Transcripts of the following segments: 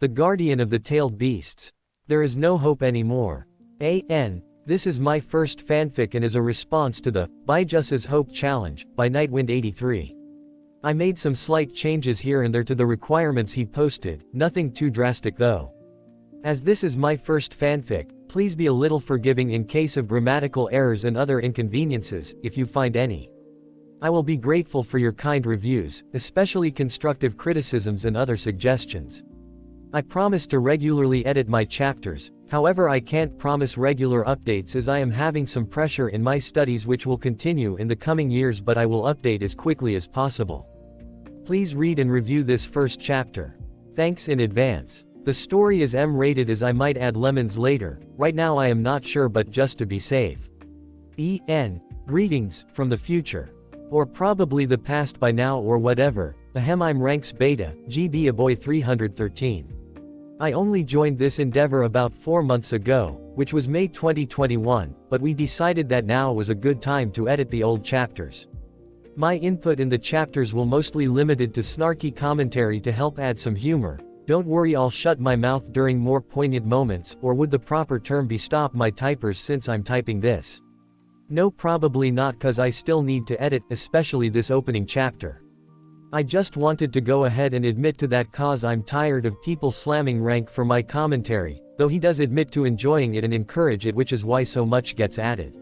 the guardian of the tailed beasts. There is no hope anymore. This is my first fanfic and is a response to the By Jus's Hope Challenge by Nightwind83. I made some slight changes here and there to the requirements he posted, nothing too drastic though. As this is my first fanfic, please be a little forgiving in case of grammatical errors and other inconveniences, if you find any. I will be grateful for your kind reviews, especially constructive criticisms and other suggestions. I promise to regularly edit my chapters, however I can't promise regular updates as I am having some pressure in my studies which will continue in the coming years, but I will update as quickly as possible. Please read and review this first chapter. Thanks in advance. The story is M-rated as I might add lemons later, right now I am not sure but just to be safe. Greetings, from the future. Or probably the past by now or whatever, I'm ranks beta, GB a boy 313. I only joined this endeavor about 4 months ago, which was May 2021, but we decided that now was a good time to edit the old chapters. My input in the chapters will mostly limited to snarky commentary to help add some humor. Don't worry, I'll shut my mouth during more poignant moments, or would the proper term be stop my typers since I'm typing this? No, probably not, cause I still need to edit, especially this opening chapter. I just wanted to go ahead and admit to that cause I'm tired of people slamming rank for my commentary, though he does admit to enjoying it and encourage it, which is why so much gets added.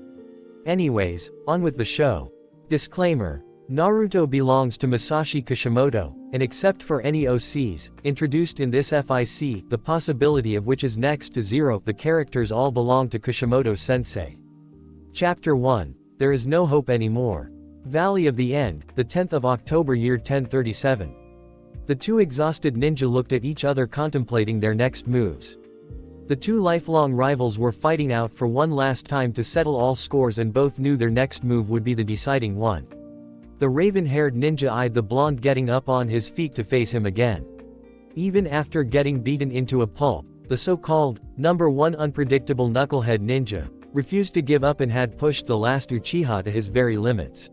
Anyways, on with the show. Disclaimer: Naruto belongs to Masashi Kishimoto, and except for any OCs, introduced in this FIC, the possibility of which is next to zero, the characters all belong to Kishimoto-sensei. Chapter 1, There is no hope anymore. Valley of the End, the 10th of October year 1037. The two exhausted ninja looked at each other contemplating their next moves. The two lifelong rivals were fighting out for one last time to settle all scores, and both knew their next move would be the deciding one. The raven-haired ninja eyed the blonde getting up on his feet to face him again. Even after getting beaten into a pulp, the so-called number one unpredictable knucklehead ninja refused to give up and had pushed the last Uchiha to his very limits.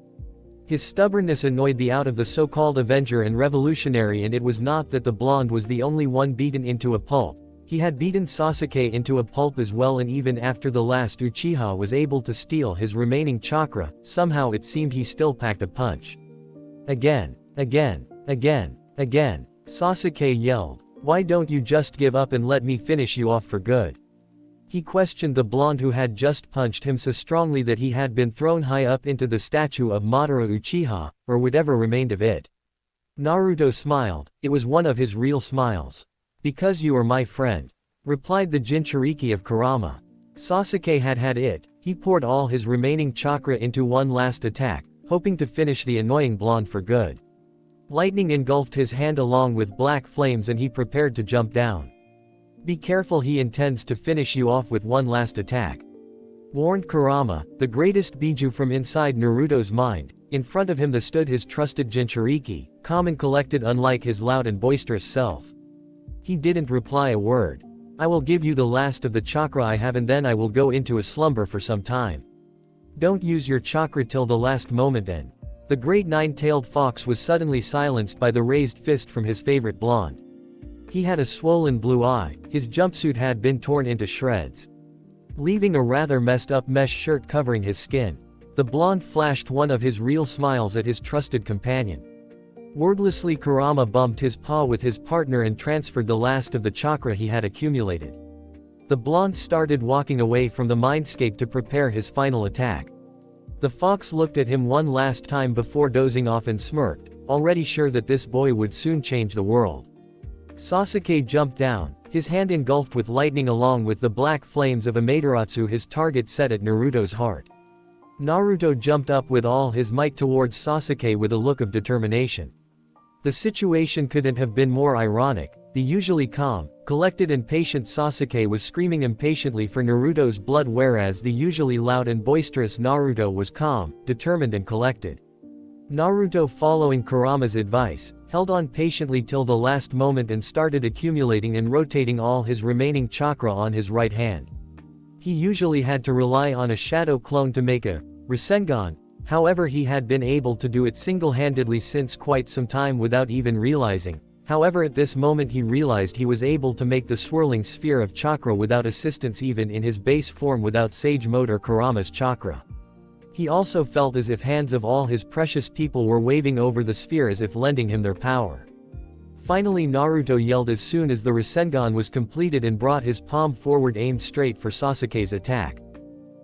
His stubbornness annoyed the out of the so-called Avenger and Revolutionary, and it was not that the blonde was the only one beaten into a pulp. He had beaten Sasuke into a pulp as well, and even after the last Uchiha was able to steal his remaining chakra, somehow it seemed he still packed a punch. Again, Sasuke yelled. Why don't you just give up and let me finish you off for good? He questioned the blonde who had just punched him so strongly that he had been thrown high up into the statue of Madara Uchiha, or whatever remained of it. Naruto smiled. It was one of his real smiles. Because you are my friend, replied the Jinchuriki of Kurama. Sasuke had it. He poured all his remaining chakra into one last attack, hoping to finish the annoying blonde for good. Lightning engulfed his hand along with black flames, and he prepared to jump down. Be careful, he intends to finish you off with one last attack, warned Kurama, the greatest Biju from inside Naruto's mind. In front of him stood his trusted Jinchuriki, calm and collected unlike his loud and boisterous self. He didn't reply a word. I will give you the last of the chakra I have, and then I will go into a slumber for some time. Don't use your chakra till the last moment. And the great nine-tailed fox was suddenly silenced by the raised fist from his favorite blonde. He had a swollen blue eye, his jumpsuit had been torn into shreds, leaving a rather messed up mesh shirt covering his skin. The blonde flashed one of his real smiles at his trusted companion. Wordlessly, Kurama bumped his paw with his partner and transferred the last of the chakra he had accumulated. The blonde started walking away from the mindscape to prepare his final attack. The fox looked at him one last time before dozing off and smirked, already sure that this boy would soon change the world. Sasuke jumped down, his hand engulfed with lightning along with the black flames of Amaterasu, his target set at Naruto's heart. Naruto jumped up with all his might towards Sasuke with a look of determination. The situation couldn't have been more ironic. The usually calm, collected and patient Sasuke was screaming impatiently for Naruto's blood, whereas the usually loud and boisterous Naruto was calm, determined and collected. Naruto, following Kurama's advice, held on patiently till the last moment and started accumulating and rotating all his remaining chakra on his right hand. He usually had to rely on a shadow clone to make a Rasengan, however he had been able to do it single-handedly since quite some time without even realizing. However, at this moment he realized he was able to make the swirling sphere of chakra without assistance even in his base form without Sage Mode or Kurama's chakra. He also felt as if hands of all his precious people were waving over the sphere as if lending him their power. Finally Naruto yelled as soon as the Rasengan was completed and brought his palm forward aimed straight for Sasuke's attack.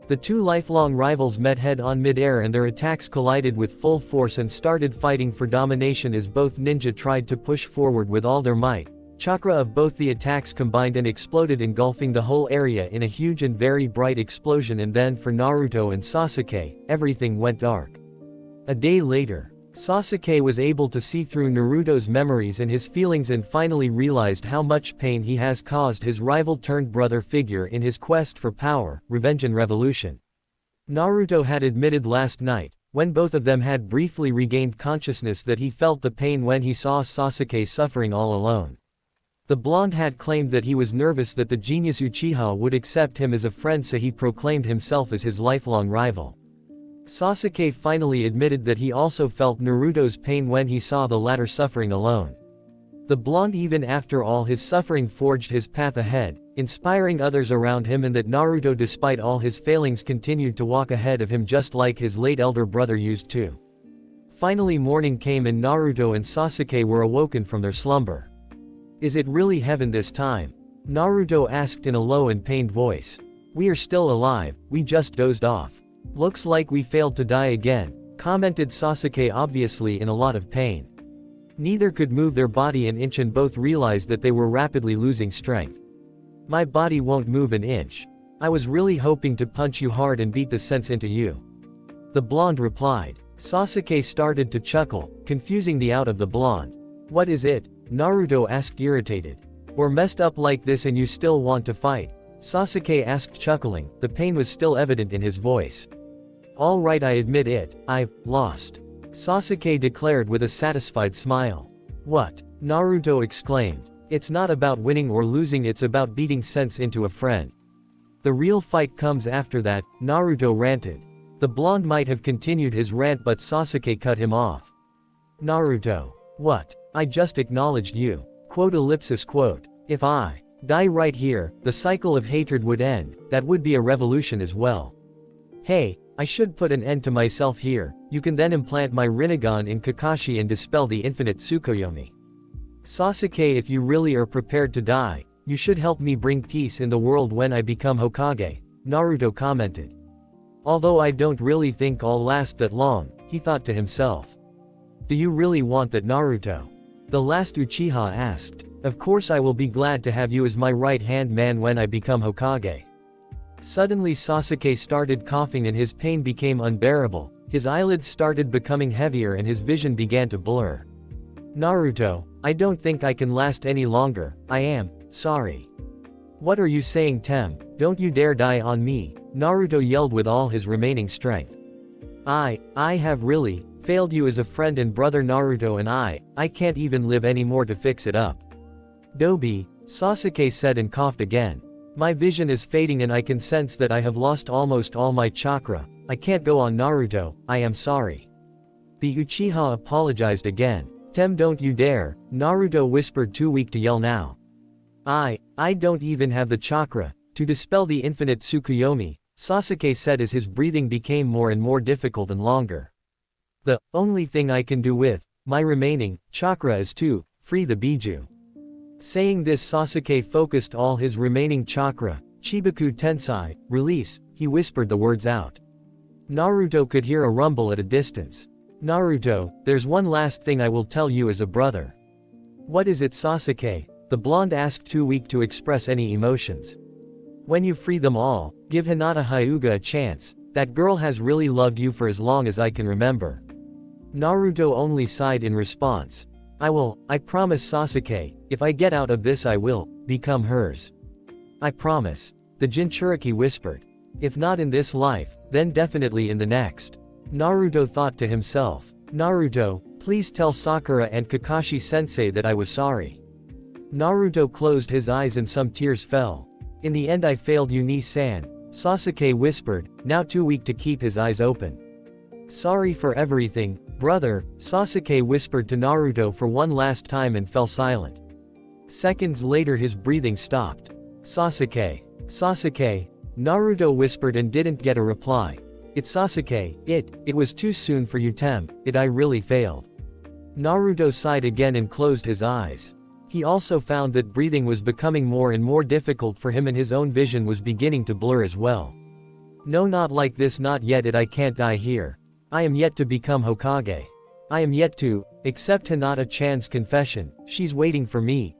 The two lifelong rivals met head-on mid-air and their attacks collided with full force and started fighting for domination as both ninja tried to push forward with all their might. Chakra of both the attacks combined and exploded, engulfing the whole area in a huge and very bright explosion, and then for Naruto and Sasuke, everything went dark. A day later, Sasuke was able to see through Naruto's memories and his feelings and finally realized how much pain he has caused his rival-turned-brother figure in his quest for power, revenge and revolution. Naruto had admitted last night, when both of them had briefly regained consciousness, that he felt the pain when he saw Sasuke suffering all alone. The blonde had claimed that he was nervous that the genius Uchiha would accept him as a friend, so he proclaimed himself as his lifelong rival. Sasuke finally admitted that he also felt Naruto's pain when he saw the latter suffering alone. The blonde, even after all his suffering, forged his path ahead, inspiring others around him, and that Naruto, despite all his failings, continued to walk ahead of him just like his late elder brother used to. Finally morning came and Naruto and Sasuke were awoken from their slumber. "Is it really heaven this time?" Naruto asked in a low and pained voice. "We are still alive, we just dozed off. Looks like we failed to die again," commented Sasuke, obviously in a lot of pain. Neither could move their body an inch and both realized that they were rapidly losing strength. "My body won't move an inch. I was really hoping to punch you hard and beat the sense into you," the blonde replied. Sasuke started to chuckle, confusing the out of the blonde. "What is it?" Naruto asked, irritated. "We're messed up like this and you still want to fight?" Sasuke asked, chuckling. The pain was still evident in his voice. "All right, I admit it, I've lost," Sasuke declared with a satisfied smile. "What?" Naruto exclaimed. "It's not about winning or losing, it's about beating sense into a friend. The real fight comes after that," Naruto ranted. The blonde might have continued his rant but Sasuke cut him off. "Naruto. What? I just acknowledged you. Quote. If I die right here, the cycle of hatred would end, that would be a revolution as well. Hey, I should put an end to myself here, you can then implant my Rinnegan in Kakashi and dispel the infinite Tsukuyomi. Sasuke, if you really are prepared to die, you should help me bring peace in the world when I become Hokage," Naruto commented. "Although I don't really think I'll last that long," he thought to himself. "Do you really want that, Naruto?" the last Uchiha asked. "Of course I will be glad to have you as my right-hand man when I become Hokage." Suddenly Sasuke started coughing and his pain became unbearable, his eyelids started becoming heavier and his vision began to blur. "Naruto, I don't think I can last any longer, I am sorry." "What are you saying, Tem? Don't you dare die on me," Naruto yelled with all his remaining strength. I have really failed you as a friend and brother, Naruto, and I can't even live anymore to fix it up." "Dobi," Sasuke said and coughed again. "My vision is fading and I can sense that I have lost almost all my chakra. I can't go on, Naruto, I am sorry." The Uchiha apologized again. "Tem, don't you dare," Naruto whispered, too weak to yell now. I don't even have the chakra to dispel the infinite Tsukuyomi," Sasuke said as his breathing became more and more difficult and longer. "The only thing I can do with my remaining chakra is to free the Biju." Saying this, Sasuke focused all his remaining chakra. "Chibaku Tensai, release," he whispered the words out. Naruto could hear a rumble at a distance. "Naruto, there's one last thing I will tell you as a brother." "What is it, Sasuke?" the blonde asked, too weak to express any emotions. "When you free them all, give Hinata Hyuga a chance. That girl has really loved you for as long as I can remember." Naruto only sighed in response. I promise, Sasuke, if I get out of this I will become hers. I promise," the Jinchuriki whispered. "If not in this life, then definitely in the next," Naruto thought to himself. "Naruto, please tell Sakura and Kakashi-sensei that I was sorry." Naruto closed his eyes and some tears fell. "In the end I failed you, Ni-san," Sasuke whispered, now too weak to keep his eyes open. "Sorry for everything, Brother, Sasuke whispered to Naruto for one last time and fell silent. Seconds later his breathing stopped. Sasuke. Sasuke. Naruto whispered and didn't get a reply. It's Sasuke, it was too soon for you I really failed. Naruto sighed again and closed his eyes. He also found that breathing was becoming more and more difficult for him and his own vision was beginning to blur as well. No, not like this, not yet, I can't die here. I am yet to become Hokage. I am yet to accept Hinata-chan's confession, she's waiting for me,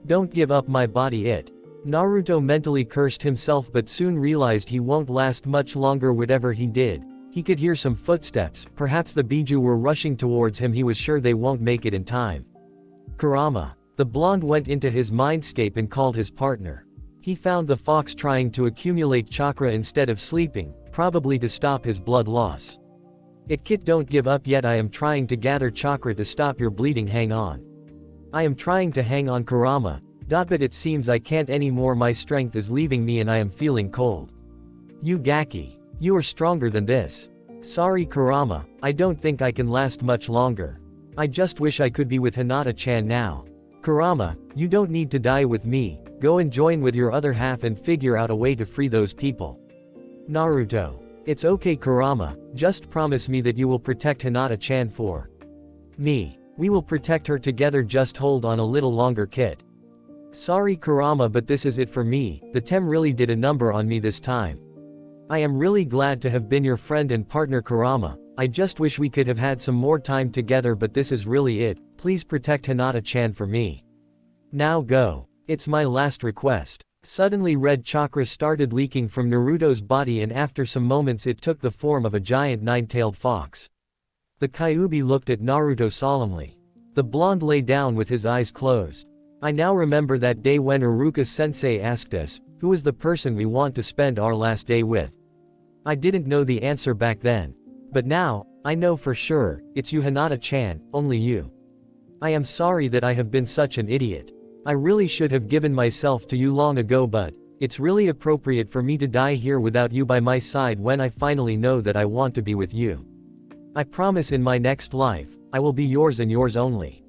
Don't give up my body, Naruto mentally cursed himself but soon realized he won't last much longer whatever he did. He could hear some footsteps, perhaps the Biju were rushing towards him, he was sure they won't make it in time. Kurama. The blonde went into his mindscape and called his partner. He found the fox trying to accumulate chakra instead of sleeping, probably to stop his blood loss. Kit, don't give up yet, I am trying to gather chakra to stop your bleeding, hang on. I am trying to hang on, Kurama. But it seems I can't anymore, my strength is leaving me and I am feeling cold. You Gaki. You are stronger than this. Sorry Kurama, I don't think I can last much longer. I just wish I could be with Hinata-chan now. Kurama, you don't need to die with me, go and join with your other half and figure out a way to free those people. Naruto. It's okay Kurama, just promise me that you will protect Hinata-chan for me. We will protect her together, just hold on a little longer Kit. Sorry Kurama, but this is it for me, the Tem really did a number on me this time. I am really glad to have been your friend and partner Kurama, I just wish we could have had some more time together, but this is really it, please protect Hinata-chan for me. Now go. It's my last request. Suddenly red chakra started leaking from Naruto's body and after some moments it took the form of a giant nine-tailed fox. The Kyuubi looked at Naruto solemnly. The blonde lay down with his eyes closed. I now remember that day when Iruka-sensei asked us, who is the person we want to spend our last day with? I didn't know the answer back then. But now, I know for sure, it's you Hinata-chan, only you. I am sorry that I have been such an idiot. I really should have given myself to you long ago, but it's really appropriate for me to die here without you by my side when I finally know that I want to be with you. I promise in my next life, I will be yours and yours only.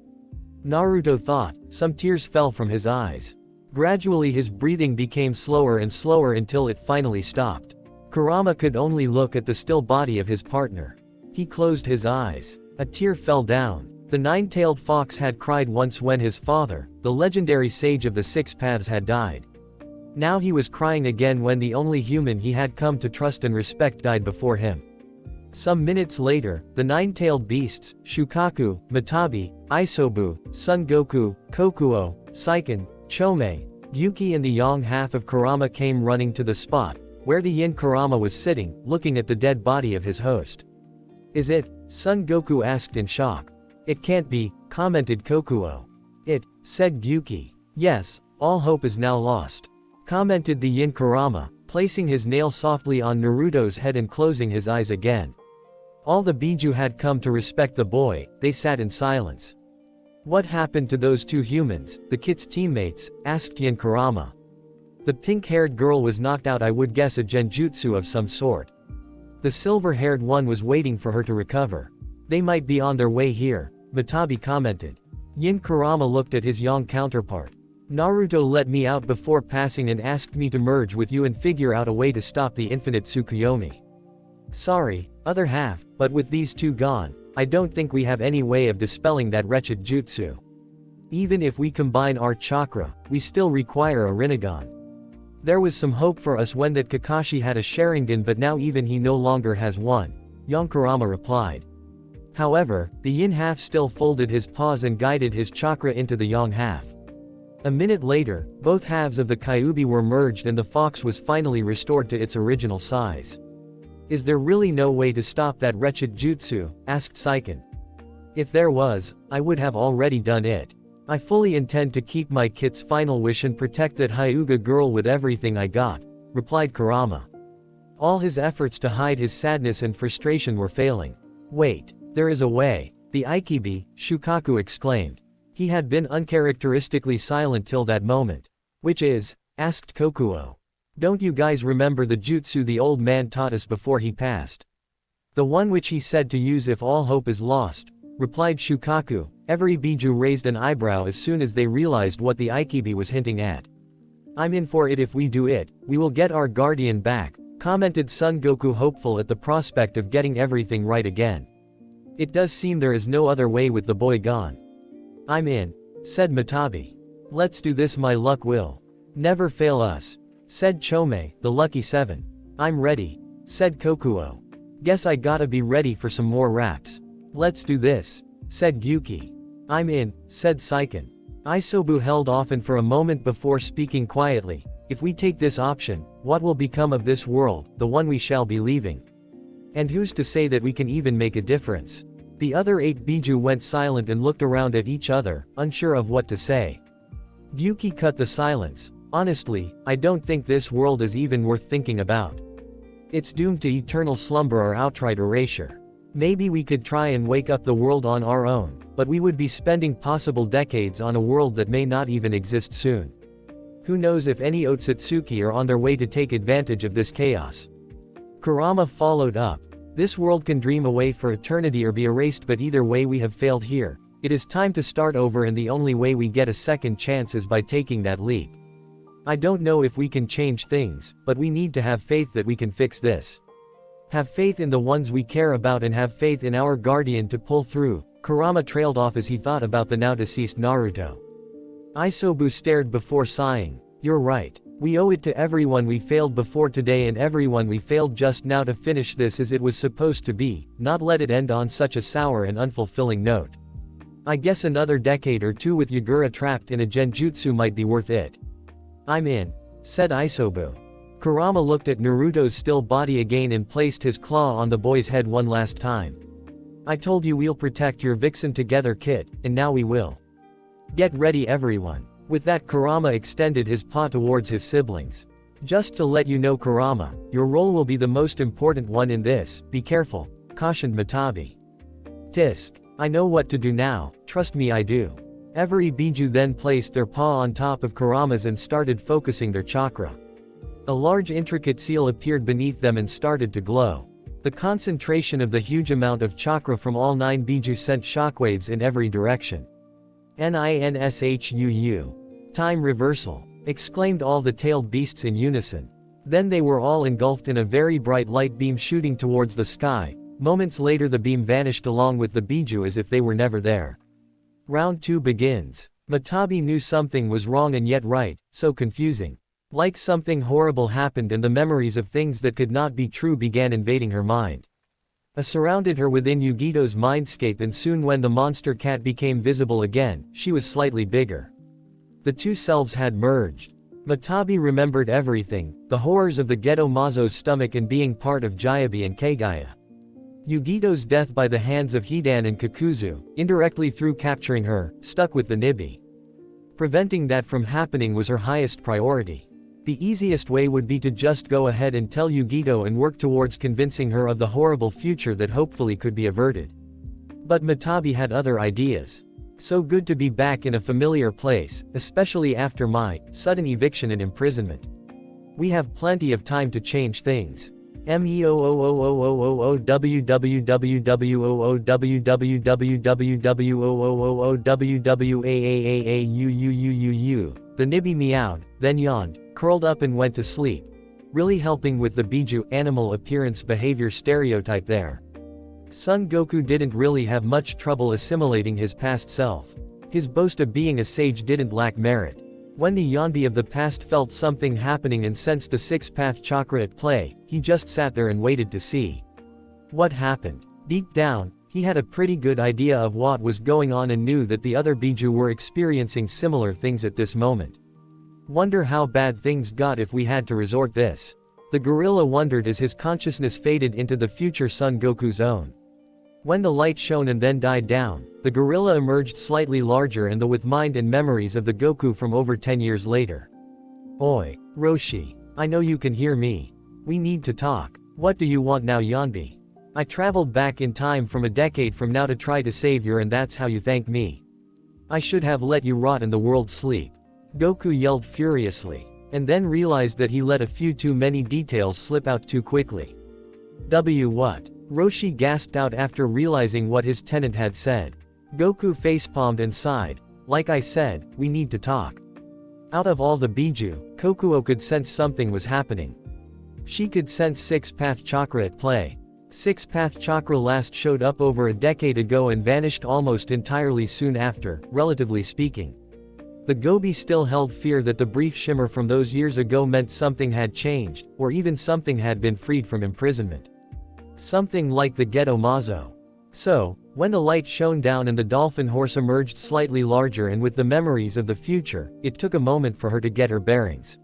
Naruto thought, some tears fell from his eyes. Gradually his breathing became slower and slower until it finally stopped. Kurama could only look at the still body of his partner. He closed his eyes. A tear fell down. The nine-tailed fox had cried once when his father, the legendary sage of the six paths, had died. Now he was crying again when the only human he had come to trust and respect died before him. Some minutes later, the nine-tailed beasts, Shukaku, Matabi, Isobu, Son Goku, Kokuo, Seiken, Chome, Gyuki and the yang half of Kurama came running to the spot, where the yin Kurama was sitting, looking at the dead body of his host. Is it? Son Goku asked in shock. It can't be, commented Kokuo. It, said Gyuki. Yes, all hope is now lost, commented the yin Kurama, placing his nail softly on Naruto's head and closing his eyes again. All the Biju had come to respect the boy, they sat in silence. What happened to those two humans, the Kit's teammates, asked Yin Kurama. The pink-haired girl was knocked out, I would guess a genjutsu of some sort. The silver-haired one was waiting for her to recover. They might be on their way here, Matabi commented. Yin Kurama looked at his yang counterpart. Naruto let me out before passing and asked me to merge with you and figure out a way to stop the infinite Tsukuyomi. Sorry, other half, but with these two gone, I don't think we have any way of dispelling that wretched jutsu. Even if we combine our chakra, we still require a Rinnegan. There was some hope for us when that Kakashi had a Sharingan, but now even he no longer has one, Yang Kurama replied. However, the yin half still folded his paws and guided his chakra into the yang half. A minute later, both halves of the Kyuubi were merged and the fox was finally restored to its original size. Is there really no way to stop that wretched jutsu? Asked Seiken. If there was, I would have already done it. I fully intend to keep my Kit's final wish and protect that Hyuga girl with everything I got, replied Kurama. All his efforts to hide his sadness and frustration were failing. Wait, there is a way, the Ikibi, Shukaku exclaimed. He had been uncharacteristically silent till that moment. Which is? Asked Kokuo. Don't you guys remember the jutsu the old man taught us before he passed? The one which he said to use if all hope is lost, replied Shukaku. Every Biju raised an eyebrow as soon as they realized what the Ikibi was hinting at. I'm in for it. If we do it, we will get our guardian back, commented Son Goku, hopeful at the prospect of getting everything right again. It does seem there is no other way with the boy gone. I'm in, said Matabi. Let's do this, my luck will never fail us, said Chome, the lucky seven. I'm ready, said Kokuo. Guess I gotta be ready for some more raps. Let's do this, said Gyuki. I'm in, said Saiken. Isobu held off and for a moment before speaking quietly. If we take this option, what will become of this world, the one we shall be leaving? And who's to say that we can even make a difference? The other 8 Biju went silent and looked around at each other, unsure of what to say. Gyuki cut the silence. Honestly, I don't think this world is even worth thinking about. It's doomed to eternal slumber or outright erasure. Maybe we could try and wake up the world on our own, but we would be spending possible decades on a world that may not even exist soon. Who knows if any Otsutsuki are on their way to take advantage of this chaos. Kurama followed up. This world can dream away for eternity or be erased, but either way we have failed here. It is time to start over, and the only way we get a second chance is by taking that leap. I don't know if we can change things, but we need to have faith that we can fix this. Have faith in the ones we care about and have faith in our guardian to pull through. Kurama trailed off as he thought about the now deceased Naruto. Isobu stared before sighing. You're right. We owe it to everyone we failed before today and everyone we failed just now to finish this as it was supposed to be, not let it end on such a sour and unfulfilling note. I guess another decade or two with Yagura trapped in a genjutsu might be worth it. I'm in, said Isobu. Kurama looked at Naruto's still body again and placed his claw on the boy's head one last time. I told you we'll protect your Vixen together, kid, and now we will. Get ready, everyone. With that, Kurama extended his paw towards his siblings. Just to let you know, Kurama, your role will be the most important one in this. Be careful, cautioned Matabi. Tisk. I know what to do now, trust me I do. Every Biju then placed their paw on top of Kurama's and started focusing their chakra. A large intricate seal appeared beneath them and started to glow. The concentration of the huge amount of chakra from all 9 Biju sent shockwaves in every direction. Ninshuu. Time reversal, exclaimed all the tailed beasts in unison. Then they were all engulfed in a very bright light beam shooting towards the sky. Moments later the beam vanished along with the Biju as if they were never there. Round 2 begins. Matabi knew something was wrong and yet right, so confusing. Like something horrible happened and the memories of things that could not be true began invading her mind. Surrounded her within Yugito's mindscape, and soon when the monster cat became visible again, she was slightly bigger. The two selves had merged. Matabi remembered everything, the horrors of the ghetto Mazo's stomach and being part of Jyabi and Kagaya. Yugito's death by the hands of Hidan and Kakuzu, indirectly through capturing her, stuck with the Nibi. Preventing that from happening was her highest priority. The easiest way would be to just go ahead and tell Yugito and work towards convincing her of the horrible future that hopefully could be averted. But Matabi had other ideas. So good to be back in a familiar place, especially after my sudden eviction and imprisonment. We have plenty of time to change things. The Nibi meowed, then yawned, curled up and went to sleep. Really helping with the Biju animal appearance behavior stereotype there. Son Goku didn't really have much trouble assimilating his past self. His boast of being a sage didn't lack merit. When the Yonbi of the past felt something happening and sensed the 6-path chakra at play, he just sat there and waited to see what happened. Deep down, he had a pretty good idea of what was going on and knew that the other Biju were experiencing similar things at this moment. Wonder how bad things got if we had to resort this. The gorilla wondered as his consciousness faded into the future Son Goku's own. When the light shone and then died down, the gorilla emerged slightly larger and with mind and memories of the Goku from over 10 years later. Oi, Roshi. I know you can hear me. We need to talk. What do you want now, Yonbi? I traveled back in time from a decade from now to try to save you, and that's how you thank me. I should have let you rot in the world sleep. Goku yelled furiously, and then realized that he let a few too many details slip out too quickly. What? Roshi gasped out after realizing what his tenant had said. Goku facepalmed and sighed. Like I said, we need to talk. Out of all the Biju, Kokuo could sense something was happening. She could sense six-path chakra at play. Six-path chakra last showed up over a decade ago and vanished almost entirely soon after, relatively speaking. The Gobi still held fear that the brief shimmer from those years ago meant something had changed, or even something had been freed from imprisonment. Something like the Ghetto Mazo. So, when the light shone down and the dolphin horse emerged slightly larger and with the memories of the future, it took a moment for her to get her bearings.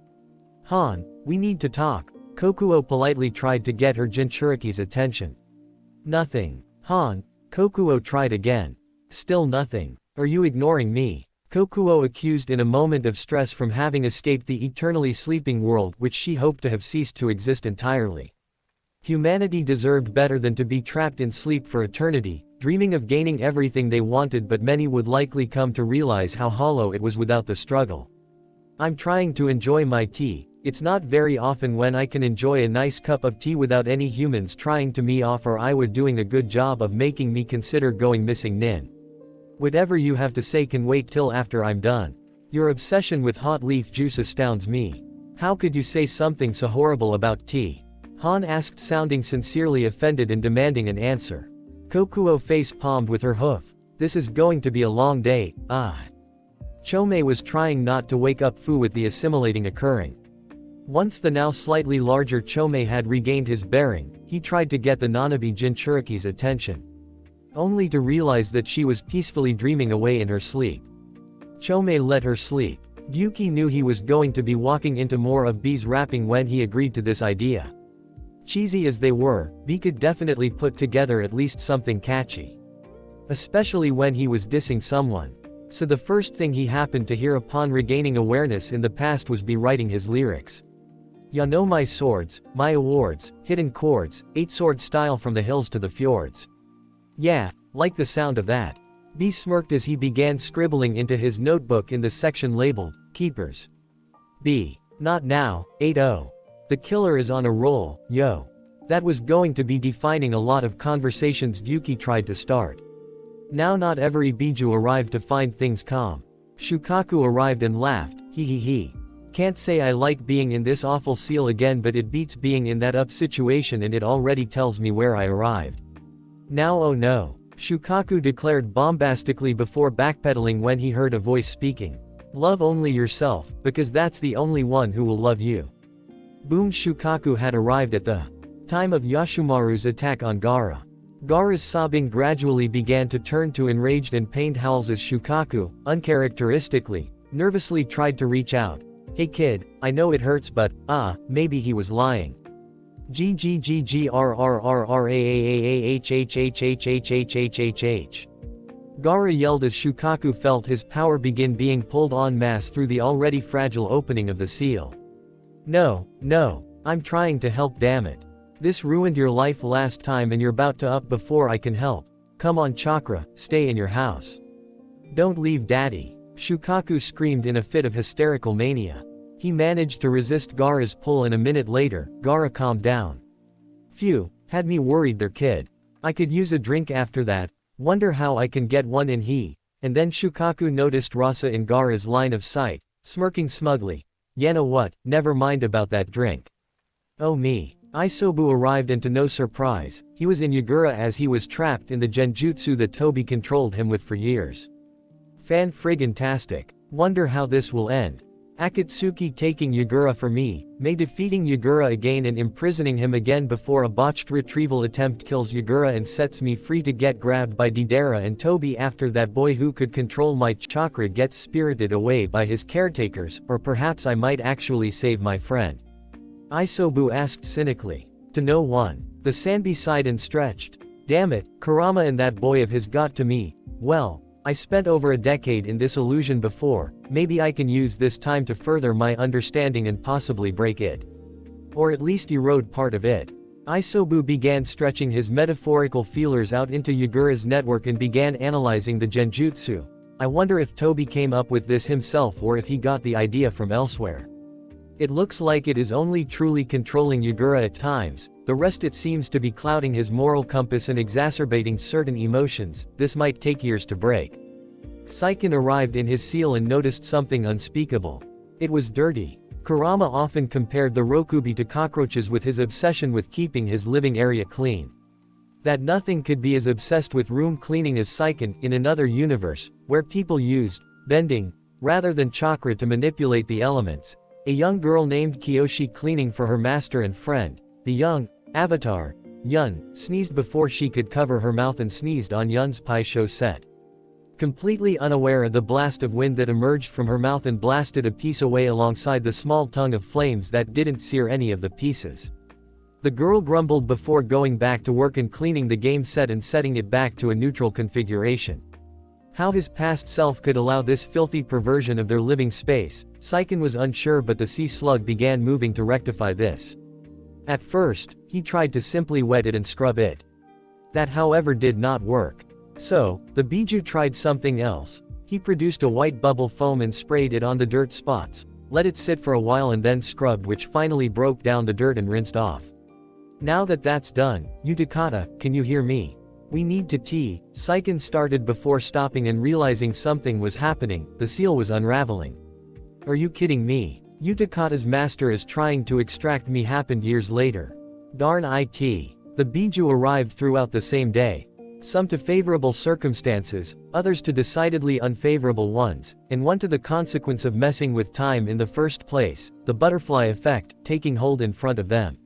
Han, we need to talk. Kokuo politely tried to get her Jinchuriki's attention. Nothing. Han, Kokuo tried again. Still nothing. Are you ignoring me? Kokuo accused in a moment of stress from having escaped the eternally sleeping world which she hoped to have ceased to exist entirely. Humanity deserved better than to be trapped in sleep for eternity, dreaming of gaining everything they wanted, but many would likely come to realize how hollow it was without the struggle. I'm trying to enjoy my tea. It's not very often when I can enjoy a nice cup of tea without any humans trying to me off or I would doing a good job of making me consider going missing Nin. Whatever you have to say can wait till after I'm done. Your obsession with hot leaf juice astounds me. How could you say something so horrible about tea? Han asked, sounding sincerely offended and demanding an answer. Kokuo face-palmed with her hoof. This is going to be a long day, Chomei was trying not to wake up Fu with the assimilating occurring. Once the now slightly larger Chomei had regained his bearing, he tried to get the Nanabi Jinchuriki's attention. Only to realize that she was peacefully dreaming away in her sleep. Chomei let her sleep. Gyuki knew he was going to be walking into more of B's rapping when he agreed to this idea. Cheesy as they were, B could definitely put together at least something catchy. Especially when he was dissing someone. So the first thing he happened to hear upon regaining awareness in the past was B writing his lyrics. Ya know my swords, my awards, hidden chords, 8-sword style from the hills to the fjords. Yeah, like the sound of that. B smirked as he began scribbling into his notebook in the section labeled, Keepers. B. Not now, 8-0. The killer is on a roll, yo. That was going to be defining a lot of conversations Gyuki tried to start. Now not every Biju arrived to find things calm. Shukaku arrived and laughed, he. Can't say I like being in this awful seal again, but it beats being in that up situation and it already tells me where I arrived. Now oh no. Shukaku declared bombastically before backpedaling when he heard a voice speaking. Love only yourself, because that's the only one who will love you. Boom. Shukaku had arrived at the time of Yashimaru's attack on Gaara. Gaara's sobbing gradually began to turn to enraged and pained howls as Shukaku, uncharacteristically, nervously tried to reach out. Hey kid, I know it hurts but, maybe he was lying. GGGGRRRRAAAAHHHHHHHHH. Gaara yelled as Shukaku felt his power begin being pulled en masse through the already fragile opening of the seal. No, I'm trying to help, damn it. This ruined your life last time and you're about to up before I can help. Come on Chakra, stay in your house. Don't leave daddy. Shukaku screamed in a fit of hysterical mania. He managed to resist Gaara's pull and a minute later, Gaara calmed down. Phew, had me worried there kid. I could use a drink after that, wonder how I can get one in and then Shukaku noticed Rasa in Gaara's line of sight, smirking smugly. You know what, never mind about that drink. Oh me. Isobu arrived and to no surprise, he was in Yagura as he was trapped in the genjutsu that Toby controlled him with for years. Fan-friggin-tastic. Wonder how this will end. Akatsuki taking Yagura for me, May defeating Yagura again and imprisoning him again before a botched retrieval attempt kills Yagura and sets me free to get grabbed by Deidara and Toby after that boy who could control my chakra gets spirited away by his caretakers, or perhaps I might actually save my friend. Isobu asked cynically. To no one. The Sanbi sighed and stretched. Damn it, Kurama and that boy of his got to me. Well, I spent over a decade in this illusion before, maybe I can use this time to further my understanding and possibly break it. Or at least erode part of it. Isobu began stretching his metaphorical feelers out into Yagura's network and began analyzing the genjutsu. I wonder if Toby came up with this himself or if he got the idea from elsewhere. It looks like it is only truly controlling Yagura at times, the rest it seems to be clouding his moral compass and exacerbating certain emotions. This might take years to break. Saiken arrived in his seal and noticed something unspeakable. It was dirty. Kurama often compared the Rokubi to cockroaches with his obsession with keeping his living area clean. That nothing could be as obsessed with room cleaning as Saiken in another universe, where people used bending rather than chakra to manipulate the elements. A young girl named Kiyoshi cleaning for her master and friend, the young avatar, Yun, sneezed before she could cover her mouth and sneezed on Yun's pie show set. Completely unaware of the blast of wind that emerged from her mouth and blasted a piece away alongside the small tongue of flames that didn't sear any of the pieces. The girl grumbled before going back to work and cleaning the game set and setting it back to a neutral configuration. How his past self could allow this filthy perversion of their living space, Saiken was unsure, but the sea slug began moving to rectify this. At first, he tried to simply wet it and scrub it. That however did not work. So, the Biju tried something else. He produced a white bubble foam and sprayed it on the dirt spots, let it sit for a while and then scrubbed, which finally broke down the dirt and rinsed off. Now that that's done, Utakata, can you hear me? We need to tea. Saiken started before stopping and realizing something was happening. The seal was unraveling. Are you kidding me? Utakata's master is trying to extract me. Happened years later. Darn it. The Biju arrived throughout the same day. Some to favorable circumstances, others to decidedly unfavorable ones, and one to the consequence of messing with time in the first place, the butterfly effect, taking hold in front of them.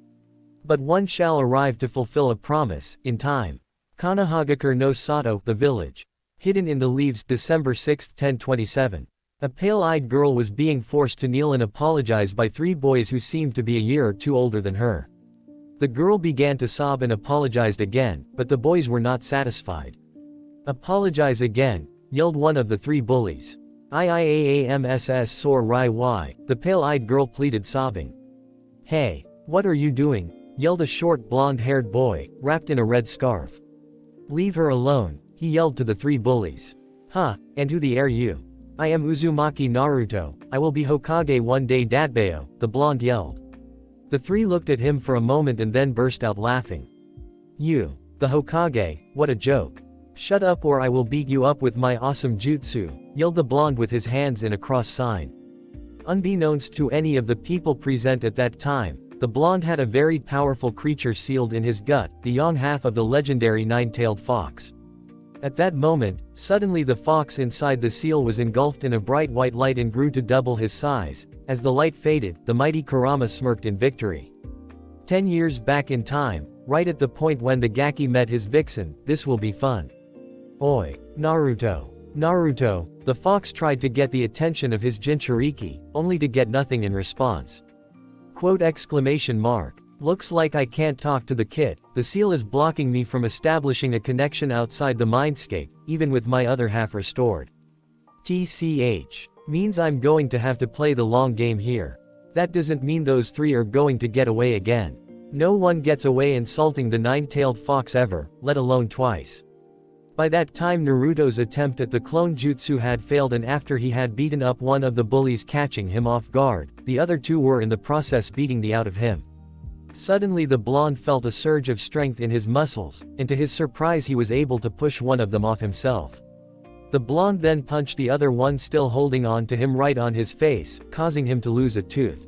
But one shall arrive to fulfill a promise, in time. Kanahagakure no Sato, the village. Hidden in the leaves, December 6, 1027. A pale-eyed girl was being forced to kneel and apologize by three boys who seemed to be a year or two older than her. The girl began to sob and apologized again, but the boys were not satisfied. Apologize again, yelled one of the three bullies. Iiamss sor rai y, the pale-eyed girl pleaded, sobbing. Hey, what are you doing? Yelled a short blonde-haired boy, wrapped in a red scarf. Leave her alone, he yelled to the three bullies. Huh, and who the are you? I am Uzumaki Naruto, I will be Hokage one day, Dadbeo, the blonde yelled. The three looked at him for a moment and then burst out laughing. You, the Hokage, what a joke. Shut up or I will beat you up with my awesome jutsu, yelled the blonde with his hands in a cross sign. Unbeknownst to any of the people present at that time, the blonde had a very powerful creature sealed in his gut, the young half of the legendary nine-tailed fox. At that moment, suddenly the fox inside the seal was engulfed in a bright white light and grew to double his size. As the light faded, the mighty Kurama smirked in victory. 10 years back in time, right at the point when the Gaki met his vixen, this will be fun. Oi, Naruto. Naruto, the fox tried to get the attention of his Jinchuriki, only to get nothing in response. Quote exclamation mark. Looks like I can't talk to the kid, the seal is blocking me from establishing a connection outside the mindscape, even with my other half restored. TCH. Means I'm going to have to play the long game here. That doesn't mean those three are going to get away again. No one gets away insulting the nine-tailed fox ever, let alone twice. By that time Naruto's attempt at the clone jutsu had failed, and after he had beaten up one of the bullies catching him off guard, the other two were in the process beating the out of him. Suddenly the blonde felt a surge of strength in his muscles, and to his surprise he was able to push one of them off himself. The blonde then punched the other one still holding on to him right on his face, causing him to lose a tooth.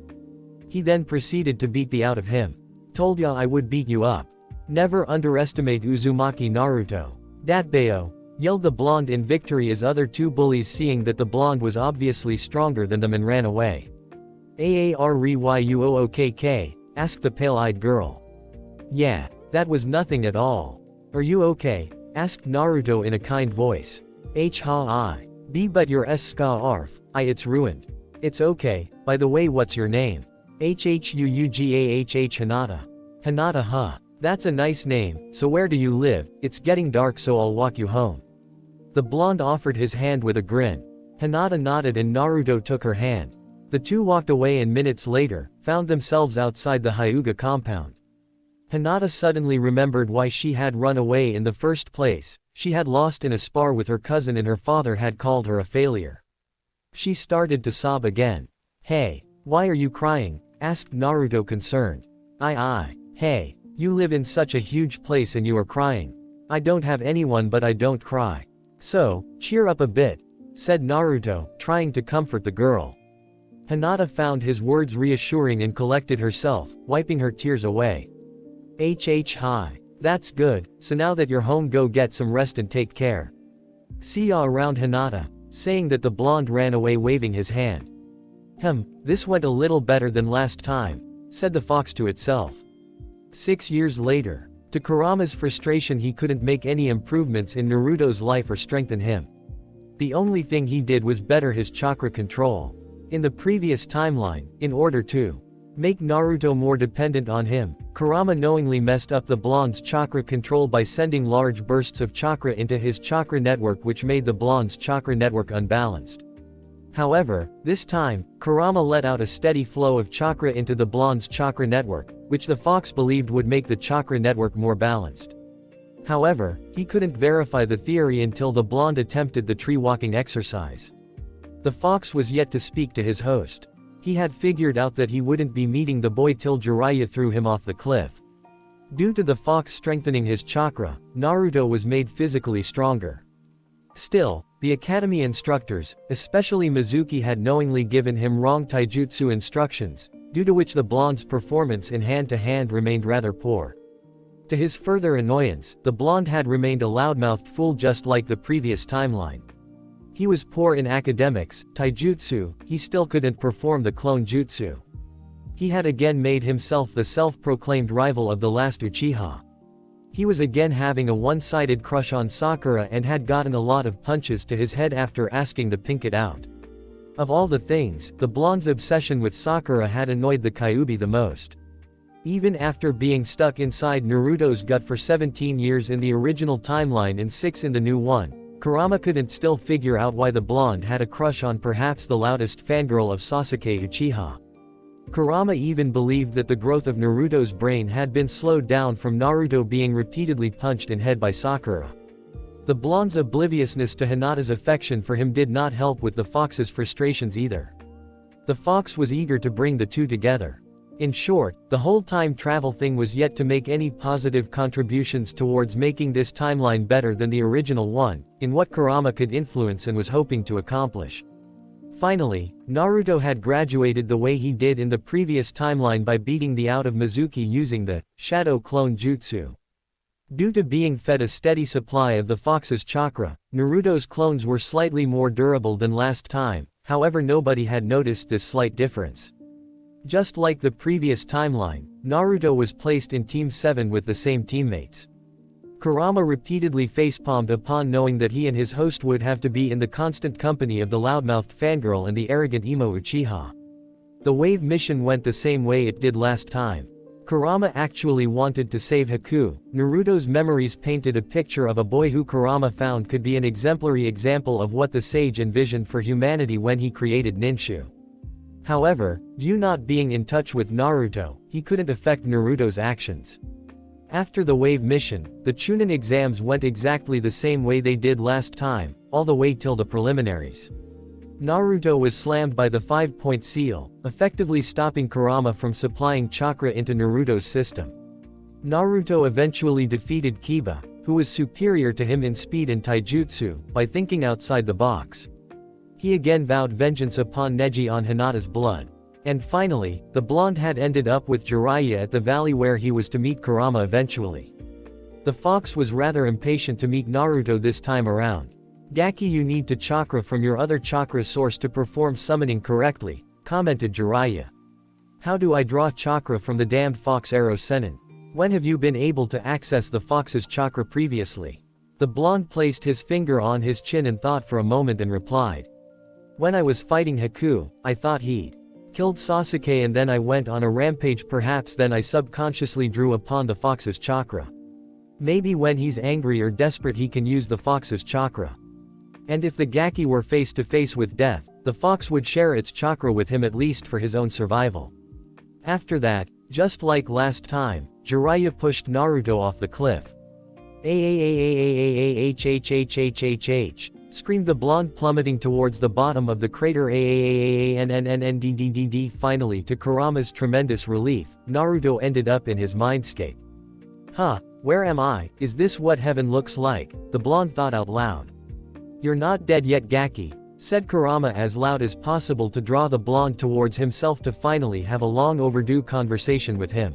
He then proceeded to beat the out of him. Told ya I would beat you up. Never underestimate Uzumaki Naruto. Dadbeo, yelled the blonde in victory as other two bullies, seeing that the blonde was obviously stronger than them, and ran away. Aaryuookk, asked the pale-eyed girl. Yeah, that was nothing at all. Are you okay? Asked Naruto in a kind voice. Ha-I. B but your scarf, it's ruined. It's okay, by the way what's your name? Huugahh Hinata. Hinata huh. That's a nice name, so where do you live? It's getting dark so I'll walk you home. The blonde offered his hand with a grin. Hinata nodded and Naruto took her hand. The two walked away and minutes later, found themselves outside the Hyuga compound. Hinata suddenly remembered why she had run away in the first place. She had lost in a spar with her cousin and her father had called her a failure. She started to sob again. Hey, Why are you crying? Asked Naruto concerned. Hey, you live in such a huge place and you are crying. I don't have anyone but I don't cry. So, cheer up a bit, said Naruto, trying to comfort the girl. Hinata found his words reassuring and collected herself, wiping her tears away. Hi. That's good, so now that you're home go get some rest and take care. See ya around, Hinata, saying that the blonde ran away waving his hand. This went a little better than last time, said the fox to itself. 6 years later. To Kurama's frustration, he couldn't make any improvements in Naruto's life or strengthen him. The only thing he did was better his chakra control. In the previous timeline, in order to make Naruto more dependent on him, Kurama knowingly messed up the blonde's chakra control by sending large bursts of chakra into his chakra network, which made the blonde's chakra network unbalanced. However, this time, Kurama let out a steady flow of chakra into the blonde's chakra network, which the fox believed would make the chakra network more balanced. However, he couldn't verify the theory until the blonde attempted the tree walking exercise. The fox was yet to speak to his host. He had figured out that he wouldn't be meeting the boy till Jiraiya threw him off the cliff. Due to the fox strengthening his chakra, Naruto was made physically stronger. Still, the academy instructors, especially Mizuki, had knowingly given him wrong taijutsu instructions, due to which the blonde's performance in hand-to-hand remained rather poor. To his further annoyance, the blonde had remained a loudmouthed fool just like the previous timeline. He was poor in academics, taijutsu, he still couldn't perform the clone jutsu. He had again made himself the self-proclaimed rival of the last Uchiha. He was again having a one-sided crush on Sakura and had gotten a lot of punches to his head after asking the pink it out. Of all the things, the blonde's obsession with Sakura had annoyed the Kyuubi the most. Even after being stuck inside Naruto's gut for 17 years in the original timeline and 6 in the new one, Kurama couldn't still figure out why the blonde had a crush on perhaps the loudest fangirl of Sasuke Uchiha. Kurama even believed that the growth of Naruto's brain had been slowed down from Naruto being repeatedly punched in head by Sakura. The blonde's obliviousness to Hinata's affection for him did not help with the fox's frustrations either. The fox was eager to bring the two together. In short, the whole time travel thing was yet to make any positive contributions towards making this timeline better than the original one, in what Kurama could influence and was hoping to accomplish. Finally, Naruto had graduated the way he did in the previous timeline by beating the out of Mizuki using the shadow clone jutsu. Due to being fed a steady supply of the fox's chakra, Naruto's clones were slightly more durable than last time, however nobody had noticed this slight difference. Just like the previous timeline, Naruto was placed in Team 7 with the same teammates. Kurama repeatedly facepalmed upon knowing that he and his host would have to be in the constant company of the loudmouthed fangirl and the arrogant emo Uchiha. The wave mission went the same way it did last time. Kurama actually wanted to save Haku. Naruto's memories painted a picture of a boy who Kurama found could be an exemplary example of what the sage envisioned for humanity when he created Ninshu. However, due not being in touch with Naruto, he couldn't affect Naruto's actions. After the wave mission, the Chunin exams went exactly the same way they did last time, all the way till the preliminaries. Naruto was slammed by the 5-point seal, effectively stopping Kurama from supplying chakra into Naruto's system. Naruto eventually defeated Kiba, who was superior to him in speed and taijutsu, by thinking outside the box. He again vowed vengeance upon Neji on Hinata's blood. And finally, the blonde had ended up with Jiraiya at the valley where he was to meet Kurama eventually. The fox was rather impatient to meet Naruto this time around. Gaki, you need to chakra from your other chakra source to perform summoning correctly, commented Jiraiya. How do I draw chakra from the damned fox arrow Sennin? When have you been able to access the fox's chakra previously? The blonde placed his finger on his chin and thought for a moment and replied. When I was fighting Haku, I thought he'd killed Sasuke and then I went on a rampage, perhaps then I subconsciously drew upon the fox's chakra. Maybe when he's angry or desperate he can use the fox's chakra. And if the Gaki were face to face with death, the fox would share its chakra with him at least for his own survival. After that, just like last time, Jiraiya pushed Naruto off the cliff. screamed the blonde, plummeting towards the bottom of the crater. Finally, to Kurama's tremendous relief, Naruto ended up in his mindscape. Huh, where am I? Is this what heaven looks like? The blonde thought out loud. You're not dead yet, Gaki, said Kurama as loud as possible to draw the blonde towards himself to finally have a long overdue conversation with him.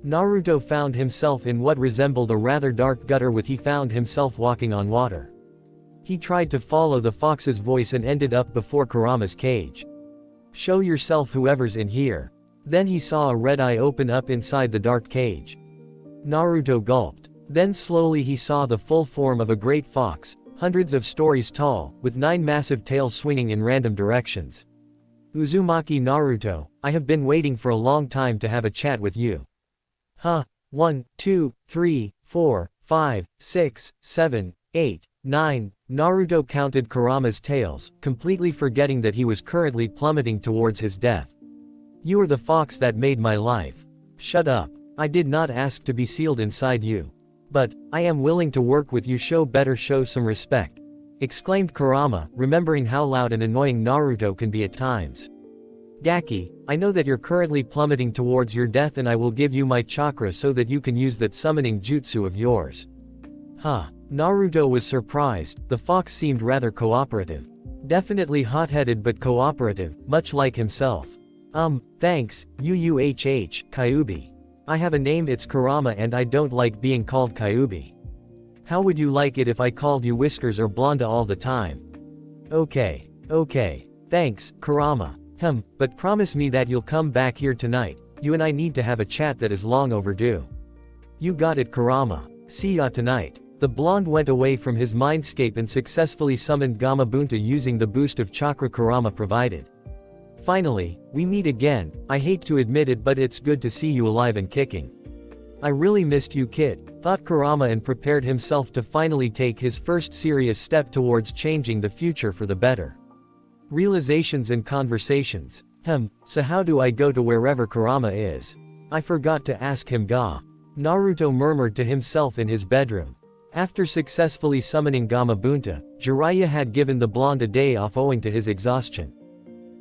Naruto found himself in what resembled a rather dark gutter he found himself walking on water. He tried to follow the fox's voice and ended up before Kurama's cage. Show yourself, whoever's in here. Then he saw a red eye open up inside the dark cage. Naruto gulped. Then slowly he saw the full form of a great fox, hundreds of stories tall, with 9 massive tails swinging in random directions. Uzumaki Naruto, I have been waiting for a long time to have a chat with you. Huh, 1, 2, 3, 4, 5, 6, 7, 8, 9, Naruto counted Kurama's tails, completely forgetting that he was currently plummeting towards his death. You are the fox that made my life. Shut up. I did not ask to be sealed inside you. But, I am willing to work with you. Show some respect, exclaimed Kurama, remembering how loud and annoying Naruto can be at times. Gaki, I know that you're currently plummeting towards your death and I will give you my chakra so that you can use that summoning jutsu of yours. Huh. Naruto was surprised. The fox seemed rather cooperative. Definitely hot-headed but cooperative, much like himself. Thanks, Kyubi. I have a name, it's Kurama, and I don't like being called Kyubi. How would you like it if I called you Whiskers or Blonda all the time? Okay. Thanks, Kurama. But promise me that you'll come back here tonight. You and I need to have a chat that is long overdue. You got it, Kurama. See ya tonight. The blonde went away from his mindscape and successfully summoned Gamabunta using the boost of chakra Kurama provided. Finally, we meet again. I hate to admit it, but it's good to see you alive and kicking. I really missed you, kid, thought Kurama, and prepared himself to finally take his first serious step towards changing the future for the better. Realizations and conversations. So how do I go to wherever Kurama is? I forgot to ask him. Naruto murmured to himself in his bedroom. After successfully summoning Gamabunta, Jiraiya had given the blonde a day off owing to his exhaustion.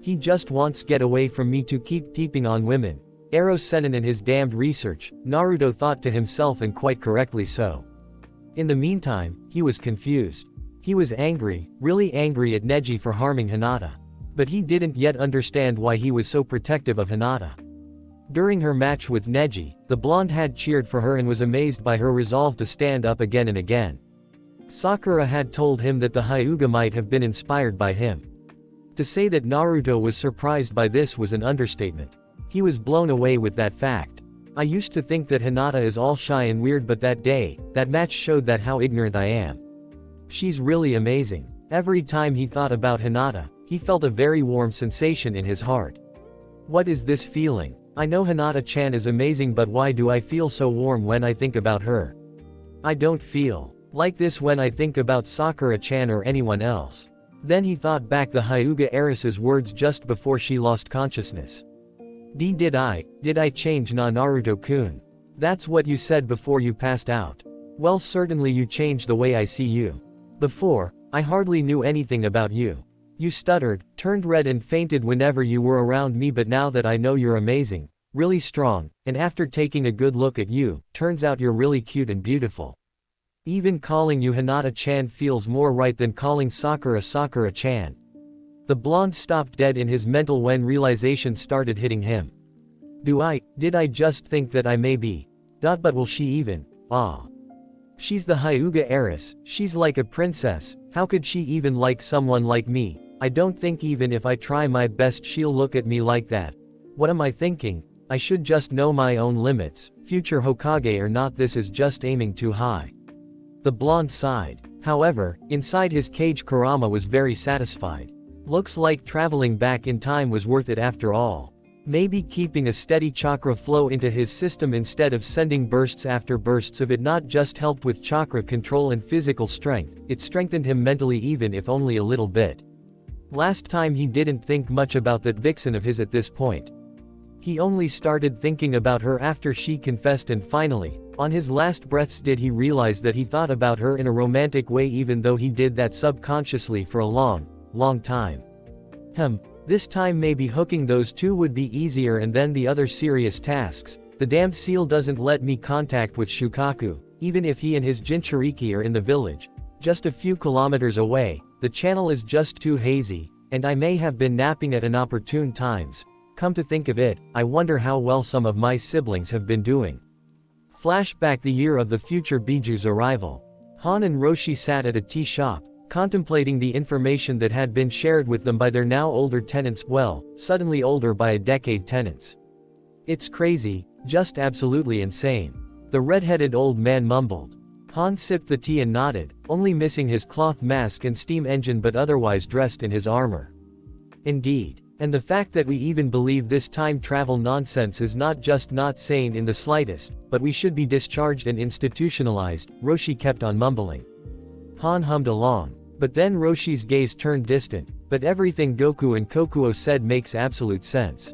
He just wants get away from me to keep peeping on women. Ero Sennin and his damned research, Naruto thought to himself, and quite correctly so. In the meantime, he was confused. He was angry, really angry at Neji for harming Hinata. But he didn't yet understand why he was so protective of Hinata. During her match with Neji, the blonde had cheered for her and was amazed by her resolve to stand up again and again. Sakura had told him that the Hyuga might have been inspired by him. To say that Naruto was surprised by this was an understatement. He was blown away with that fact. I used to think that Hinata is all shy and weird, but that day, that match showed that how ignorant I am. She's really amazing. Every time he thought about Hinata, he felt a very warm sensation in his heart. What is this feeling? I know Hinata-chan is amazing, but why do I feel so warm when I think about her? I don't feel like this when I think about Sakura-chan or anyone else. Then he thought back the Hyuga heiress's words just before she lost consciousness. Did I change Naruto-kun? That's what you said before you passed out. Well, certainly you changed the way I see you. Before, I hardly knew anything about you. You stuttered, turned red and fainted whenever you were around me, but now that I know you're amazing, really strong, and after taking a good look at you, turns out you're really cute and beautiful. Even calling you Hinata-chan feels more right than calling Sakura Sakura-chan. The blonde stopped dead in his mental when realization started hitting him. Did I just think that I may be? But will she even? She's the Hyuga heiress, she's like a princess, how could she even like someone like me? I don't think even if I try my best she'll look at me like that. What am I thinking? I should just know my own limits, future Hokage or not, this is just aiming too high. The blonde sighed. However, inside his cage Kurama was very satisfied. Looks like traveling back in time was worth it after all. Maybe keeping a steady chakra flow into his system instead of sending bursts after bursts of it not just helped with chakra control and physical strength, it strengthened him mentally, even if only a little bit. Last time he didn't think much about that vixen of his at this point. He only started thinking about her after she confessed, and finally, On his last breaths did he realize that he thought about her in a romantic way, even though he did that subconsciously for a long time. This time maybe hooking those two would be easier, and then the other serious tasks. The damned seal doesn't let me contact with Shukaku, even if he and his Jinchuriki are in the village. Just a few kilometers away, the channel is just too hazy, and I may have been napping at inopportune times. Come to think of it, I wonder how well some of my siblings have been doing. Flashback: the year of the future Biju's arrival. Han and Roshi sat at a tea shop, contemplating the information that had been shared with them by their now older tenants, well, suddenly older by a decade tenants. It's crazy, just absolutely insane. The red-headed old man mumbled. Han sipped the tea and nodded, only missing his cloth mask and steam engine, but otherwise dressed in his armor. Indeed. And the fact that we even believe this time travel nonsense is not just not sane in the slightest, but we should be discharged and institutionalized, Roshi kept on mumbling. Han hummed along. But then Roshi's gaze turned distant. But everything Goku and Kokuo said makes absolute sense.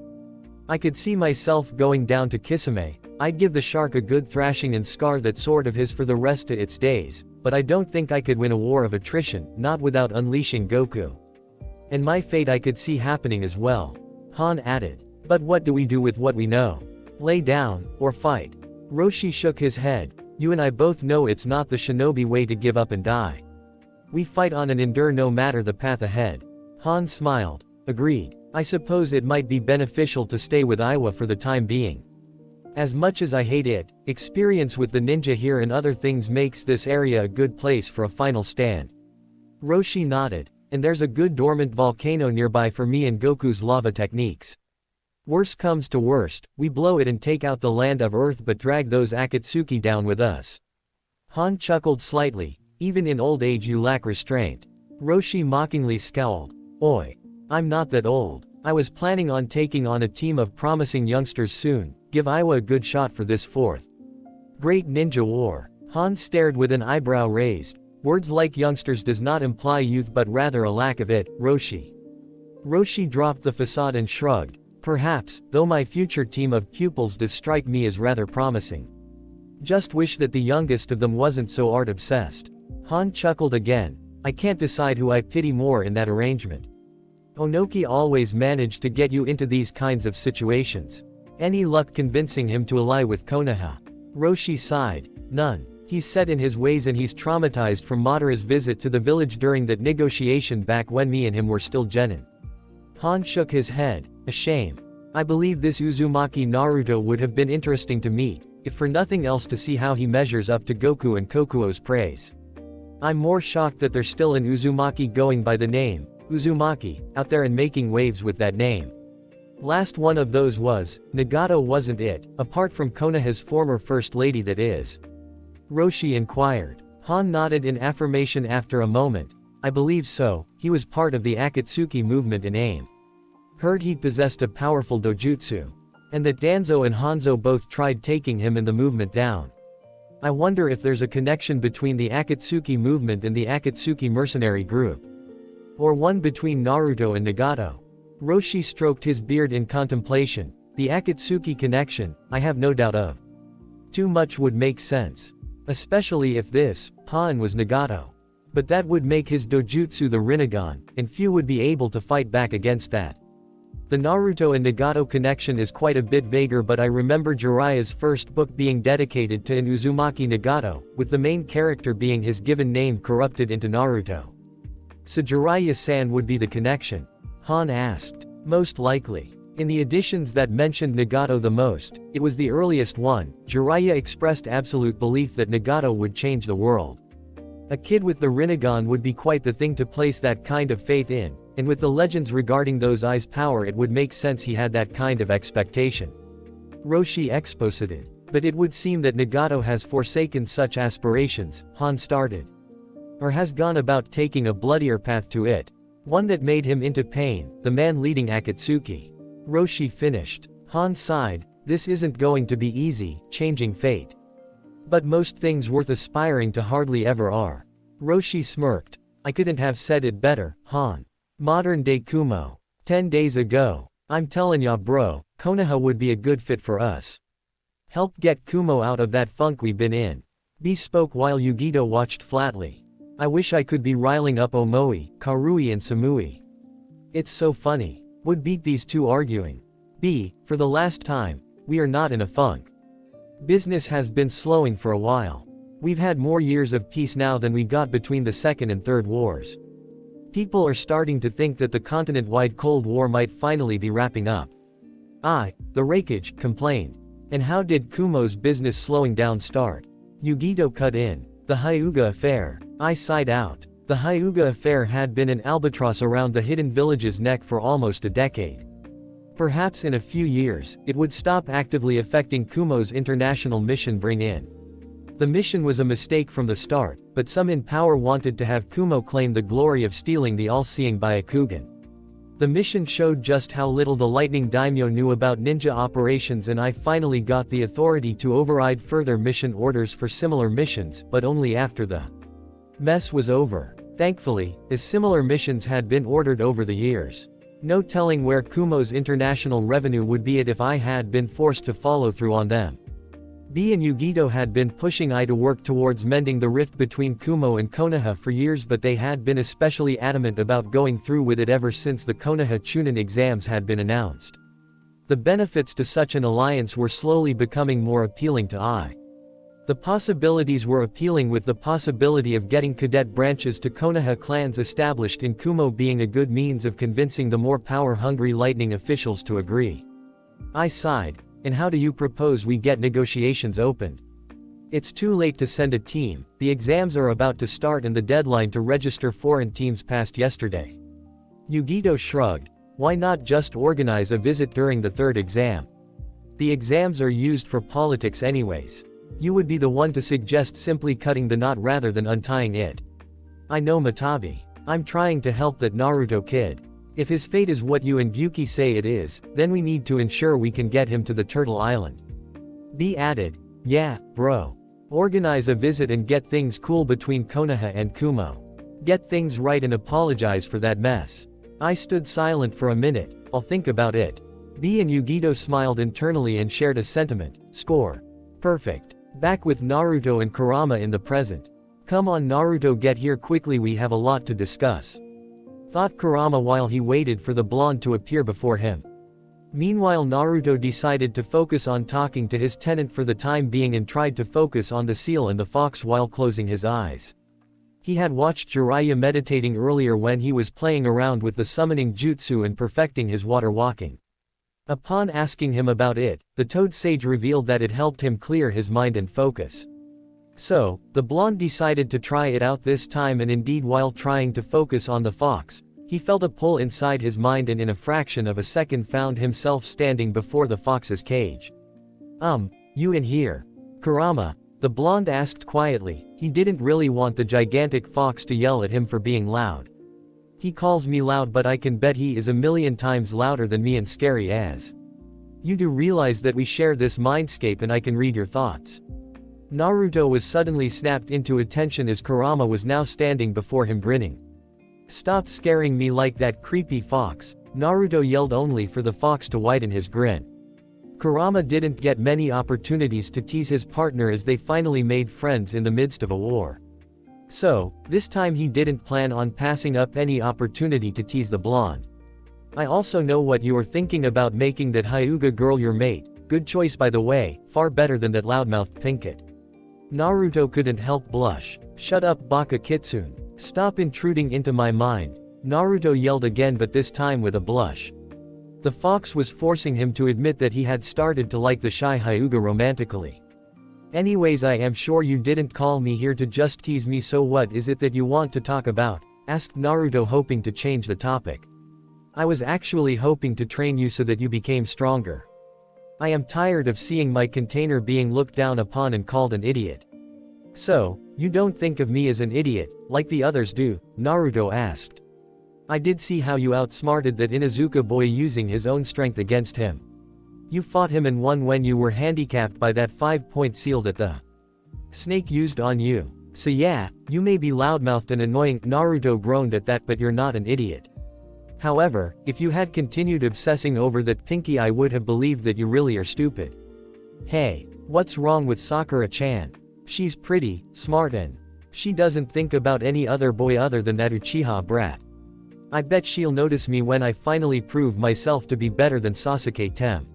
I could see myself going down to Kisame. I'd give the shark a good thrashing and scar that sword of his for the rest of its days, but I don't think I could win a war of attrition, not without unleashing Goku. And my fate I could see happening as well. Han added. But what do we do with what we know? Lay down, or fight? Roshi shook his head. You and I both know it's not the shinobi way to give up and die. We fight on and endure no matter the path ahead. Han smiled. Agreed. I suppose it might be beneficial to stay with Iwa for the time being. As much as I hate it, experience with the ninja here and other things makes this area a good place for a final stand. Roshi nodded. And there's a good dormant volcano nearby for me and Goku's lava techniques. Worst comes to worst, we blow it and take out the land of Earth, but drag those Akatsuki down with us. Han chuckled slightly. Even in old age you lack restraint. Roshi mockingly scowled. Oi. I'm not that old. I was planning on taking on a team of promising youngsters soon. Give Iwa a good shot for this fourth Great Ninja War. Han stared with an eyebrow raised. Words like youngsters does not imply youth but rather a lack of it, Roshi. Roshi dropped the facade and shrugged. Perhaps, though my future team of pupils does strike me as rather promising. Just wish that the youngest of them wasn't so art-obsessed. Han chuckled again. I can't decide who I pity more in that arrangement. Onoki always managed to get you into these kinds of situations. Any luck convincing him to ally with Konoha? Roshi sighed. None. He's set in his ways and he's traumatized from Madara's visit to the village during that negotiation back when me and him were still genin. Han shook his head. A shame. I believe this Uzumaki Naruto would have been interesting to meet, if for nothing else to see how he measures up to Goku and Kokuo's praise. I'm more shocked that there's still an Uzumaki going by the name Uzumaki out there and making waves with that name. Last one of those was Nagato, wasn't it? Apart from Konoha's former first lady, that is. Roshi inquired. Han nodded in affirmation after a moment. I believe so. He was part of the Akatsuki movement in AIM. Heard he possessed a powerful dojutsu. And that Danzo and Hanzo both tried taking him and the movement down. I wonder if there's a connection between the Akatsuki movement and the Akatsuki mercenary group. Or one between Naruto and Nagato. Roshi stroked his beard in contemplation. The Akatsuki connection, I have no doubt of. Too much would make sense. Especially if this pawn was Nagato. But that would make his dojutsu the Rinnegan, and few would be able to fight back against that. The Naruto and Nagato connection is quite a bit vaguer, but I remember Jiraiya's first book being dedicated to an Uzumaki Nagato, with the main character being his given name corrupted into Naruto. So Jiraiya-san would be the connection? Han asked. Most likely. In the editions that mentioned Nagato the most, it was the earliest one. Jiraiya expressed absolute belief that Nagato would change the world. A kid with the Rinnegan would be quite the thing to place that kind of faith in, and with the legends regarding those eyes' power it would make sense he had that kind of expectation. Roshi exposited. But it would seem that Nagato has forsaken such aspirations, Han started. Or has gone about taking a bloodier path to it. One that made him into pain, the man leading Akatsuki. Roshi finished. Han sighed. This isn't going to be easy, changing fate. But most things worth aspiring to hardly ever are. Roshi smirked. I couldn't have said it better, Han. Modern day Kumo. 10 days ago. I'm tellin' ya bro, Konoha would be a good fit for us. Help get Kumo out of that funk we've been in. B spoke while Yugito watched flatly. I wish I could be riling up Omoi, Karui and Samui. It's so funny. Would beat these two arguing. B, for the last time, we are not in a funk. Business has been slowing for a while. We've had more years of peace now than we got between the Second and Third Wars. People are starting to think that the continent-wide Cold War might finally be wrapping up. The Rakage complained. And how did Kumo's business slowing down start? Yugito cut in. The Hyuga affair. I sighed out. The Hyuga affair had been an albatross around the hidden village's neck for almost a decade. Perhaps in a few years, it would stop actively affecting Kumo's international mission bring-in. The mission was a mistake from the start, but some in power wanted to have Kumo claim the glory of stealing the all-seeing Byakugan. The mission showed just how little the Lightning Daimyo knew about ninja operations, and I finally got the authority to override further mission orders for similar missions, but only after the mess was over. Thankfully, as similar missions had been ordered over the years. No telling where Kumo's international revenue would be at if I had been forced to follow through on them. B and Yugito had been pushing I to work towards mending the rift between Kumo and Konoha for years, but they had been especially adamant about going through with it ever since the Konoha Chunin exams had been announced. The benefits to such an alliance were slowly becoming more appealing to I. The possibilities were appealing, with the possibility of getting cadet branches to Konoha clans established in Kumo being a good means of convincing the more power-hungry Lightning officials to agree. I sighed. And how do you propose we get negotiations opened? It's too late to send a team, the exams are about to start and the deadline to register foreign teams passed yesterday. Yugito shrugged. Why not just organize a visit during the third exam? The exams are used for politics anyways. You would be the one to suggest simply cutting the knot rather than untying it. I know, Matabi. I'm trying to help that Naruto kid. If his fate is what you and Gyuki say it is, then we need to ensure we can get him to the Turtle Island. B added, yeah, bro. Organize a visit and get things cool between Konoha and Kumo. Get things right and apologize for that mess. I stood silent for a minute. I'll think about it. B and Yugito smiled internally and shared a sentiment. Score. Perfect. Back with Naruto and Kurama in the present. Come on Naruto, get here quickly, we have a lot to discuss. Thought Kurama while he waited for the blonde to appear before him. Meanwhile, Naruto decided to focus on talking to his tenant for the time being and tried to focus on the seal and the fox while closing his eyes. He had watched Jiraiya meditating earlier when he was playing around with the summoning jutsu and perfecting his water walking. Upon asking him about it, the Toad Sage revealed that it helped him clear his mind and focus. So, the blonde decided to try it out this time, and indeed while trying to focus on the fox, he felt a pull inside his mind and in a fraction of a second found himself standing before the fox's cage. You in here? Kurama? The blonde asked quietly. He didn't really want the gigantic fox to yell at him for being loud. He calls me loud, but I can bet he is a million times louder than me and scary as. You do realize that we share this mindscape and I can read your thoughts. Naruto was suddenly snapped into attention as Kurama was now standing before him grinning. Stop scaring me like that, creepy fox. Naruto yelled, only for the fox to widen his grin. Kurama didn't get many opportunities to tease his partner as they finally made friends in the midst of a war. So, this time he didn't plan on passing up any opportunity to tease the blonde. I also know what you are thinking about, making that Hyuga girl your mate. Good choice by the way, far better than that loudmouthed Pinkett. Naruto couldn't help blush. Shut up, Baka Kitsune. Stop intruding into my mind. Naruto yelled again, but this time with a blush. The fox was forcing him to admit that he had started to like the shy Hyuga romantically. Anyways, I am sure you didn't call me here to just tease me, so what is it that you want to talk about? Asked Naruto, hoping to change the topic. I was actually hoping to train you so that you became stronger. I am tired of seeing my container being looked down upon and called an idiot. So, you don't think of me as an idiot, like the others do? Naruto asked. I did see how you outsmarted that Inuzuka boy using his own strength against him. You fought him and won when you were handicapped by that 5-point seal that the snake used on you. So yeah, you may be loudmouthed and annoying. Naruto groaned at that, but you're not an idiot. However, if you had continued obsessing over that pinky, I would have believed that you really are stupid. Hey, What's wrong with Sakura-chan? She's pretty, smart and she doesn't think about any other boy other than that Uchiha brat. I bet she'll notice me when I finally prove myself to be better than Sasuke-tem.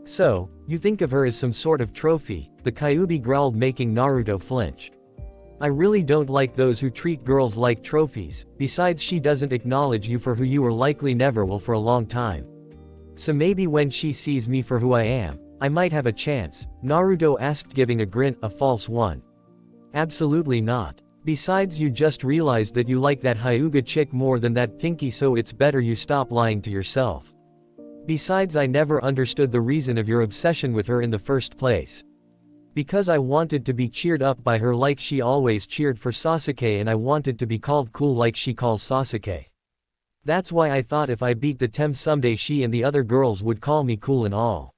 So, you think of her as some sort of trophy, the Kyuubi growled, making Naruto flinch. I really don't like those who treat girls like trophies, besides she doesn't acknowledge you for who you are, likely never will for a long time. So maybe when she sees me for who I am, I might have a chance, Naruto asked, giving a grin, a false one. Absolutely not. Besides, you just realized that you like that Hyuga chick more than that Pinky, so it's better you stop lying to yourself. Besides, I never understood the reason of your obsession with her in the first place. Because I wanted to be cheered up by her like she always cheered for Sasuke, and I wanted to be called cool like she calls Sasuke. That's why I thought if I beat the Tem someday she and the other girls would call me cool and all.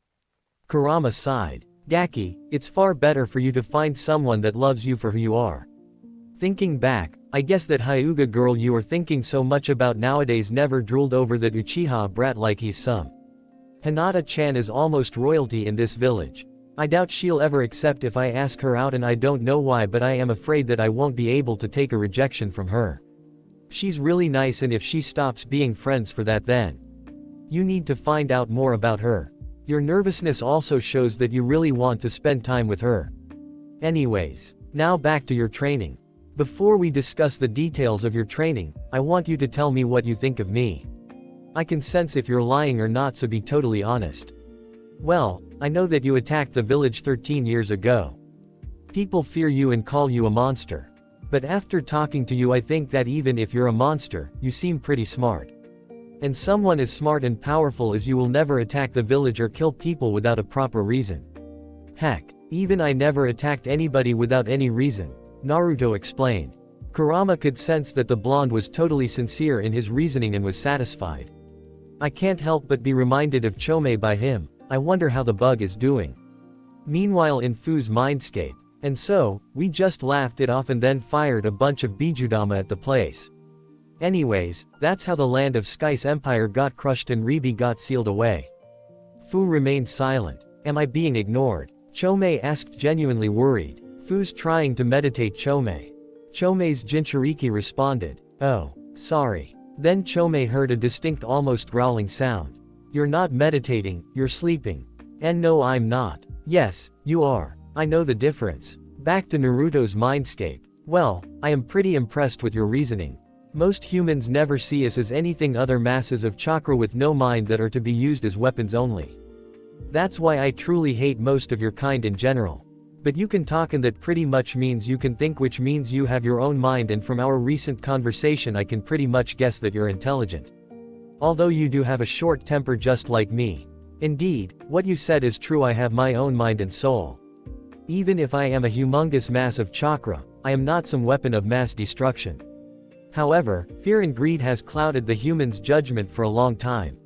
Kurama sighed. Gaki, it's far better for you to find someone that loves you for who you are. Thinking back, I guess that Hyuga girl you are thinking so much about nowadays never drooled over that Uchiha brat like he's some. Hinata-chan is almost royalty in this village. I doubt she'll ever accept if I ask her out, and I don't know why, but I am afraid that I won't be able to take a rejection from her. She's really nice, and if she stops being friends for that, then you need to find out more about her. Your nervousness also shows that you really want to spend time with her. Anyways, now back to your training. Before we discuss the details of your training, I want you to tell me what you think of me. I can sense if you're lying or not, so be totally honest. Well, I know that you attacked the village 13 years ago. People fear you and call you a monster. But after talking to you, I think that even if you're a monster, you seem pretty smart. And someone as smart and powerful as you will never attack the village or kill people without a proper reason. Heck, even I never attacked anybody without any reason, Naruto explained. Kurama could sense that the blonde was totally sincere in his reasoning and was satisfied. I can't help but be reminded of Chome by him. I wonder how the bug is doing. Meanwhile, in Fu's mindscape. And so, we just laughed it off and then fired a bunch of Bijudama at the place. Anyways, that's how the land of Sky's empire got crushed and Ribi got sealed away. Fu remained silent. Am I being ignored? Chome asked, genuinely worried. Fu's trying to meditate, Chome. Chome's Jinchuriki responded. Oh, sorry. Then Chome heard a distinct, almost growling sound. You're not meditating, you're sleeping. And no, I'm not. Yes, you are. I know the difference. Back to Naruto's mindscape. Well, I am pretty impressed with your reasoning. Most humans never see us as anything other masses of chakra with no mind that are to be used as weapons only. That's why I truly hate most of your kind in general. But you can talk, and that pretty much means you can think, which means you have your own mind, and from our recent conversation I can pretty much guess that you're intelligent. Although you do have a short temper just like me. Indeed, what you said is true, I have my own mind and soul. Even if I am a humongous mass of chakra, I am not some weapon of mass destruction. However, fear and greed has clouded the human's judgment for a long time.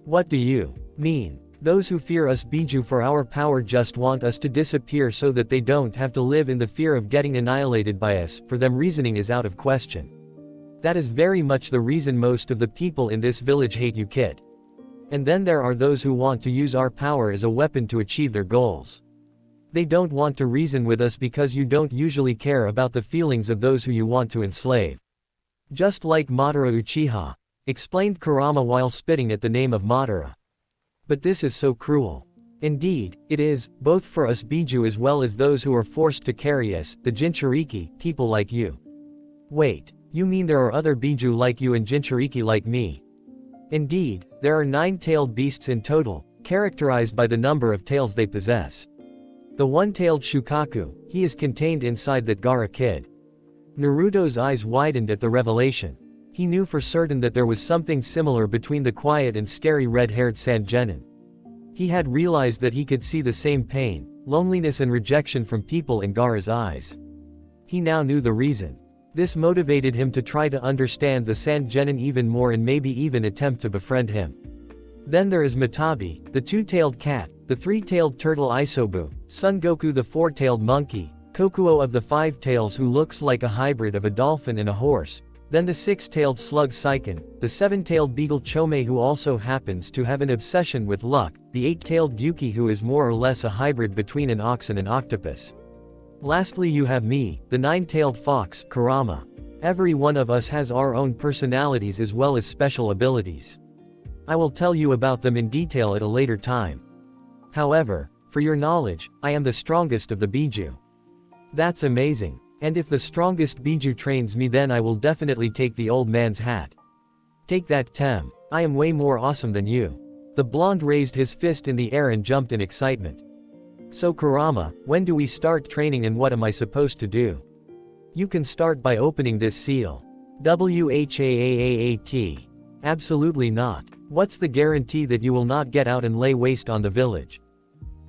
What do you mean? Those who fear us Biju for our power just want us to disappear so that they don't have to live in the fear of getting annihilated by us. For them, reasoning is out of question. That is very much the reason most of the people in this village hate you, kid. And then there are those who want to use our power as a weapon to achieve their goals. They don't want to reason with us because you don't usually care about the feelings of those who you want to enslave. Just like Madara Uchiha, explained Kurama while spitting at the name of Madara. But this is so cruel. Indeed, it is, both for us Biju as well as those who are forced to carry us, the Jinchuriki, people like you. Wait, you mean there are other Biju like you and Jinchuriki like me? Indeed, there are 9 tailed beasts in total, characterized by the number of tails they possess. The one-tailed Shukaku, he is contained inside that Gaara kid. Naruto's eyes widened at the revelation. He knew for certain that there was something similar between the quiet and scary red-haired Sangenin. He had realized that he could see the same pain, loneliness and rejection from people in Gaara's eyes. He now knew the reason. This motivated him to try to understand the Sangenin even more and maybe even attempt to befriend him. Then there is Matabi, the 2-tailed cat, the 3-tailed turtle Isobu, Son Goku the 4-tailed monkey, Kokuo of the 5 tails who looks like a hybrid of a dolphin and a horse, Then the six-tailed slug Seiken, the seven-tailed beetle Chome who also happens to have an obsession with luck, the eight-tailed Yuki who is more or less a hybrid between an ox and an octopus. Lastly you have me, the nine-tailed fox, Kurama. Every one of us has our own personalities as well as special abilities. I will tell you about them in detail at a later time. However, for your knowledge, I am the strongest of the Biju. That's amazing. And if the strongest Biju trains me then I will definitely take the old man's hat. Take that Tem. I am way more awesome than you. The blonde raised his fist in the air and jumped in excitement. So Kurama, when do we start training and what am I supposed to do? You can start by opening this seal. Whaat. Absolutely not. What's the guarantee that you will not get out and lay waste on the village?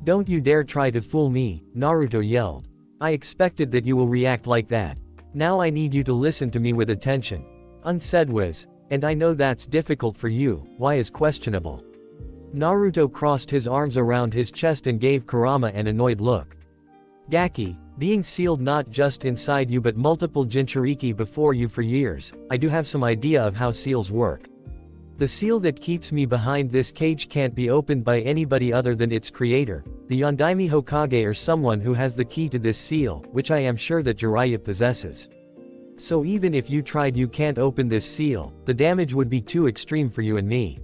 Don't you dare try to fool me, Naruto yelled. I expected that you will react like that. Now I need you to listen to me with attention. Unsaid was, and I know that's difficult for you, why is questionable. Naruto crossed his arms around his chest and gave Kurama an annoyed look. Gaki, being sealed not just inside you but multiple Jinchuriki before you for years, I do have some idea of how seals work. The seal that keeps me behind this cage can't be opened by anybody other than its creator, the Yondaime Hokage or someone who has the key to this seal, which I am sure that Jiraiya possesses. So even if you tried you can't open this seal, the damage would be too extreme for you and me.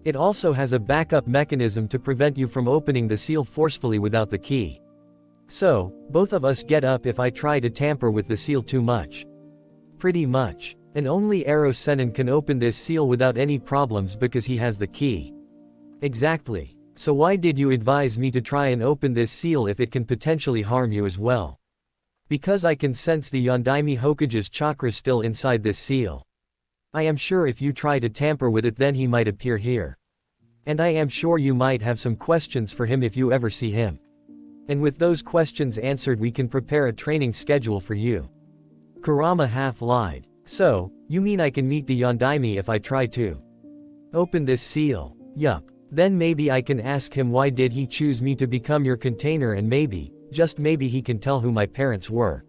It also has a backup mechanism to prevent you from opening the seal forcefully without the key. So, both of us get up if I try to tamper with the seal too much. Pretty much. And only Ero Sennin can open this seal without any problems because he has the key. Exactly. So why did you advise me to try and open this seal if it can potentially harm you as well? Because I can sense the Yondaime Hokage's chakra still inside this seal. I am sure if you try to tamper with it then he might appear here. And I am sure you might have some questions for him if you ever see him. And with those questions answered we can prepare a training schedule for you. Kurama half lied. So, you mean I can meet the Yondaime if I try to open this seal? Yup. Then maybe I can ask him why did he choose me to become your container and maybe, just maybe he can tell who my parents were.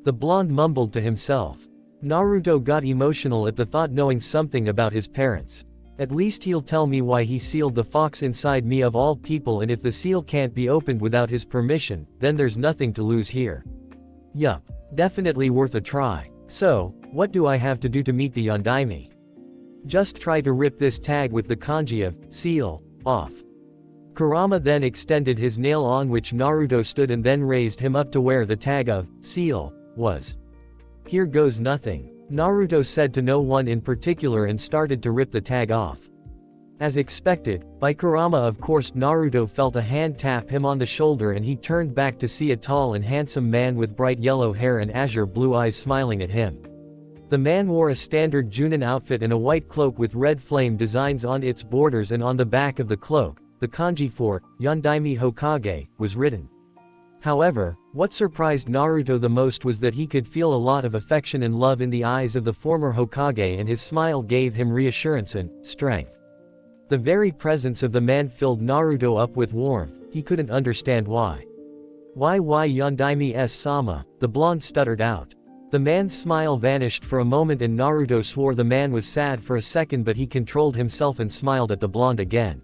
The blonde mumbled to himself. Naruto got emotional at the thought knowing something about his parents. At least he'll tell me why he sealed the fox inside me of all people and if the seal can't be opened without his permission, then there's nothing to lose here. Yup. Definitely worth a try. So, what do I have to do to meet the Yondaime? Just try to rip this tag with the kanji of seal off. Kurama then extended his nail on which Naruto stood and then raised him up to where the tag of seal was. Here goes nothing, Naruto said to no one in particular and started to rip the tag off. As expected, by Kurama of course Naruto felt a hand tap him on the shoulder and he turned back to see a tall and handsome man with bright yellow hair and azure blue eyes smiling at him. The man wore a standard Junin outfit and a white cloak with red flame designs on its borders and on the back of the cloak, the kanji for Yondaime Hokage was written. However, what surprised Naruto the most was that he could feel a lot of affection and love in the eyes of the former Hokage and his smile gave him reassurance and strength. The very presence of the man filled Naruto up with warmth, he couldn't understand why. Why Yondaime-sama, the blonde stuttered out. The man's smile vanished for a moment and Naruto swore the man was sad for a second but he controlled himself and smiled at the blonde again.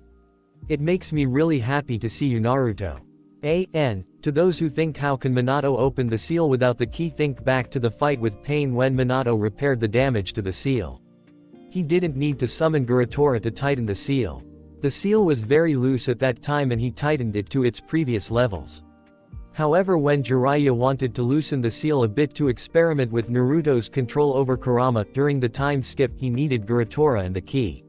It makes me really happy to see you Naruto. To those who think how can Minato open the seal without the key think back to the fight with Pain when Minato repaired the damage to the seal. He didn't need to summon Guratora to tighten the seal. The seal was very loose at that time and he tightened it to its previous levels. However, when Jiraiya wanted to loosen the seal a bit to experiment with Naruto's control over Kurama during the time skip he needed Guratora and the key.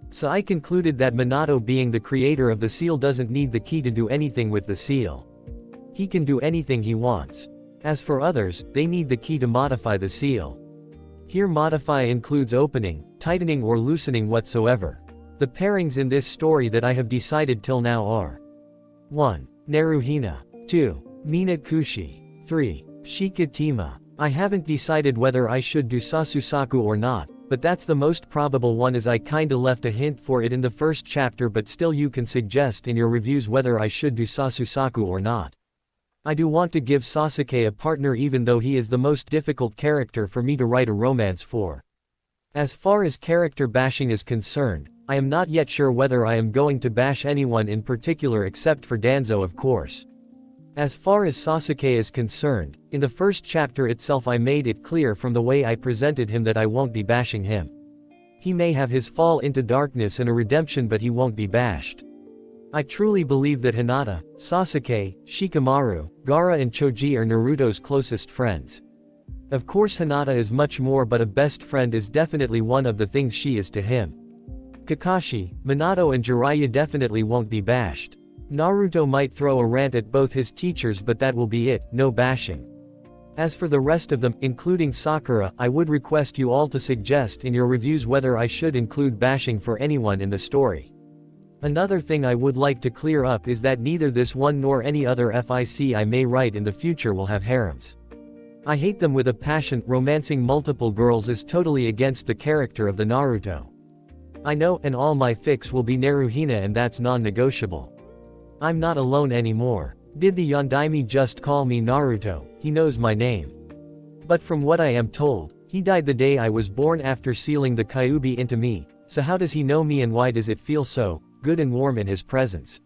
So I concluded that Minato being the creator of the seal doesn't need the key to do anything with the seal. He can do anything he wants. As for others, they need the key to modify the seal. Here modify includes opening, tightening or loosening whatsoever. The pairings in this story that I have decided till now are 1. Naruhina. 2. Minakushi. 3. Shikatima. I haven't decided whether I should do Sasusaku or not, but that's the most probable one as I kinda left a hint for it in the first chapter but still you can suggest in your reviews whether I should do Sasusaku or not. I do want to give Sasuke a partner even though he is the most difficult character for me to write a romance for. As far as character bashing is concerned, I am not yet sure whether I am going to bash anyone in particular except for Danzo, of course. As far as Sasuke is concerned, in the first chapter itself I made it clear from the way I presented him that I won't be bashing him. He may have his fall into darkness and a redemption, but he won't be bashed. I truly believe that Hinata, Sasuke, Shikamaru, Gaara and Choji are Naruto's closest friends. Of course Hinata is much more, but a best friend is definitely one of the things she is to him. Kakashi, Minato and Jiraiya definitely won't be bashed. Naruto might throw a rant at both his teachers, but that will be it, no bashing. As for the rest of them, including Sakura, I would request you all to suggest in your reviews whether I should include bashing for anyone in the story. Another thing I would like to clear up is that neither this one nor any other fic I may write in the future will have harems. I hate them with a passion. Romancing multiple girls is totally against the character of the Naruto. I know, and all my fics will be Naruhina, and that's non-negotiable. I'm not alone anymore. Did the Yondaime just call me Naruto? He knows my name. But from what I am told, he died the day I was born after sealing the Kyuubi into me, so how does he know me and why does it feel so good and warm in his presence?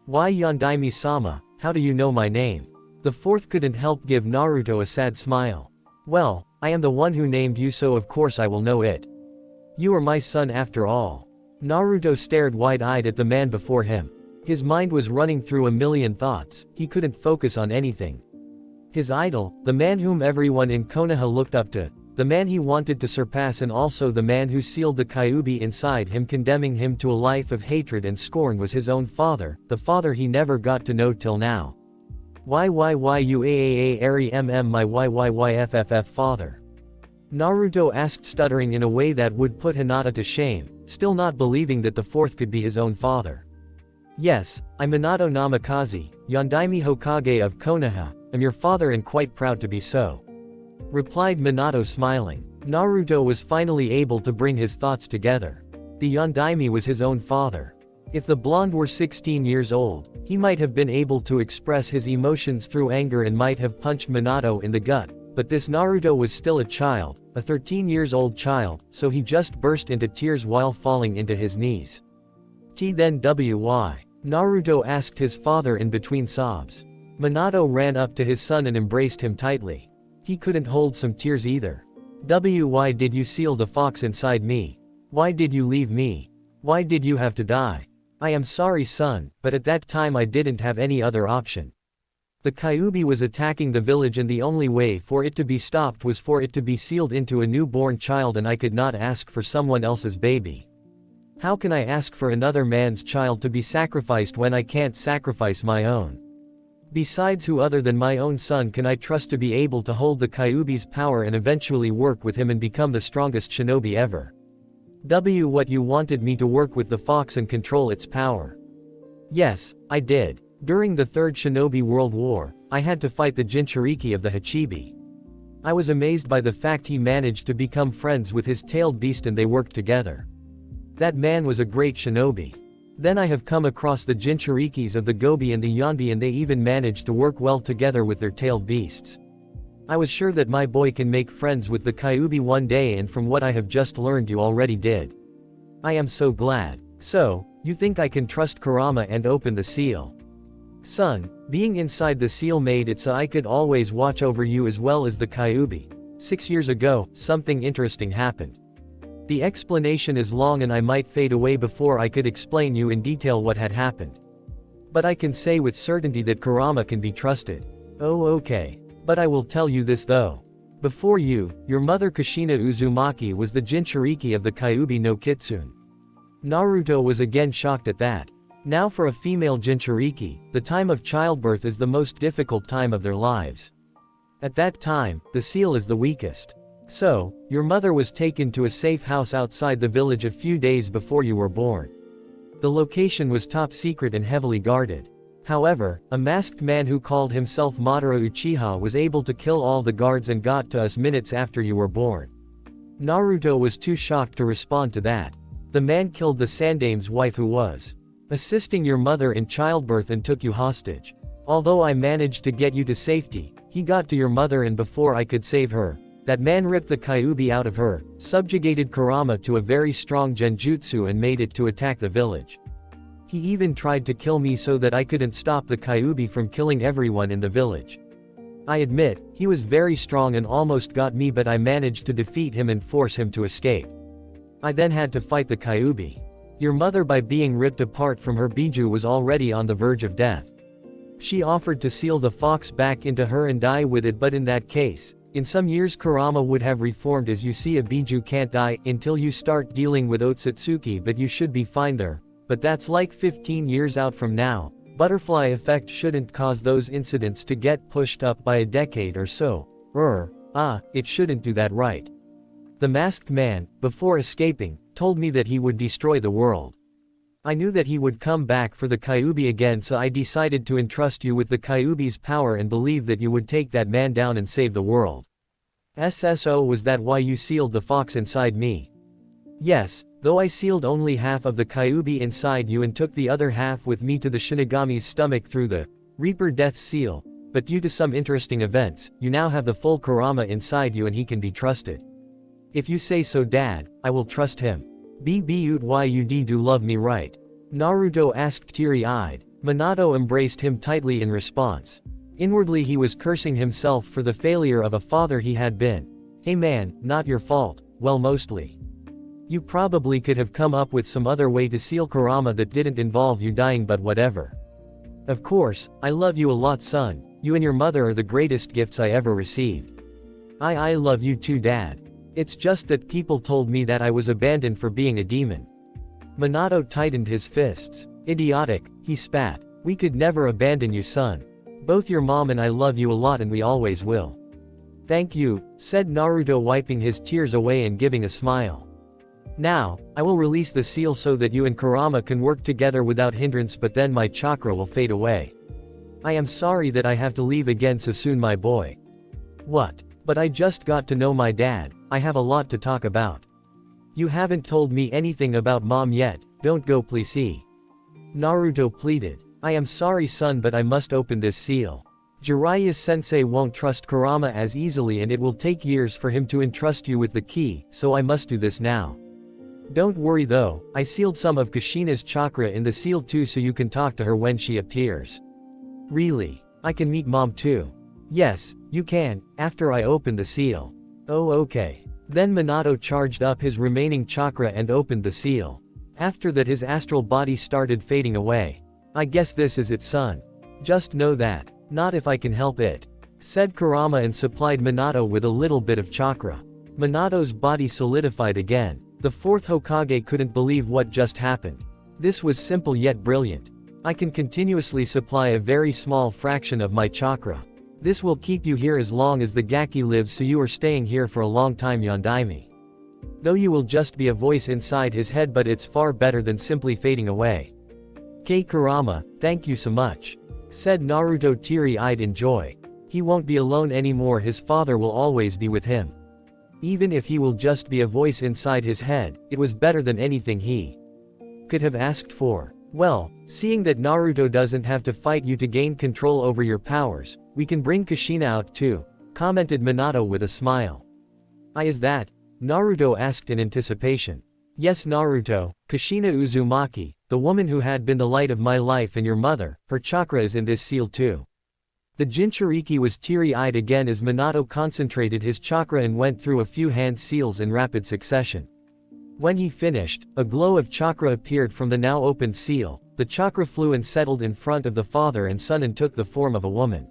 Why Yondaime-sama, how do you know my name? The fourth couldn't help give Naruto a sad smile. Well, I am the one who named you, so of course I will know it. You are my son after all. Naruto stared wide-eyed at the man before him. His mind was running through a million thoughts, he couldn't focus on anything. His idol, the man whom everyone in Konoha looked up to, the man he wanted to surpass, and also the man who sealed the Kyuubi inside him, condemning him to a life of hatred and scorn, was his own father, the father he never got to know till now. Why Ari my YYYFFF father? Naruto asked, stuttering in a way that would put Hinata to shame, still not believing that the fourth could be his own father. Yes, I Minato Namikaze, Yondaime Hokage of Konoha, am your father and quite proud to be so. Replied Minato, smiling. Naruto was finally able to bring his thoughts together. The Yondaime was his own father. If the blonde were 16 years old, he might have been able to express his emotions through anger and might have punched Minato in the gut, but this Naruto was still a child, a 13-year-old child, so he just burst into tears while falling into his knees. Then why? Naruto asked his father in between sobs. Minato ran up to his son and embraced him tightly. He couldn't hold some tears either. Why did you seal the fox inside me? Why did you leave me? Why did you have to die? I am sorry, son, but at that time I didn't have any other option. The Kyuubi was attacking the village and the only way for it to be stopped was for it to be sealed into a newborn child, and I could not ask for someone else's baby. How can I ask for another man's child to be sacrificed when I can't sacrifice my own? Besides, who other than my own son can I trust to be able to hold the Kyuubi's power and eventually work with him and become the strongest shinobi ever? What you wanted me to work with the fox and control its power? Yes, I did. During the Third Shinobi World War, I had to fight the Jinchuriki of the Hachibi. I was amazed by the fact he managed to become friends with his tailed beast and they worked together. That man was a great shinobi. Then I have come across the Jinchurikis of the Gobi and the Yonbi, and they even managed to work well together with their tailed beasts. I was sure that my boy can make friends with the Kyuubi one day, and from what I have just learned you already did. I am so glad. So, you think I can trust Kurama and open the seal? Son, being inside the seal made it so I could always watch over you as well as the Kyuubi. 6 years ago, something interesting happened. The explanation is long and I might fade away before I could explain you in detail what had happened. But I can say with certainty that Kurama can be trusted. Oh okay. But I will tell you this though. Before you, your mother Kushina Uzumaki was the Jinchuriki of the Kyuubi no Kitsune. Naruto was again shocked at that. Now for a female Jinchuriki, the time of childbirth is the most difficult time of their lives. At that time, the seal is the weakest. So, your mother was taken to a safe house outside the village a few days before you were born. The location was top secret and heavily guarded. However, a masked man who called himself Madara Uchiha was able to kill all the guards and got to us minutes after you were born. Naruto was too shocked to respond to that. The man killed the Sandame's wife who was assisting your mother in childbirth and took you hostage. Although I managed to get you to safety, he got to your mother and before I could save her, that man ripped the Kyuubi out of her, subjugated Kurama to a very strong genjutsu and made it to attack the village. He even tried to kill me so that I couldn't stop the Kyuubi from killing everyone in the village. I admit, he was very strong and almost got me, but I managed to defeat him and force him to escape. I then had to fight the Kyuubi. Your mother, by being ripped apart from her Biju, was already on the verge of death. She offered to seal the fox back into her and die with it, but in that case, in some years Kurama would have reformed. As you see, a Biju can't die until you start dealing with Otsutsuki, but you should be fine there. But that's like 15 years out from now. Butterfly effect shouldn't cause those incidents to get pushed up by a decade or so. It shouldn't do that, right? The masked man, before escaping, told me that he would destroy the world. I knew that he would come back for the Kyuubi again, so I decided to entrust you with the Kyuubi's power and believe that you would take that man down and save the world. SSO, was that why you sealed the fox inside me? Yes, though I sealed only half of the Kyuubi inside you and took the other half with me to the Shinigami's stomach through the Reaper Death Seal, but due to some interesting events, you now have the full Kurama inside you and he can be trusted. If you say so, Dad, I will trust him. You do love me, right? Naruto asked teary-eyed. Minato embraced him tightly in response. Inwardly he was cursing himself for the failure of a father he had been. Hey man, not your fault. Well, mostly. You probably could have come up with some other way to seal Kurama that didn't involve you dying, but whatever. Of course, I love you a lot, son. You and your mother are the greatest gifts I ever received. I love you too, Dad. It's just that people told me that I was abandoned for being a demon. Minato tightened his fists. Idiotic, he spat. We could never abandon you, son. Both your mom and I love you a lot and we always will. Thank you, said Naruto, wiping his tears away and giving a smile. Now, I will release the seal so that you and Kurama can work together without hindrance, but then my chakra will fade away. I am sorry that I have to leave again so soon, my boy. What? But I just got to know my dad. I have a lot to talk about. You haven't told me anything about mom yet. Don't go, please. Naruto pleaded. I am sorry, son, but I must open this seal. Jiraiya sensei won't trust Kurama as easily and it will take years for him to entrust you with the key, so I must do this now. Don't worry though, I sealed some of Kushina's chakra in the seal too, so you can talk to her when she appears. Really? I can meet mom too? Yes, you can, after I open the seal. Oh, okay. Then Minato charged up his remaining chakra and opened the seal. After that his astral body started fading away. I guess this is it, son. Just know that. Not if I can help it, said Kurama and supplied Minato with a little bit of chakra. Minato's body solidified again. The fourth Hokage couldn't believe what just happened. This was simple yet brilliant. I can continuously supply a very small fraction of my chakra. This will keep you here as long as the Gaki lives, so you are staying here for a long time, Yondaime. Though you will just be a voice inside his head, but it's far better than simply fading away. Kurama, thank you so much, said Naruto, teary-eyed in joy. He won't be alone anymore, his father will always be with him. Even if he will just be a voice inside his head, it was better than anything he could have asked for. Well, seeing that Naruto doesn't have to fight you to gain control over your powers, we can bring Kushina out too, commented Minato with a smile. Is that? Naruto asked in anticipation. Yes, Naruto, Kushina Uzumaki, the woman who had been the light of my life and your mother, her chakra is in this seal too. The Jinchuriki was teary-eyed again as Minato concentrated his chakra and went through a few hand seals in rapid succession. When he finished, a glow of chakra appeared from the now opened seal. The chakra flew and settled in front of the father and son and took the form of a woman.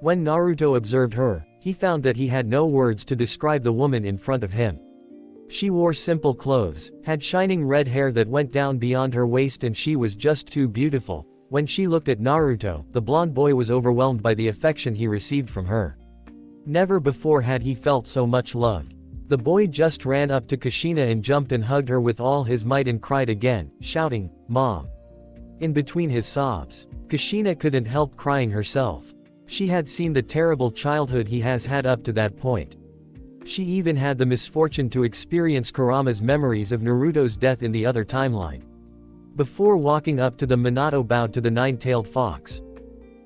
When Naruto observed her, he found that he had no words to describe the woman in front of him. She wore simple clothes, had shining red hair that went down beyond her waist, and she was just too beautiful. When she looked at Naruto, the blonde boy was overwhelmed by the affection he received from her. Never before had he felt so much love. The boy just ran up to Kushina and jumped and hugged her with all his might and cried again, shouting, "Mom!" In between his sobs. Kushina couldn't help crying herself. She had seen the terrible childhood he has had up to that point. She even had the misfortune to experience Kurama's memories of Naruto's death in the other timeline. Before walking up to them, Minato bowed to the nine-tailed fox.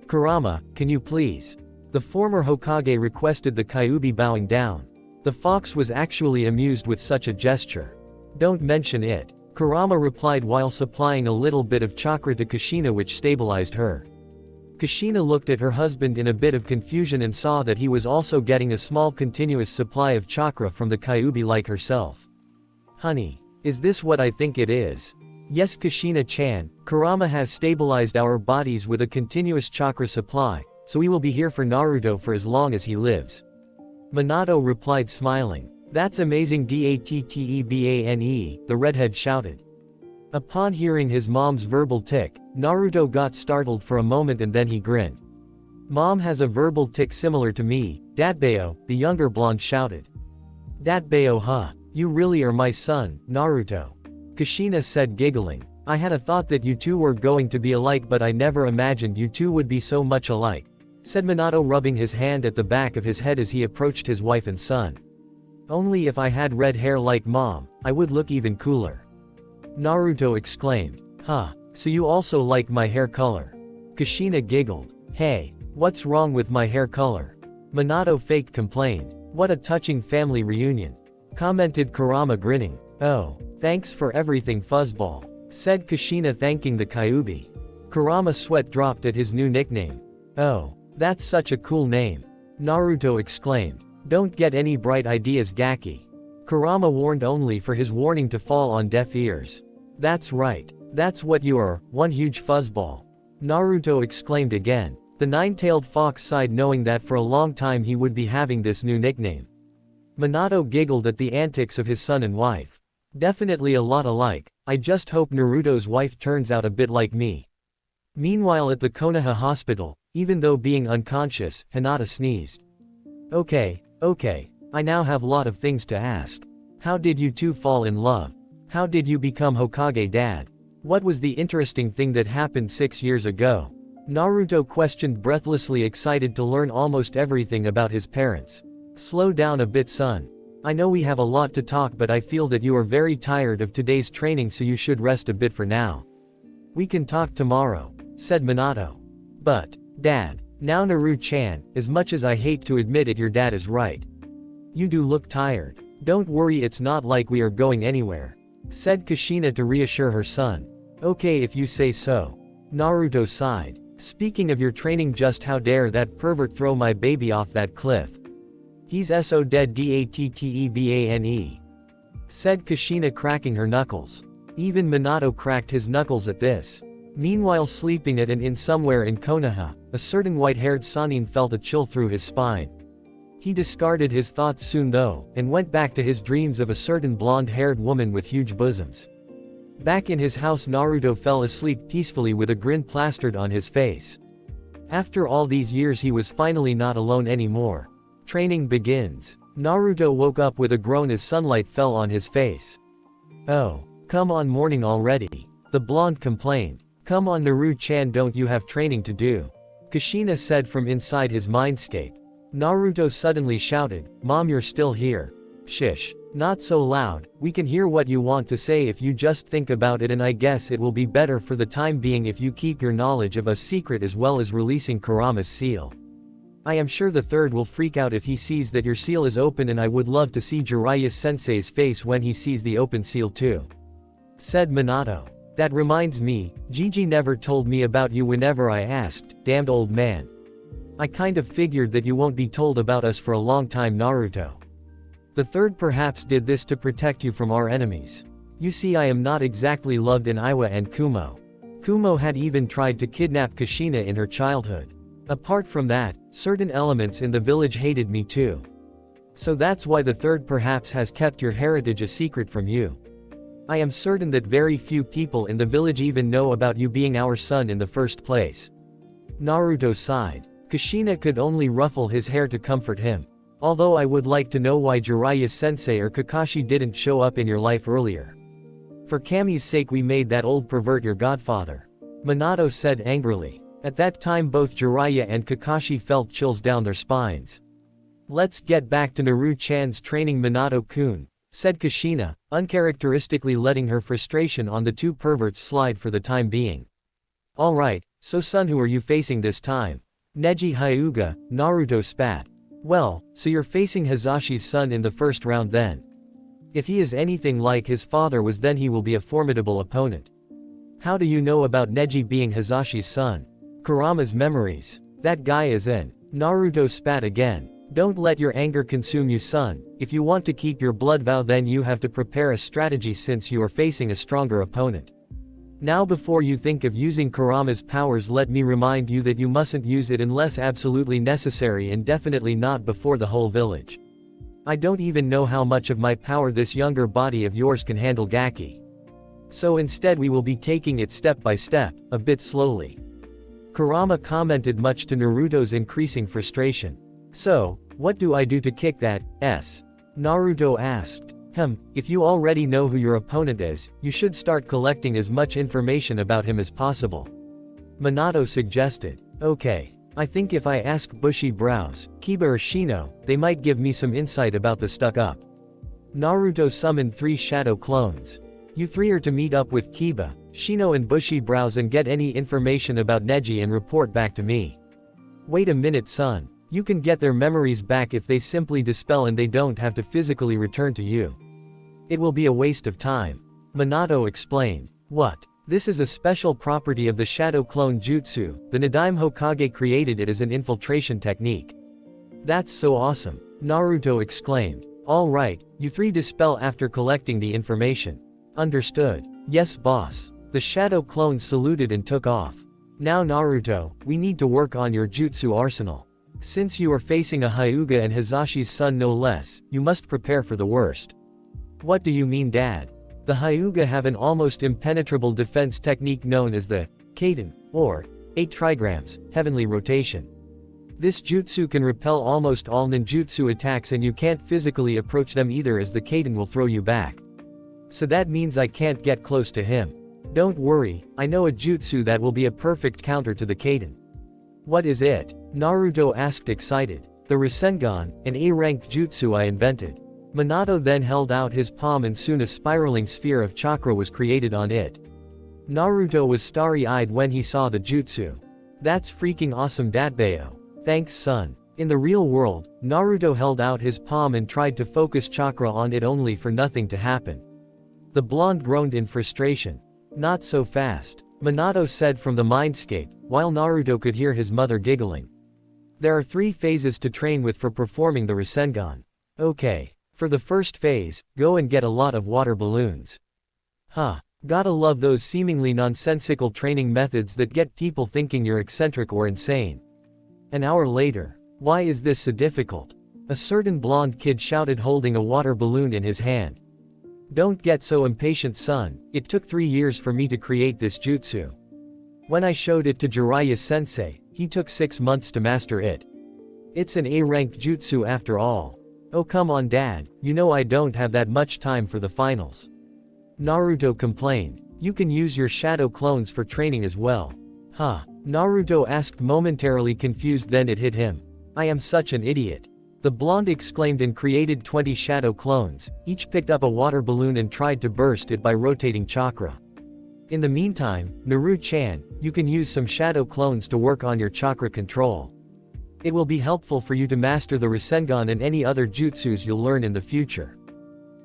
Kurama, can you please? The former Hokage requested the Kyuubi, bowing down. The fox was actually amused with such a gesture. Don't mention it. Kurama replied while supplying a little bit of chakra to Kushina, which stabilized her. Kushina looked at her husband in a bit of confusion and saw that he was also getting a small continuous supply of chakra from the Kyuubi like herself. Honey, is this what I think it is? Yes, Kushina-chan, Kurama has stabilized our bodies with a continuous chakra supply, so we will be here for Naruto for as long as he lives. Minato replied, smiling. That's amazing, Dattebane, the redhead shouted. Upon hearing his mom's verbal tick, Naruto got startled for a moment and then he grinned. Mom has a verbal tick similar to me, Datbeo, the younger blonde shouted. Datbeo, huh? You really are my son, Naruto. Kushina said, giggling. I had a thought that you two were going to be alike, but I never imagined you two would be so much alike, said Minato, rubbing his hand at the back of his head as he approached his wife and son. Only if I had red hair like mom, I would look even cooler. Naruto exclaimed. Huh, so you also like my hair color? Kushina giggled. Hey, what's wrong with my hair color? Minato faked complained. What a touching family reunion, commented Kurama, grinning. Oh, thanks for everything, Fuzzball, said Kushina, thanking the Kyuubi. Kurama sweat dropped at his new nickname. Oh, that's such a cool name, Naruto exclaimed. Don't get any bright ideas, Gaki. Kurama warned, only for his warning to fall on deaf ears. That's right. That's what you are, one huge fuzzball, Naruto exclaimed again. The nine-tailed fox sighed, knowing that for a long time he would be having this new nickname. Minato giggled at the antics of his son and wife. Definitely a lot alike. I just hope Naruto's wife turns out a bit like me. Meanwhile, at the Konoha hospital, even though being unconscious, Hinata sneezed. Okay, I now have a lot of things to ask. How did you two fall in love? How did you become Hokage, Dad? What was the interesting thing that happened 6 years ago? Naruto questioned, breathlessly excited to learn almost everything about his parents. Slow down a bit, son. I know we have a lot to talk, but I feel that you are very tired of today's training, so you should rest a bit for now. We can talk tomorrow, said Minato. But, Dad, now Naru-chan, as much as I hate to admit it, your dad is right. You do look tired. Don't worry, it's not like we are going anywhere, said Kushina to reassure her son. Okay, if you say so. Naruto sighed. Speaking of your training, just how dare that pervert throw my baby off that cliff? He's so dead, Dattebane, said Kushina, cracking her knuckles. Even Minato cracked his knuckles at this. Meanwhile, sleeping at and in somewhere in Konoha, a certain white-haired Sannin felt a chill through his spine. He discarded his thoughts soon though, and went back to his dreams of a certain blonde-haired woman with huge bosoms. Back in his house, Naruto fell asleep peacefully with a grin plastered on his face. After all these years, he was finally not alone anymore. Training begins. Naruto woke up with a groan as sunlight fell on his face. Oh, come on, morning already, the blonde complained. Come on, Naru-chan, don't you have training to do? Kushina said from inside his mindscape. Naruto suddenly shouted, Mom, you're still here. Shish. Not so loud, we can hear what you want to say if you just think about it, and I guess it will be better for the time being if you keep your knowledge of us secret, as well as releasing Kurama's seal. I am sure the third will freak out if he sees that your seal is open, and I would love to see Jiraiya-sensei's face when he sees the open seal too, said Minato. That reminds me, Gigi never told me about you whenever I asked, damned old man. I kind of figured that you won't be told about us for a long time, Naruto. The third perhaps did this to protect you from our enemies. You see, I am not exactly loved in Iwa and Kumo. Kumo had even tried to kidnap Kushina in her childhood. Apart from that, certain elements in the village hated me too. So that's why the third perhaps has kept your heritage a secret from you. I am certain that very few people in the village even know about you being our son in the first place. Naruto sighed. Kushina could only ruffle his hair to comfort him. Although I would like to know why Jiraiya-sensei or Kakashi didn't show up in your life earlier. For Kami's sake, we made that old pervert your godfather, Minato said angrily. At that time, both Jiraiya and Kakashi felt chills down their spines. Let's get back to Naru-chan's training, Minato-kun, said Kushina, uncharacteristically letting her frustration on the two perverts slide for the time being. Alright, So son, who are you facing this time? Neji Hyuga, Naruto spat. Well, so you're facing Hisashi's son in the first round then. If he is anything like his father was, then he will be a formidable opponent. How do you know about Neji being Hisashi's son? Kurama's memories. That guy is in. Naruto spat again. Don't let your anger consume you, son. If you want to keep your blood vow, then you have to prepare a strategy since you are facing a stronger opponent. Now before you think of using Kurama's powers, let me remind you that you mustn't use it unless absolutely necessary, and definitely not before the whole village. I don't even know how much of my power this younger body of yours can handle, Gaki. So instead we will be taking it step by step, a bit slowly. Kurama commented, much to Naruto's increasing frustration. So, what do I do to kick that ass? Naruto asked. If you already know who your opponent is, you should start collecting as much information about him as possible. Minato suggested. Okay. I think if I ask Bushy Brows, Kiba or Shino, they might give me some insight about the stuck-up. Naruto summoned 3 shadow clones. You 3 are to meet up with Kiba, Shino and Bushy Brows and get any information about Neji and report back to me. Wait a minute, son. You can get their memories back if they simply dispel and they don't have to physically return to you. It will be a waste of time. Minato explained. What? This is a special property of the Shadow Clone Jutsu. The Nadaime Hokage created it as an infiltration technique. That's so awesome. Naruto exclaimed. All right, you 3 dispel after collecting the information. Understood. Yes, boss. The Shadow Clones saluted and took off. Now Naruto, we need to work on your jutsu arsenal. Since you are facing a Hyuga and Hisashi's son no less, you must prepare for the worst. What do you mean, Dad? The Hyuga have an almost impenetrable defense technique known as the Kaiden, or 8 trigrams, heavenly rotation. This jutsu can repel almost all ninjutsu attacks and you can't physically approach them either, as the Kaiden will throw you back. So that means I can't get close to him. Don't worry, I know a jutsu that will be a perfect counter to the Kaiden. What is it? Naruto asked, excited. The Rasengan, an A-rank jutsu I invented. Minato then held out his palm and soon a spiraling sphere of chakra was created on it. Naruto was starry-eyed when he saw the jutsu. That's freaking awesome, Datbayo. Thanks, son. In the real world, Naruto held out his palm and tried to focus chakra on it only for nothing to happen. The blonde groaned in frustration. Not so fast, Minato said from the mindscape, while Naruto could hear his mother giggling. There are 3 phases to train with for performing the Rasengan. Okay. For the first phase, go and get a lot of water balloons. Gotta love those seemingly nonsensical training methods that get people thinking you're eccentric or insane. An hour later. Why is this so difficult? A certain blonde kid shouted, holding a water balloon in his hand. Don't get so impatient, son. It took 3 years for me to create this jutsu. When I showed it to Jiraiya sensei, he took 6 months to master it. It's an A-rank jutsu after all. Oh come on, Dad, you know I don't have that much time for the finals. Naruto complained. You can use your shadow clones for training as well. Naruto asked, momentarily confused, then it hit him. I am such an idiot. The blonde exclaimed and created 20 shadow clones, each picked up a water balloon and tried to burst it by rotating chakra. In the meantime, Naru-chan, you can use some shadow clones to work on your chakra control. It will be helpful for you to master the Rasengan and any other jutsus you'll learn in the future.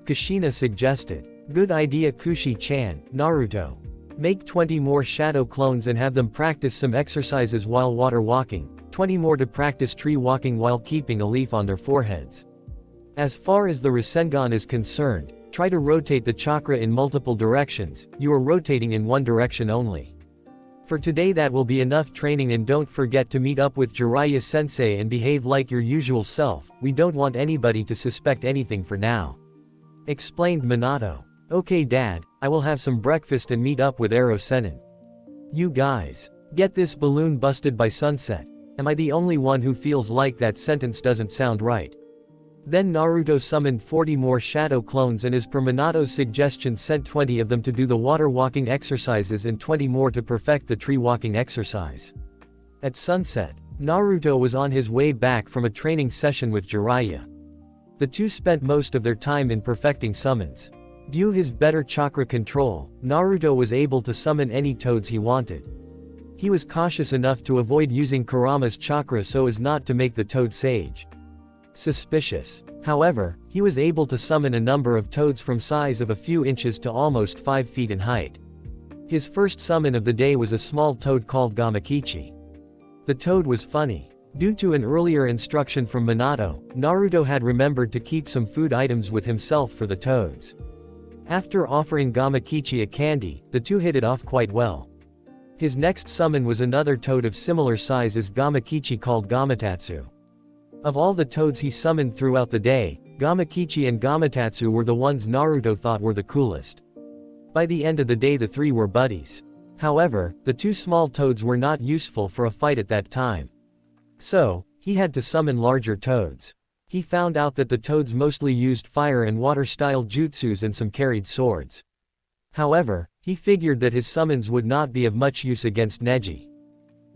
Kushina suggested. Good idea, Kushi-chan. Naruto. Make 20 more shadow clones and have them practice some exercises while water walking, 20 more to practice tree walking while keeping a leaf on their foreheads. As far as the Rasengan is concerned, try to rotate the chakra in multiple directions. You are rotating in one direction only. For today that will be enough training, and don't forget to meet up with Jiraiya sensei and behave like your usual self. We don't want anybody to suspect anything for now. Explained Minato. Okay, Dad, I will have some breakfast and meet up with Ero Sennin. You guys. Get this balloon busted by sunset. Am I the only one who feels like that sentence doesn't sound right? Then Naruto summoned 40 more shadow clones and, as per Minato's suggestion, sent 20 of them to do the water walking exercises and 20 more to perfect the tree walking exercise. At sunset, Naruto was on his way back from a training session with Jiraiya. The two spent most of their time in perfecting summons. Due his better chakra control, Naruto was able to summon any toads he wanted. He was cautious enough to avoid using Kurama's chakra so as not to make the toad sage suspicious. However, he was able to summon a number of toads from size of a few inches to almost 5 feet in height. His first summon of the day was a small toad called Gamakichi. The toad was funny. Due to an earlier instruction from Minato, Naruto had remembered to keep some food items with himself for the toads. After offering Gamakichi a candy, the two hit it off quite well. His next summon was another toad of similar size as Gamakichi called Gamatatsu. Of all the toads he summoned throughout the day, Gamakichi and Gamatatsu were the ones Naruto thought were the coolest. By the end of the day the three were buddies. However, the two small toads were not useful for a fight at that time. So, he had to summon larger toads. He found out that the toads mostly used fire and water-style jutsus and some carried swords. However, he figured that his summons would not be of much use against Neji.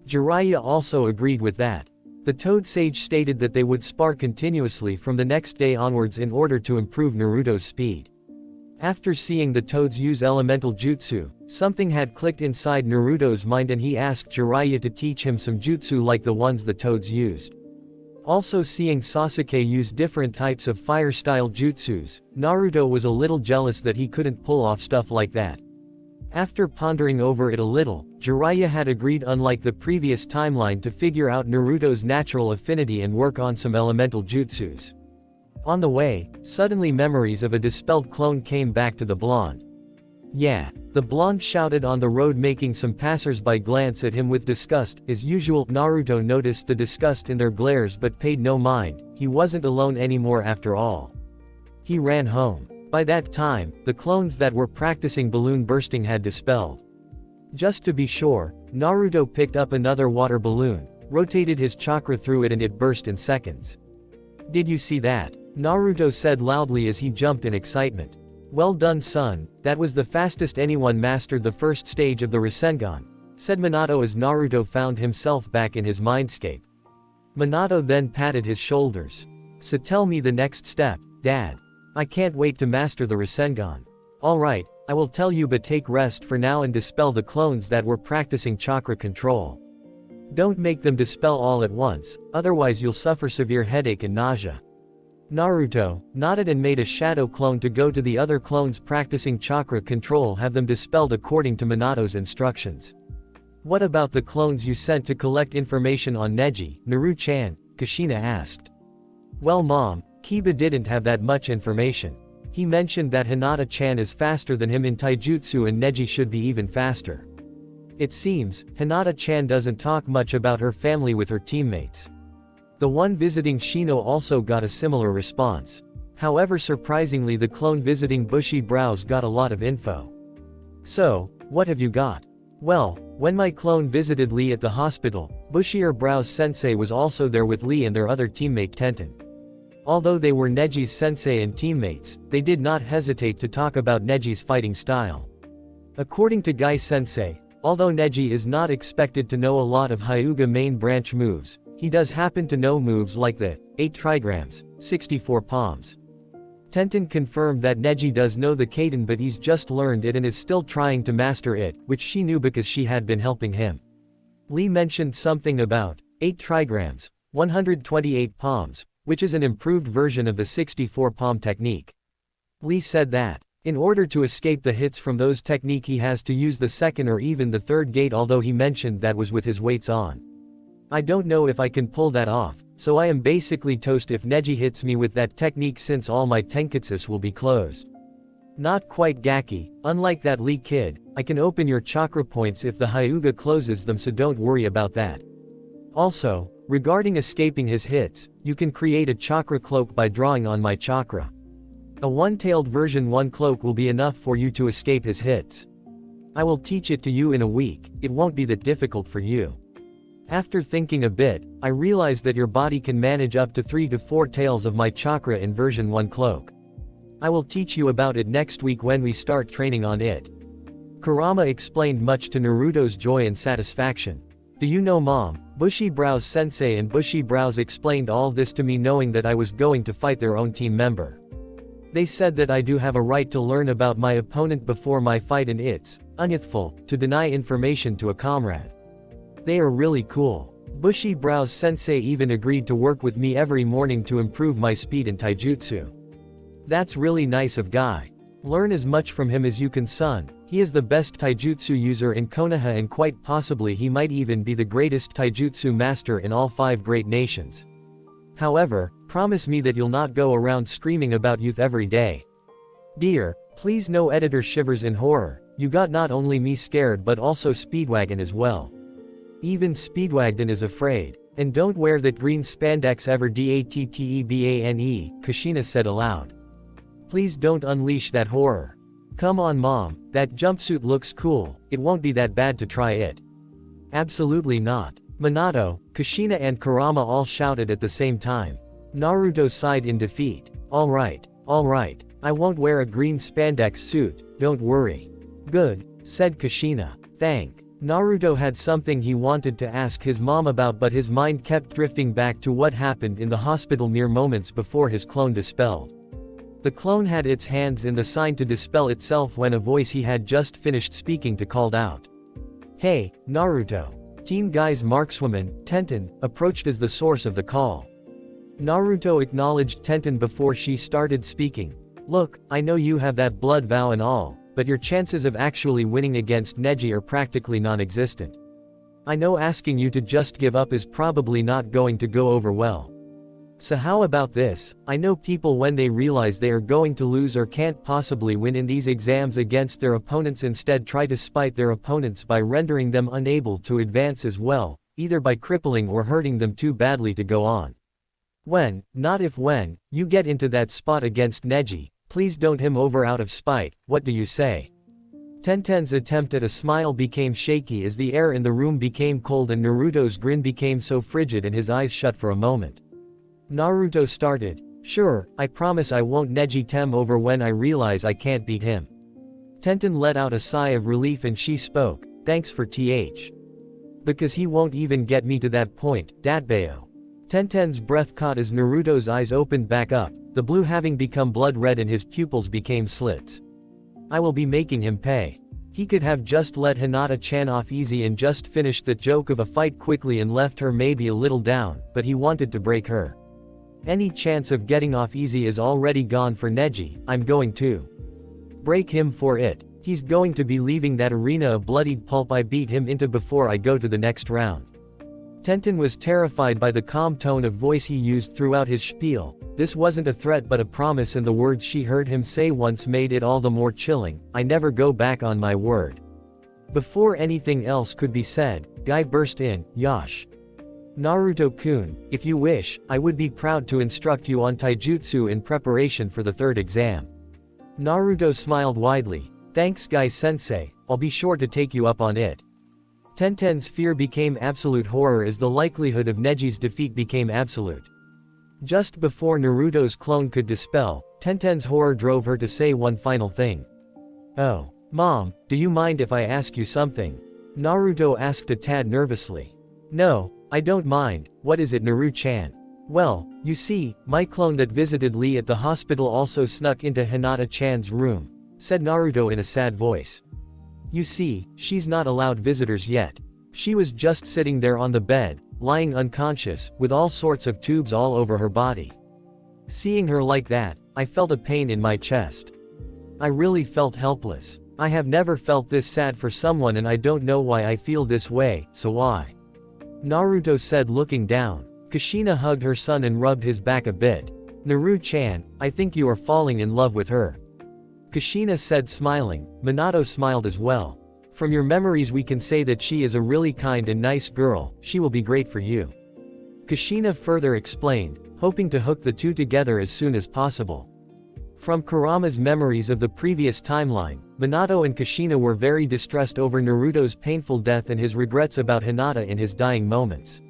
Jiraiya also agreed with that. The Toad Sage stated that they would spar continuously from the next day onwards in order to improve Naruto's speed. After seeing the toads use elemental jutsu, something had clicked inside Naruto's mind and he asked Jiraiya to teach him some jutsu like the ones the toads used. Also seeing Sasuke use different types of fire-style jutsus, Naruto was a little jealous that he couldn't pull off stuff like that. After pondering over it a little, Jiraiya had agreed unlike the previous timeline to figure out Naruto's natural affinity and work on some elemental jutsus. On the way, suddenly memories of a dispelled clone came back to the blonde. Yeah, the blonde shouted on the road making some passers-by glance at him with disgust. As usual, Naruto noticed the disgust in their glares but paid no mind. He wasn't alone anymore after all. He ran home. By that time, the clones that were practicing balloon bursting had dispelled. Just to be sure, Naruto picked up another water balloon, rotated his chakra through it and it burst in seconds. "Did you see that?" Naruto said loudly as he jumped in excitement. "Well done son, that was the fastest anyone mastered the first stage of the Rasengan," said Minato as Naruto found himself back in his mindscape. Minato then patted his shoulders. "So tell me the next step, Dad. I can't wait to master the Rasengan." "Alright, I will tell you but take rest for now and dispel the clones that were practicing chakra control. Don't make them dispel all at once, otherwise you'll suffer severe headache and nausea." Naruto nodded and made a shadow clone to go to the other clones practicing chakra control, have them dispelled according to Minato's instructions. "What about the clones you sent to collect information on Neji, Naru-chan?" Kushina asked. "Well Mom, Kiba didn't have that much information. He mentioned that Hinata-chan is faster than him in taijutsu and Neji should be even faster. It seems, Hinata-chan doesn't talk much about her family with her teammates." The one visiting Shino also got a similar response. However, surprisingly the clone visiting Bushy Brows got a lot of info. "So, what have you got?" "Well, when my clone visited Lee at the hospital, Bushier Brows sensei was also there with Lee and their other teammate Tenten. Although they were Neji's sensei and teammates, they did not hesitate to talk about Neji's fighting style. According to Gai sensei, although Neji is not expected to know a lot of Hyuga main branch moves, he does happen to know moves like the 8 trigrams, 64 palms. Tenten confirmed that Neji does know the Kaden but he's just learned it and is still trying to master it, which she knew because she had been helping him. Lee mentioned something about 8 trigrams, 128 palms, which is an improved version of the 64 palm technique. Lee said that, in order to escape the hits from those technique he has to use the second or even the third gate, although he mentioned that was with his weights on. "I don't know if I can pull that off, so I am basically toast if Neji hits me with that technique since all my tenketsus will be closed." "Not quite Gaki, unlike that Lee kid, I can open your chakra points if the Hyuga closes them, so don't worry about that. Also, regarding escaping his hits, you can create a chakra cloak by drawing on my chakra. A one-tailed version 1 cloak will be enough for you to escape his hits. I will teach it to you in a week, it won't be that difficult for you. After thinking a bit, I realized that your body can manage up to 3 to 4 tails of my chakra in version 1 cloak. I will teach you about it next week when we start training on it." Kurama explained, much to Naruto's joy and satisfaction. "Do you know Mom, Bushy Brows sensei and Bushy Brows explained all this to me knowing that I was going to fight their own team member. They said that I do have a right to learn about my opponent before my fight and it's unythful to deny information to a comrade. They are really cool. Bushy brows sensei even agreed to work with me every morning to improve my speed in taijutsu. That's really nice of Guy. Learn as much from him as you can, son. He is the best taijutsu user in Konoha and quite possibly he might even be the greatest taijutsu master in all 5 great nations. However, promise me that you'll not go around screaming about youth every day. Dear, please no. Editor shivers in horror. You got not only me scared but also Speedwagon as well. Even Speedwagon is afraid. And don't wear that green spandex ever, Dattebane, Kushina said aloud. Please don't unleash that horror. Come on mom, that jumpsuit looks cool, it won't be that bad to try it. Absolutely not. Minato, Kushina and Kurama all shouted at the same time. Naruto sighed in defeat. Alright, I won't wear a green spandex suit, don't worry. Good, said Kushina. Naruto had something he wanted to ask his mom about but his mind kept drifting back to what happened in the hospital mere moments before his clone dispelled. The clone had its hands in the sign to dispel itself when a voice he had just finished speaking to called out. Hey, Naruto. Team Guy's markswoman, Tenten, approached as the source of the call. Naruto acknowledged Tenten before she started speaking. Look, I know you have that blood vow and all, but your chances of actually winning against Neji are practically non-existent. I know asking you to just give up is probably not going to go over well. So how about this? I know people when they realize they are going to lose or can't possibly win in these exams against their opponents instead try to spite their opponents by rendering them unable to advance as well, either by crippling or hurting them too badly to go on. When, not if when, you get into that spot against Neji, please don't him over out of spite, what do you say? Tenten's attempt at a smile became shaky as the air in the room became cold and Naruto's grin became so frigid and his eyes shut for a moment. Naruto started, sure, I promise I won't Neji Tem over when I realize I can't beat him. Tenten let out a sigh of relief and she spoke, thanks for th. Because he won't even get me to that point, Datbeo. Tenten's breath caught as Naruto's eyes opened back up, the blue having become blood red and his pupils became slits. I will be making him pay. He could have just let Hinata-chan off easy and just finished the joke of a fight quickly and left her maybe a little down, but he wanted to break her. Any chance of getting off easy is already gone for Neji, I'm going to break him for it. He's going to be leaving that arena a bloodied pulp I beat him into before I go to the next round. Tenten was terrified by the calm tone of voice he used throughout his spiel. This wasn't a threat but a promise and the words she heard him say once made it all the more chilling, I never go back on my word. Before anything else could be said, Guy burst in, Yash. Naruto-kun, if you wish, I would be proud to instruct you on taijutsu in preparation for the 3rd exam. Naruto smiled widely. Thanks Guy-sensei, I'll be sure to take you up on it. Tenten's fear became absolute horror as the likelihood of Neji's defeat became absolute. Just before Naruto's clone could dispel, Tenten's horror drove her to say one final thing. Oh, Mom, do you mind if I ask you something? Naruto asked a tad nervously. No, I don't mind, what is it Naru-chan? Well, you see, my clone that visited Lee at the hospital also snuck into Hinata-chan's room, said Naruto in a sad voice. You see, she's not allowed visitors yet. She was just sitting there on the bed, lying unconscious, with all sorts of tubes all over her body. Seeing her like that, I felt a pain in my chest. I really felt helpless. I have never felt this sad for someone and I don't know why I feel this way, so why? Naruto said looking down. Kushina hugged her son and rubbed his back a bit. Naru-chan, I think you are falling in love with her. Kushina said smiling. Minato smiled as well. From your memories we can say that she is a really kind and nice girl, she will be great for you. Kushina further explained, hoping to hook the two together as soon as possible. From Kurama's memories of the previous timeline, Minato and Kushina were very distressed over Naruto's painful death and his regrets about Hinata in his dying moments.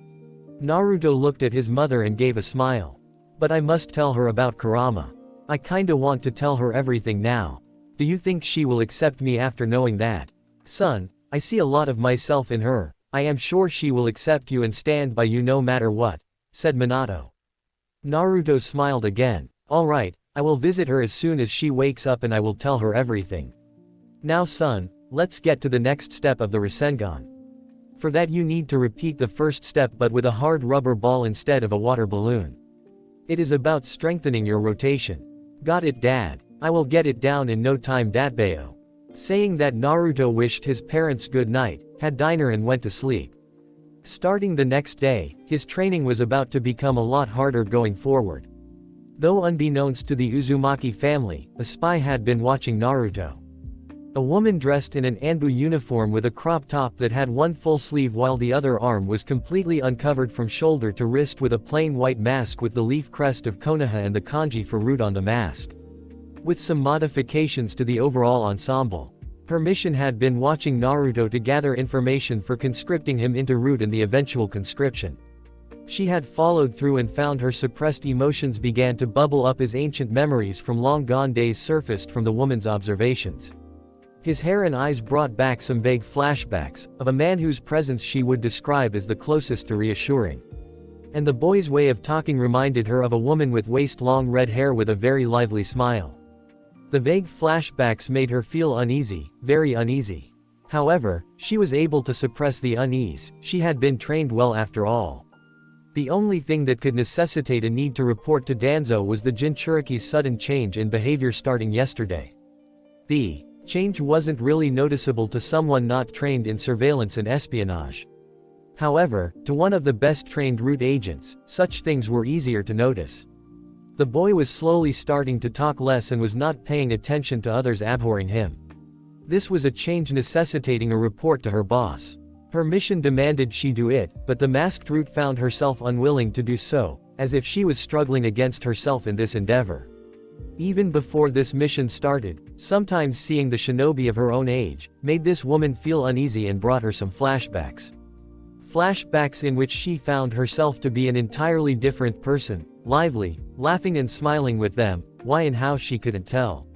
Naruto looked at his mother and gave a smile. But I must tell her about Kurama. I kinda want to tell her everything now. Do you think she will accept me after knowing that? Son, I see a lot of myself in her. I am sure she will accept you and stand by you no matter what, said Minato. Naruto smiled again. Alright, I will visit her as soon as she wakes up and I will tell her everything. Now son, let's get to the next step of the Rasengan. For that you need to repeat the first step but with a hard rubber ball instead of a water balloon. It is about strengthening your rotation. Got it, Dad? I will get it down in no time, Datbayo. Saying that, Naruto wished his parents good night, had dinner and went to sleep. Starting the next day, his training was about to become a lot harder going forward. Though unbeknownst to the Uzumaki family, a spy had been watching Naruto. A woman dressed in an Anbu uniform with a crop top that had one full sleeve while the other arm was completely uncovered from shoulder to wrist, with a plain white mask with the leaf crest of Konoha and the kanji for root on the mask. With some modifications to the overall ensemble. Her mission had been watching Naruto to gather information for conscripting him into root and the eventual conscription. She had followed through and found her suppressed emotions began to bubble up as ancient memories from long gone days surfaced from the woman's observations. His hair and eyes brought back some vague flashbacks, of a man whose presence she would describe as the closest to reassuring. And the boy's way of talking reminded her of a woman with waist-long red hair with a very lively smile. The vague flashbacks made her feel uneasy, very uneasy. However, she was able to suppress the unease, she had been trained well after all. The only thing that could necessitate a need to report to Danzo was the Jinchuriki's sudden change in behavior starting yesterday. The change wasn't really noticeable to someone not trained in surveillance and espionage. However, to one of the best trained root agents, such things were easier to notice. The boy was slowly starting to talk less and was not paying attention to others abhorring him. This was a change necessitating a report to her boss. Her mission demanded she do it, but the masked root found herself unwilling to do so, as if she was struggling against herself in this endeavor. Even before this mission started, sometimes seeing the shinobi of her own age, made this woman feel uneasy and brought her some flashbacks. Flashbacks in which she found herself to be an entirely different person, lively, laughing and smiling with them, why and how she couldn't tell.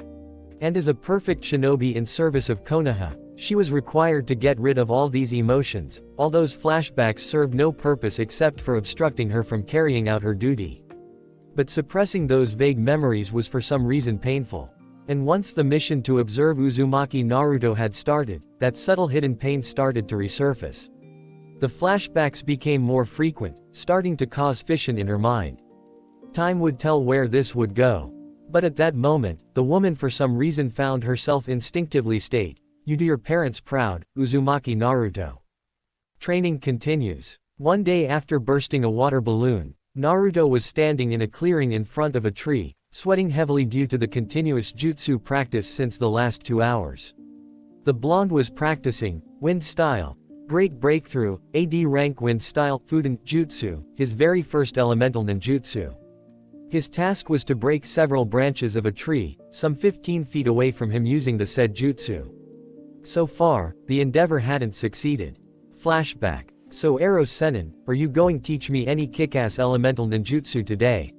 And as a perfect shinobi in service of Konoha, she was required to get rid of all these emotions. All those flashbacks served no purpose except for obstructing her from carrying out her duty. But suppressing those vague memories was for some reason painful. And once the mission to observe Uzumaki Naruto had started, that subtle hidden pain started to resurface. The flashbacks became more frequent, starting to cause fission in her mind. Time would tell where this would go. But at that moment, the woman for some reason found herself instinctively state, "You do your parents proud, Uzumaki Naruto." Training continues. One day after bursting a water balloon, Naruto was standing in a clearing in front of a tree, sweating heavily due to the continuous jutsu practice since the last 2 hours. The blonde was practicing wind style, great breakthrough, AD rank wind style, Fuden jutsu, his very first elemental ninjutsu. His task was to break several branches of a tree, some 15 feet away from him using the said jutsu. So far, the endeavor hadn't succeeded. Flashback. "So Ero Sennin, are you going to teach me any kick-ass elemental ninjutsu today?"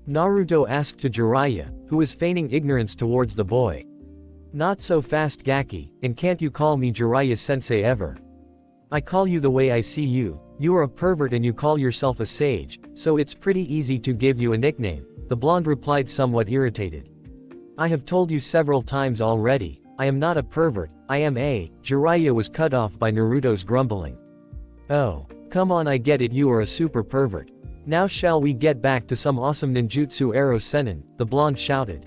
Naruto asked to Jiraiya, who was feigning ignorance towards the boy. "Not so fast, Gaki, and can't you call me Jiraiya-sensei ever? I call you the way I see you. You are a pervert and you call yourself a sage, so it's pretty easy to give you a nickname," the blonde replied, somewhat irritated. "I have told you several times already, I am not a pervert, I am a..." Jiraiya was cut off by Naruto's grumbling. "Oh, come on, I get it, you are a super pervert. Now shall we get back to some awesome ninjutsu, Ero Sennin," the blonde shouted.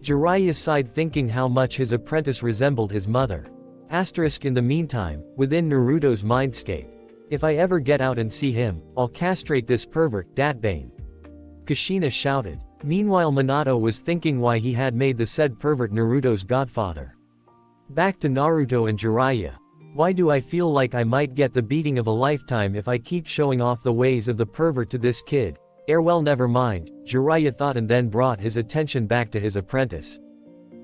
Jiraiya sighed, thinking how much his apprentice resembled his mother. In the meantime, within Naruto's mindscape. "If I ever get out and see him, I'll castrate this pervert, Datbane," Kushina shouted. Meanwhile, Minato was thinking why he had made the said pervert Naruto's godfather. Back to Naruto and Jiraiya. "Why do I feel like I might get the beating of a lifetime if I keep showing off the ways of the pervert to this kid?" Well, never mind, Jiraiya thought, and then brought his attention back to his apprentice.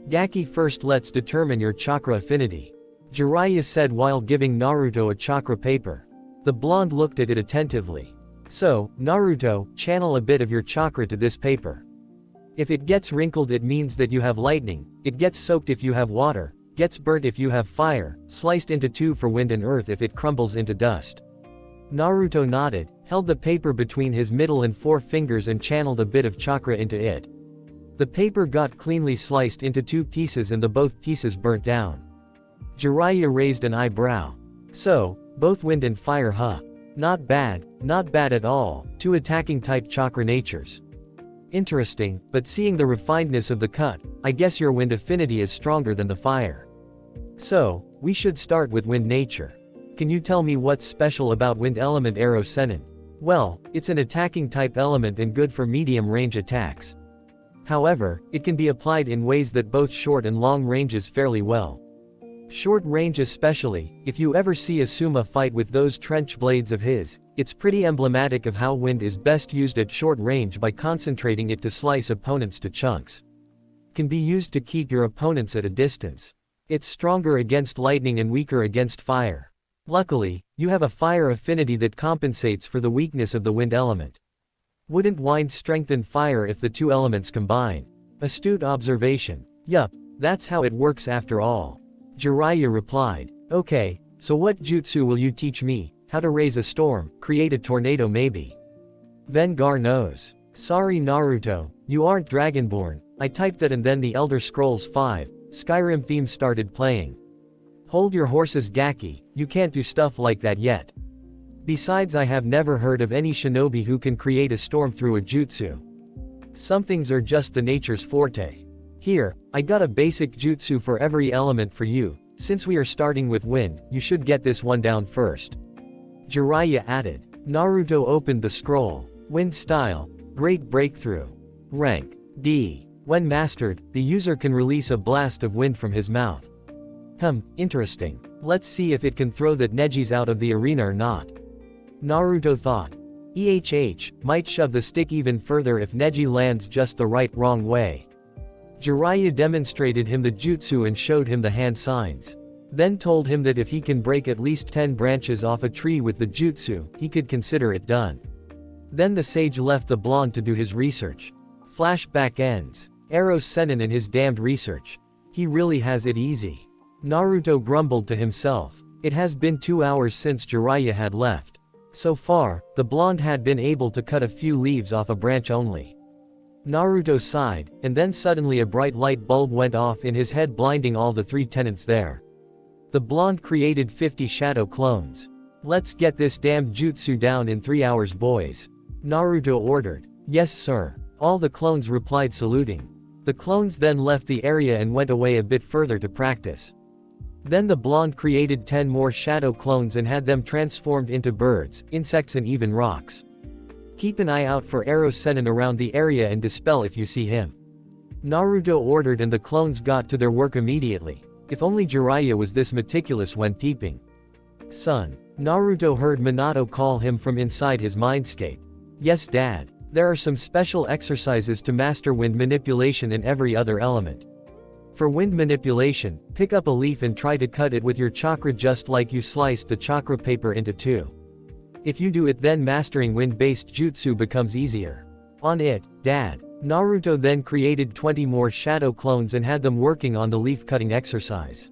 "Gaki, first let's determine your chakra affinity," Jiraiya said while giving Naruto a chakra paper. The blonde looked at it attentively. "So, Naruto, channel a bit of your chakra to this paper. If it gets wrinkled it means that you have lightning, it gets soaked if you have water, gets burnt if you have fire, sliced into two for wind, and earth if it crumbles into dust." Naruto nodded, held the paper between his middle and forefingers and channeled a bit of chakra into it. The paper got cleanly sliced into 2 pieces and the both pieces burnt down. Jiraiya raised an eyebrow. "So, Both wind and fire, huh? Not bad, not bad at all, two attacking type chakra natures. Interesting, but seeing the refinedness of the cut, I guess your wind affinity is stronger than the fire. So, we should start with wind nature. Can you tell me what's special about wind element arrow Senin? Well, it's an attacking type element and good for medium range attacks. However, it can be applied in ways that both short and long ranges fairly well. Short range especially, if you ever see Asuma fight with those trench blades of his, it's pretty emblematic of how wind is best used at short range by concentrating it to slice opponents to chunks. Can be used to keep your opponents at a distance. It's stronger against lightning and weaker against fire. Luckily, you have a fire affinity that compensates for the weakness of the wind element. Wouldn't wind strengthen fire if the two elements combine? Astute observation. Yup, that's how it works after all. Jiraiya replied. Okay, so what jutsu will you teach me? How to raise a storm, create a tornado maybe? Vengar knows. Sorry Naruto, you aren't Dragonborn. I typed that and then the Elder Scrolls 5, Skyrim theme started playing. Hold your horses Gaki, you can't do stuff like that yet. Besides, I have never heard of any shinobi who can create a storm through a jutsu. Some things are just the nature's forte. Here, I got a basic jutsu for every element for you. Since we are starting with wind, you should get this one down first. Jiraiya added. Naruto opened the scroll. Wind style. Great breakthrough. Rank D. When mastered, the user can release a blast of wind from his mouth. Interesting. Let's see if it can throw that Neji's out of the arena or not. Naruto thought. Might shove the stick even further if Neji lands just the wrong way. Jiraiya demonstrated him the jutsu and showed him the hand signs. Then told him that if he can break at least 10 branches off a tree with the jutsu, he could consider it done. Then the sage left the blonde to do his research. Flashback ends. Arrow Senin and his damned research. He really has it easy. Naruto grumbled to himself. It has been 2 hours since Jiraiya had left. So far, the blonde had been able to cut a few leaves off a branch only. Naruto sighed, and then suddenly a bright light bulb went off in his head, blinding all the 3 tenants there. The blonde created 50 shadow clones. Let's get this damned jutsu down in 3 hours, boys. Naruto ordered. Yes sir. All the clones replied, saluting. The clones then left the area and went away a bit further to practice. Then the blonde created 10 more shadow clones and had them transformed into birds, insects and even rocks. Keep an eye out for Arrow Senin around the area and dispel if you see him. Naruto ordered and the clones got to their work immediately. If only Jiraiya was this meticulous when peeping. Son. Naruto heard Minato call him from inside his mindscape. Yes dad. There are some special exercises to master wind manipulation in every other element. For wind manipulation, pick up a leaf and try to cut it with your chakra just like you sliced the chakra paper into 2. If you do it, then mastering wind-based jutsu becomes easier. On it, dad. Naruto then created 20 more shadow clones and had them working on the leaf-cutting exercise.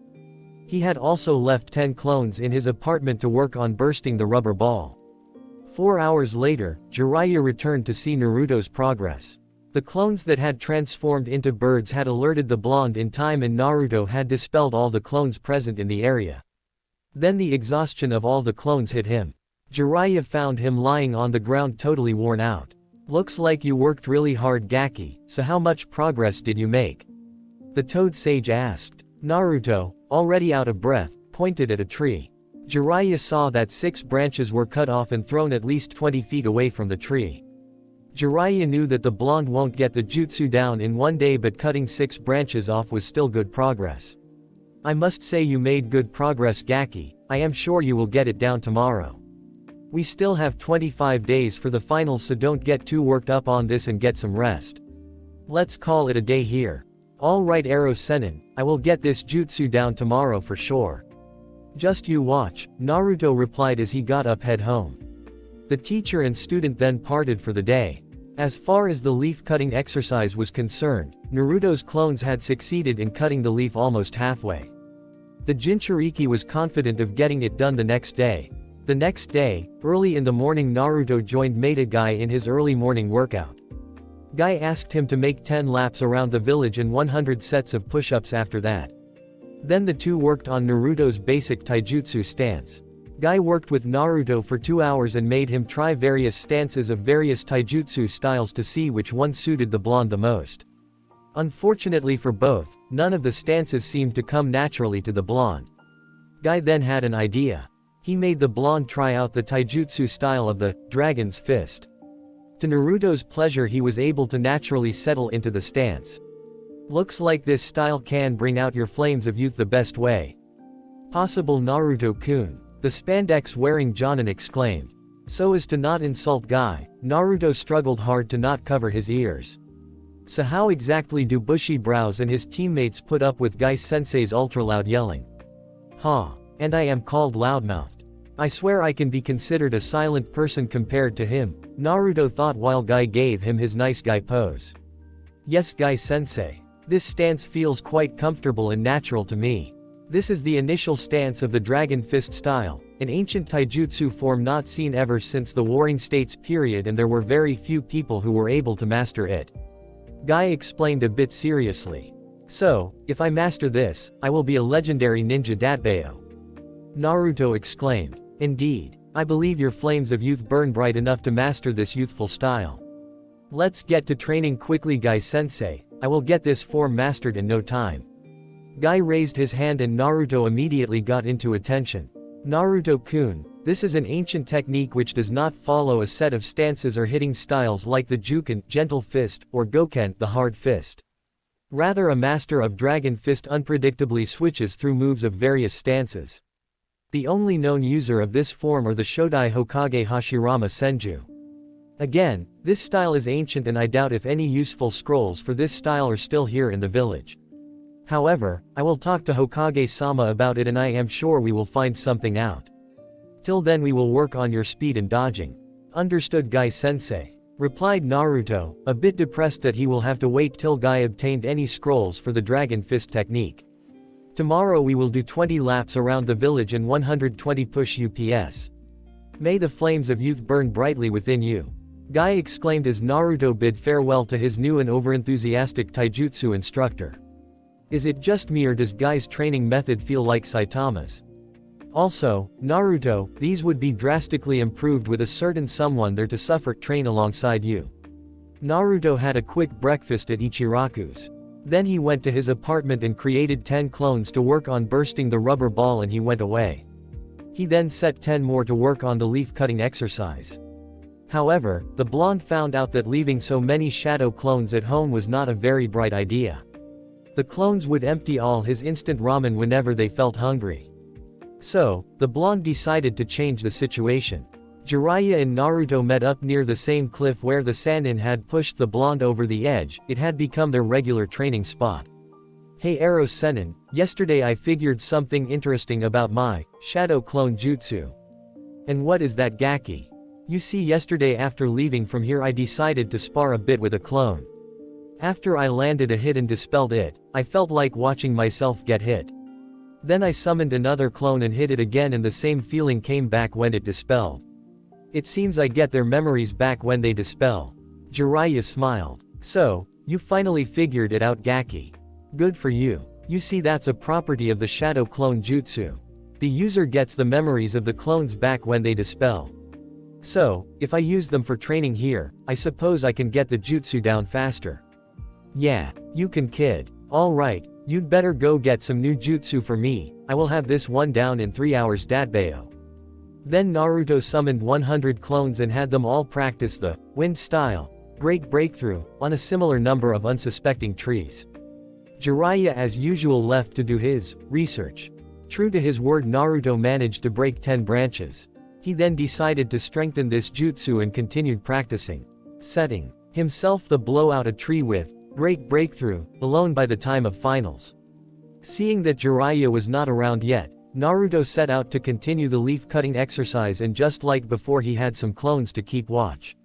He had also left 10 clones in his apartment to work on bursting the rubber ball. 4 hours later, Jiraiya returned to see Naruto's progress. The clones that had transformed into birds had alerted the blonde in time and Naruto had dispelled all the clones present in the area. Then the exhaustion of all the clones hit him. Jiraiya found him lying on the ground totally worn out. Looks like you worked really hard Gaki, so how much progress did you make? The Toad Sage asked. Naruto, already out of breath, pointed at a tree. Jiraiya saw that 6 branches were cut off and thrown at least 20 feet away from the tree. Jiraiya knew that the blonde won't get the jutsu down in one day, but cutting 6 branches off was still good progress. I must say you made good progress Gaki, I am sure you will get it down tomorrow. We still have 25 days for the finals, so don't get too worked up on this and get some rest. Let's call it a day here. Alright Arrow Senin, I will get this jutsu down tomorrow for sure. Just you watch, Naruto replied as he got up head home. The teacher and student then parted for the day. As far as the leaf cutting exercise was concerned, Naruto's clones had succeeded in cutting the leaf almost halfway. The Jinchuriki was confident of getting it done the next day. The next day, early in the morning, Naruto joined Maida Guy in his early morning workout. Guy asked him to make 10 laps around the village and 100 sets of push-ups after that. Then the two worked on Naruto's basic taijutsu stance. Guy worked with Naruto for 2 hours and made him try various stances of various taijutsu styles to see which one suited the blonde the most. Unfortunately for both, none of the stances seemed to come naturally to the blonde. Guy then had an idea. He made the blonde try out the taijutsu style of the Dragon's Fist. To Naruto's pleasure, he was able to naturally settle into the stance. Looks like this style can bring out your flames of youth the best way. Possible, Naruto-kun, the spandex-wearing Jonin exclaimed. So as to not insult Guy, Naruto struggled hard to not cover his ears. So how exactly do bushy brows and his teammates put up with Guy-sensei's ultra-loud yelling? Huh. And I am called loudmouthed. I swear I can be considered a silent person compared to him, Naruto thought while Guy gave him his nice guy pose. Yes, Guy-sensei. This stance feels quite comfortable and natural to me. This is the initial stance of the Dragon Fist style, an ancient taijutsu form not seen ever since the Warring States period, and there were very few people who were able to master it. Guy explained a bit seriously. So, if I master this, I will be a legendary ninja Datbeo. Naruto exclaimed. Indeed. I believe your flames of youth burn bright enough to master this youthful style. Let's get to training quickly, Guy-sensei. I will get this form mastered in no time. Guy raised his hand and Naruto immediately got into attention. Naruto-kun, this is an ancient technique which does not follow a set of stances or hitting styles like the Juken, gentle fist, or Goken, the hard fist. Rather, a master of Dragon Fist unpredictably switches through moves of various stances. The only known user of this form are the Shodai Hokage Hashirama Senju. Again, this style is ancient and I doubt if any useful scrolls for this style are still here in the village. However, I will talk to Hokage-sama about it and I am sure we will find something out. Till then we will work on your speed and dodging. Understood, Guy-sensei, replied Naruto, a bit depressed that he will have to wait till Guy obtained any scrolls for the Dragon Fist technique. Tomorrow we will do 20 laps around the village and 120 push UPS. May the flames of youth burn brightly within you. Guy exclaimed as Naruto bid farewell to his new and overenthusiastic taijutsu instructor. Is it just me or does Guy's training method feel like Saitama's? Also, Naruto, these would be drastically improved with a certain someone there to suffer train alongside you. Naruto had a quick breakfast at Ichiraku's. Then he went to his apartment and created 10 clones to work on bursting the rubber ball and he went away. He then set 10 more to work on the leaf cutting exercise. However, the blonde found out that leaving so many shadow clones at home was not a very bright idea. The clones would empty all his instant ramen whenever they felt hungry. So, the blonde decided to change the situation. Jiraiya and Naruto met up near the same cliff where the Sannin had pushed the blonde over the edge. It had become their regular training spot. Hey Arrow Sennin, yesterday I figured something interesting about my shadow clone jutsu. And what is that, Gaki? You see, yesterday after leaving from here I decided to spar a bit with a clone. After I landed a hit and dispelled it, I felt like watching myself get hit. Then I summoned another clone and hit it again and the same feeling came back when it dispelled. It seems I get their memories back when they dispel. Jiraiya smiled. So, you finally figured it out, Gaki. Good for you. You see, that's a property of the shadow clone jutsu. The user gets the memories of the clones back when they dispel. So, if I use them for training here, I suppose I can get the jutsu down faster. Yeah, you can, kid. Alright, you'd better go get some new jutsu for me. I will have this one down in 3 hours, Datbeo. Then Naruto summoned 100 clones and had them all practice the wind style, great breakthrough, on a similar number of unsuspecting trees. Jiraiya as usual left to do his research. True to his word, Naruto managed to break 10 branches. He then decided to strengthen this jutsu and continued practicing, setting himself the blow out a tree with great breakthrough, alone by the time of finals. Seeing that Jiraiya was not around yet, Naruto set out to continue the leaf cutting exercise, and just like before he had some clones to keep watch.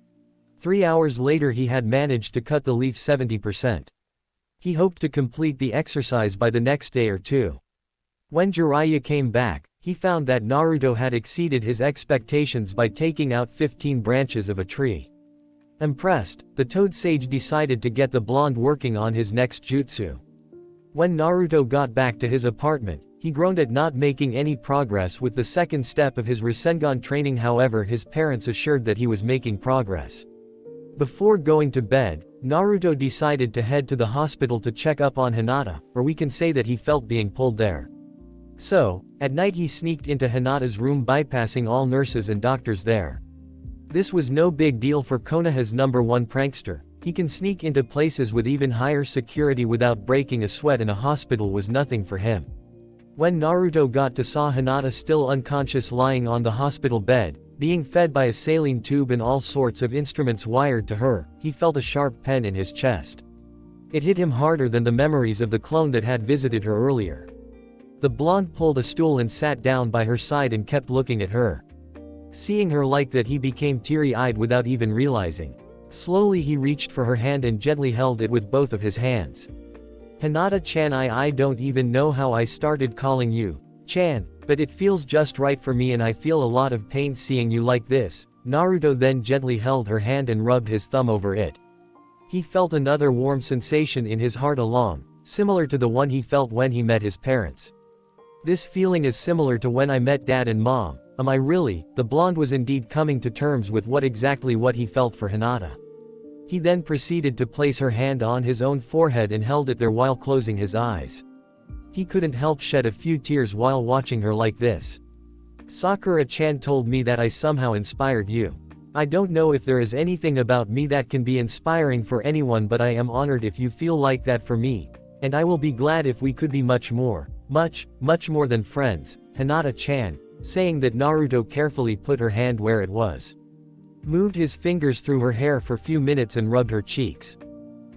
3 hours later he had managed to cut the leaf 70%. He hoped to complete the exercise by the next day or two. When Jiraiya came back, he found that Naruto had exceeded his expectations by taking out 15 branches of a tree. Impressed, the Toad Sage decided to get the blonde working on his next jutsu. When Naruto got back to his apartment, He groaned at not making any progress with the second step of his Rasengan training. However, his parents assured that he was making progress. Before going to bed, Naruto decided to head to the hospital to check up on Hinata, or we can say that he felt being pulled there. So, at night he sneaked into Hinata's room, bypassing all nurses and doctors there. This was no big deal for Konoha's #1 prankster. He can sneak into places with even higher security without breaking a sweat, and a hospital was nothing for him. When Naruto got to saw Hinata still unconscious lying on the hospital bed, being fed by a saline tube and all sorts of instruments wired to her, he felt a sharp pain in his chest. It hit him harder than the memories of the clone that had visited her earlier. The blonde pulled a stool and sat down by her side and kept looking at her. Seeing her like that, he became teary-eyed without even realizing. Slowly he reached for her hand and gently held it with both of his hands. Hinata-chan, I don't even know how I started calling you Chan, but it feels just right for me and I feel a lot of pain seeing you like this. Naruto then gently held her hand and rubbed his thumb over it. He felt another warm sensation in his heart similar to the one he felt when he met his parents. This feeling is similar to when I met Dad and Mom. Am I really? The blonde was indeed coming to terms with what he felt for Hinata. He then proceeded to place her hand on his own forehead and held it there while closing his eyes. He couldn't help shed a few tears while watching her like this. Sakura-chan told me that I somehow inspired you. I don't know if there is anything about me that can be inspiring for anyone, but I am honored if you feel like that for me. And I will be glad if we could be much more than friends, Hinata-chan. Saying that, Naruto carefully put her hand where it was. Moved his fingers through her hair for few minutes and rubbed her cheeks.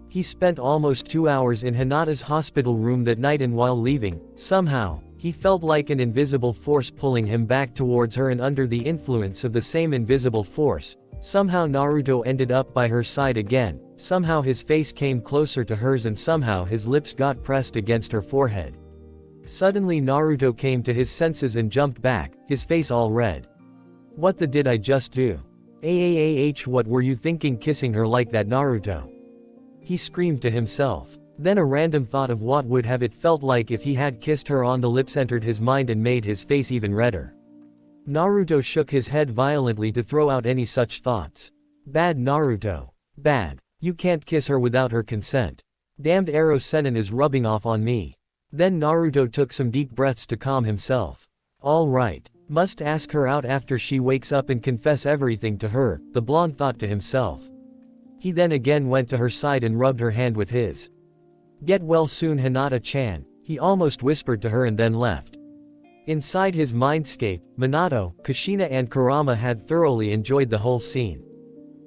He spent almost 2 hours in Hinata's hospital room that night, and while leaving, somehow, he felt like an invisible force pulling him back towards her, and under the influence of the same invisible force, somehow Naruto ended up by her side again. Somehow his face came closer to hers and somehow his lips got pressed against her forehead. Suddenly Naruto came to his senses and jumped back, his face all red. What the did I just do? What were you thinking kissing her like that, Naruto? He screamed to himself. Then a random thought of what would have it felt like if he had kissed her on the lips entered his mind and made his face even redder. Naruto shook his head violently to throw out any such thoughts. Bad, Naruto. Bad. You can't kiss her without her consent. Damned Ero Sennin is rubbing off on me. Then Naruto took some deep breaths to calm himself. Alright. Must ask her out after she wakes up and confess everything to her, the blonde thought to himself. He then again went to her side and rubbed her hand with his. Get well soon, Hinata-chan, he almost whispered to her and then left. Inside his mindscape, Minato, Kushina and Kurama had thoroughly enjoyed the whole scene.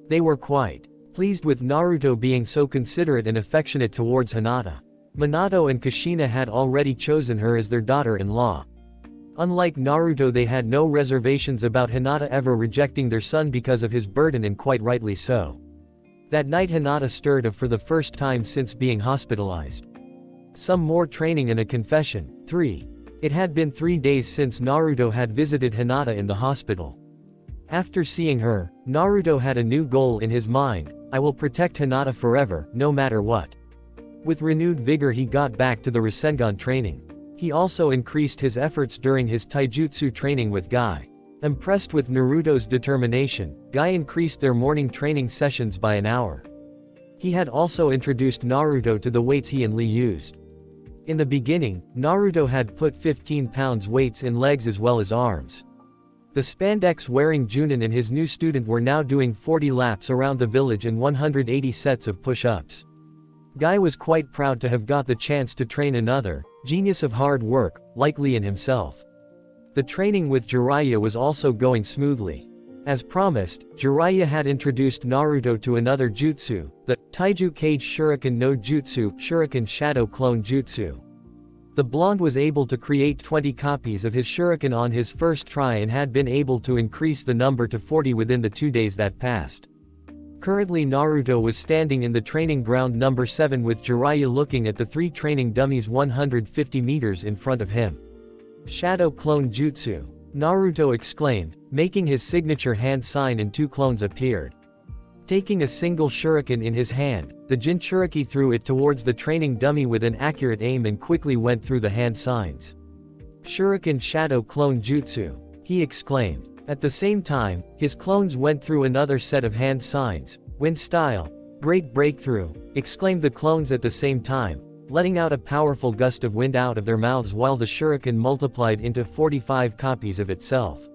They were quite pleased with Naruto being so considerate and affectionate towards Hinata. Minato and Kushina had already chosen her as their daughter-in-law. Unlike Naruto, they had no reservations about Hinata ever rejecting their son because of his burden, and quite rightly so. That night Hinata stirred up for the first time since being hospitalized. Some more training and a confession. 3. It had been 3 days since Naruto had visited Hinata in the hospital. After seeing her, Naruto had a new goal in his mind: I will protect Hinata forever, no matter what. With renewed vigor he got back to the Rasengan training. He also increased his efforts during his taijutsu training with Guy. Impressed with Naruto's determination, Guy increased their morning training sessions by an hour. He had also introduced Naruto to the weights he and Lee used. In the beginning, Naruto had put 15 pounds weights in legs as well as arms. The spandex-wearing Junin and his new student were now doing 40 laps around the village and 180 sets of push-ups. Guy was quite proud to have got the chance to train another genius of hard work, like Lee and himself. The training with Jiraiya was also going smoothly. As promised, Jiraiya had introduced Naruto to another jutsu, the Taiju Cage Shuriken no Jutsu, Shuriken Shadow Clone Jutsu. The blonde was able to create 20 copies of his shuriken on his first try and had been able to increase the number to 40 within the 2 days that passed. Currently Naruto was standing in the training ground number 7 with Jiraiya looking at the 3 training dummies 150 meters in front of him. Shadow Clone Jutsu, Naruto exclaimed, making his signature hand sign, and 2 clones appeared. Taking a single shuriken in his hand, the Jinchuriki threw it towards the training dummy with an accurate aim and quickly went through the hand signs. Shuriken Shadow Clone Jutsu, he exclaimed. At the same time, his clones went through another set of hand signs. Wind style. Great breakthrough, exclaimed the clones at the same time, letting out a powerful gust of wind out of their mouths while the shuriken multiplied into 45 copies of itself.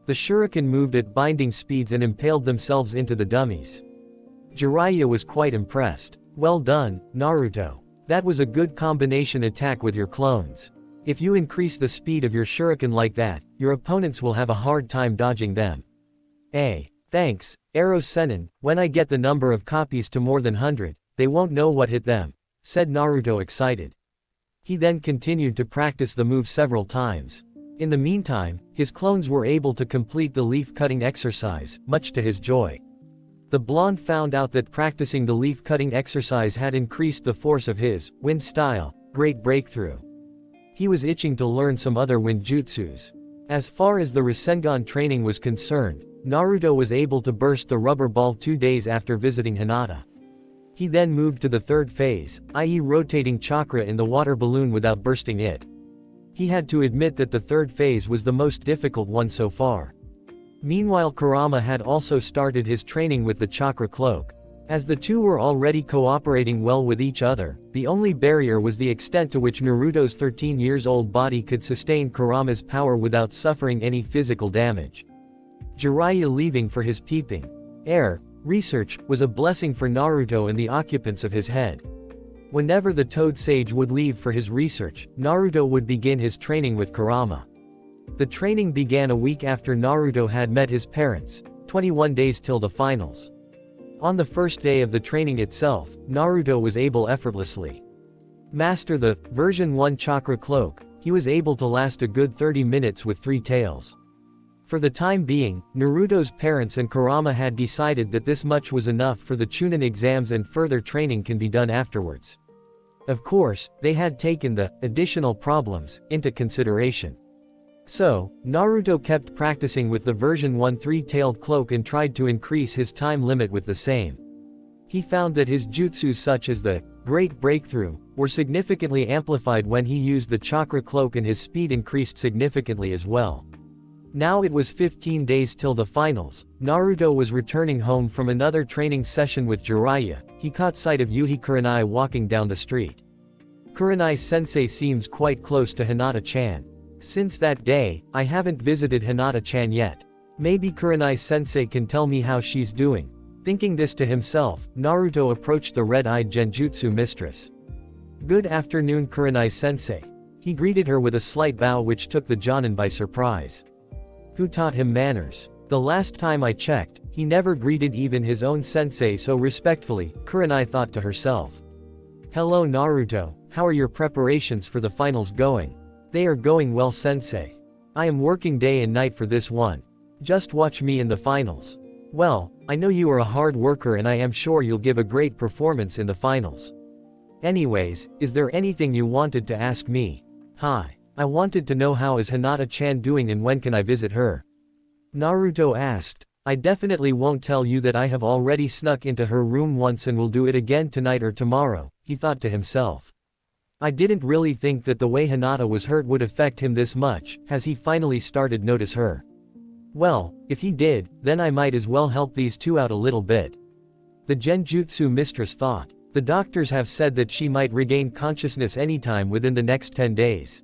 The shuriken moved at binding speeds and impaled themselves into the dummies. Jiraiya was quite impressed. Well done, Naruto. That was a good combination attack with your clones. If you increase the speed of your shuriken like that, your opponents will have a hard time dodging them. Thanks, Arrow Sennin, when I get the number of copies to more than 100, they won't know what hit them, said Naruto excited. He then continued to practice the move several times. In the meantime, his clones were able to complete the leaf-cutting exercise, much to his joy. The blonde found out that practicing the leaf-cutting exercise had increased the force of his wind style, great breakthrough. He was itching to learn some other wind jutsus. As far as the Rasengan training was concerned, Naruto was able to burst the rubber ball 2 days after visiting Hinata. He then moved to the third phase, i.e. rotating chakra in the water balloon without bursting it. He had to admit that the third phase was the most difficult one so far. Meanwhile, Kurama had also started his training with the chakra cloak. As the two were already cooperating well with each other, the only barrier was the extent to which Naruto's 13-year-old body could sustain Kurama's power without suffering any physical damage. Jiraiya leaving for his peeping air research was a blessing for Naruto and the occupants of his head. Whenever the Toad Sage would leave for his research, Naruto would begin his training with Kurama. The training began a week after Naruto had met his parents, 21 days till the finals. On the first day of the training itself, Naruto was able effortlessly master the version 1 chakra cloak. He was able to last a good 30 minutes with 3 tails. For the time being, Naruto's parents and Kurama had decided that this much was enough for the Chunin exams and further training can be done afterwards. Of course, they had taken the additional problems into consideration. So, Naruto kept practicing with the version 1 3-tailed cloak and tried to increase his time limit with the same. He found that his jutsus such as the Great Breakthrough were significantly amplified when he used the chakra cloak and his speed increased significantly as well. Now it was 15 days till the finals. Naruto was returning home from another training session with Jiraiya. He caught sight of Yuhi Kurenai walking down the street. Kurenai-sensei seems quite close to Hinata-chan. Since that day, I haven't visited Hinata-chan yet. Maybe Kurenai-sensei can tell me how she's doing. Thinking this to himself, Naruto approached the red-eyed genjutsu mistress. Good afternoon, Kurenai-sensei. He greeted her with a slight bow which took the Jonin by surprise. Who taught him manners? The last time I checked, he never greeted even his own sensei so respectfully, Kurenai thought to herself. Hello Naruto, how are your preparations for the finals going? They are going well, sensei. I am working day and night for this one. Just watch me in the finals. Well, I know you are a hard worker and I am sure you'll give a great performance in the finals. Anyways, is there anything you wanted to ask me? Hi. I wanted to know how is Hinata-chan doing and when can I visit her? Naruto asked. I definitely won't tell you that I have already snuck into her room once and will do it again tonight or tomorrow, he thought to himself. I didn't really think that the way Hinata was hurt would affect him this much, as he finally started notice her. Well, if he did, then I might as well help these two out a little bit. The genjutsu mistress thought. The doctors have said that she might regain consciousness anytime within the next 10 days.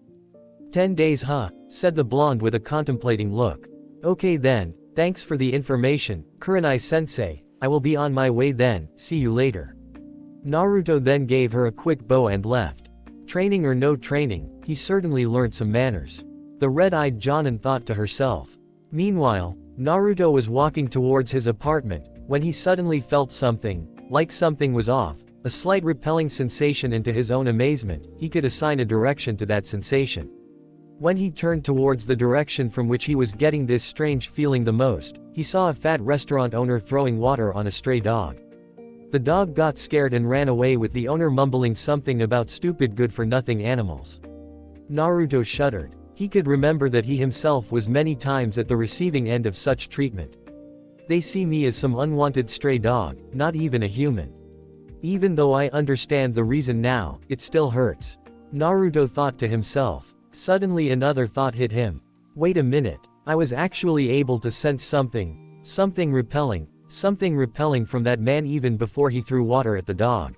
10 days huh, said the blonde with a contemplating look. Okay then, thanks for the information, Kurenai-sensei, I will be on my way then, see you later. Naruto then gave her a quick bow and left. Training or no training, he certainly learned some manners. The red-eyed Jonin thought to herself. Meanwhile, Naruto was walking towards his apartment, when he suddenly felt something, like something was off, a slight repelling sensation, and to his own amazement, he could assign a direction to that sensation. When he turned towards the direction from which he was getting this strange feeling the most, he saw a fat restaurant owner throwing water on a stray dog. The dog got scared and ran away with the owner mumbling something about stupid good-for-nothing animals. Naruto shuddered. He could remember that he himself was many times at the receiving end of such treatment. They see me as some unwanted stray dog, not even a human. Even though I understand the reason now, it still hurts. Naruto thought to himself. Suddenly another thought hit him. Wait a minute. I was actually able to sense something repelling from that man even before he threw water at the dog.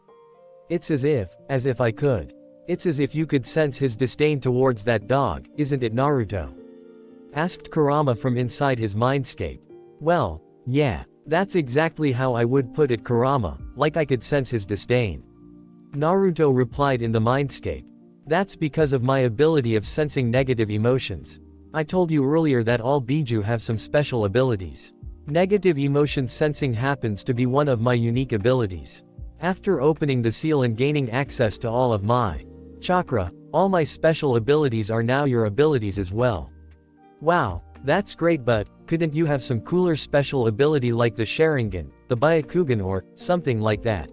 It's as if I could. It's as if you could sense his disdain towards that dog, isn't it, Naruto? Asked Kurama from inside his mindscape. Well, yeah, that's exactly how I would put it, Kurama, like I could sense his disdain. Naruto replied in the mindscape. That's because of my ability of sensing negative emotions. I told you earlier that all Biju have some special abilities. Negative emotion sensing happens to be one of my unique abilities. After opening the seal and gaining access to all of my chakra, all my special abilities are now your abilities as well. Wow, that's great, but couldn't you have some cooler special ability like the Sharingan, the Byakugan, or something like that?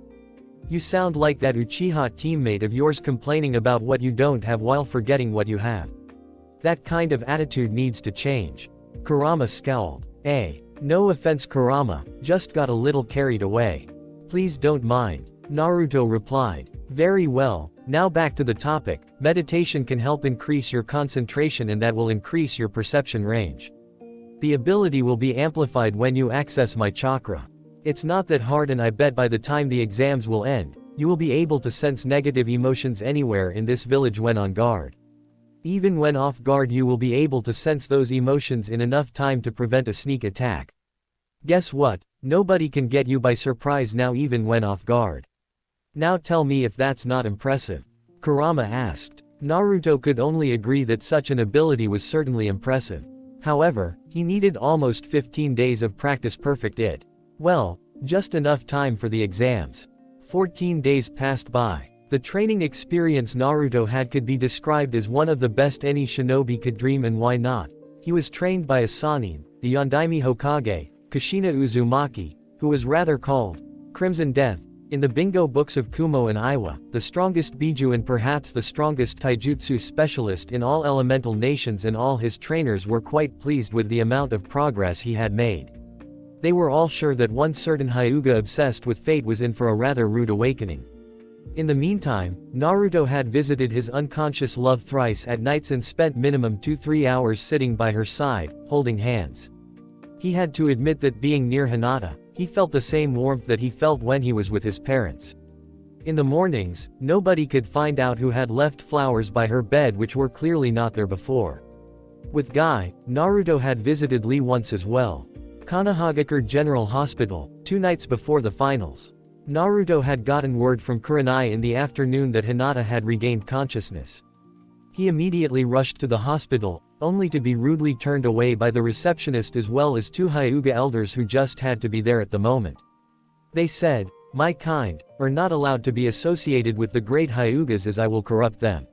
You sound like that Uchiha teammate of yours complaining about what you don't have while forgetting what you have. That kind of attitude needs to change. Kurama scowled. No offense, Kurama, just got a little carried away. Please don't mind. Naruto replied. Very well, now back to the topic. Meditation can help increase your concentration and that will increase your perception range. The ability will be amplified when you access my chakra. It's not that hard, and I bet by the time the exams will end, you will be able to sense negative emotions anywhere in this village when on guard. Even when off guard, you will be able to sense those emotions in enough time to prevent a sneak attack. Guess what? Nobody can get you by surprise now, even when off guard. Now tell me if that's not impressive. Kurama asked. Naruto could only agree that such an ability was certainly impressive. However, he needed almost 15 days of practice perfect it. Well, just enough time for the exams. 14 days passed by. The training experience Naruto had could be described as one of the best any shinobi could dream, and why not? He was trained by a Sannin, the Yondaime Hokage, Kushina Uzumaki, who was rather called Crimson Death in the bingo books of Kumo and Iwa, the strongest Biju and perhaps the strongest taijutsu specialist in all elemental nations, and all his trainers were quite pleased with the amount of progress he had made. They were all sure that one certain Hyuga obsessed with fate was in for a rather rude awakening. In the meantime, Naruto had visited his unconscious love thrice at nights and spent minimum 2-3 hours sitting by her side, holding hands. He had to admit that being near Hinata, he felt the same warmth that he felt when he was with his parents. In the mornings, nobody could find out who had left flowers by her bed which were clearly not there before. With Guy, Naruto had visited Lee once as well. Kanahagakure General Hospital, 2 nights before the finals. Naruto had gotten word from Kurenai in the afternoon that Hinata had regained consciousness. He immediately rushed to the hospital, only to be rudely turned away by the receptionist as well as 2 Hyuga elders who just had to be there at the moment. They said, "My kind, are not allowed to be associated with the great Hyugas as I will corrupt them."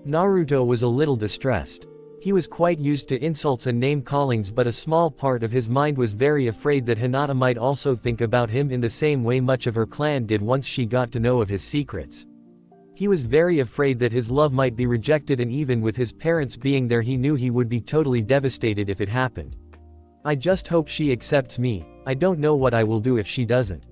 Naruto was a little distressed. He was quite used to insults and name-callings, but a small part of his mind was very afraid that Hinata might also think about him in the same way much of her clan did once she got to know of his secrets. He was very afraid that his love might be rejected, and even with his parents being there he knew he would be totally devastated if it happened. "I just hope she accepts me. I don't know what I will do if she doesn't.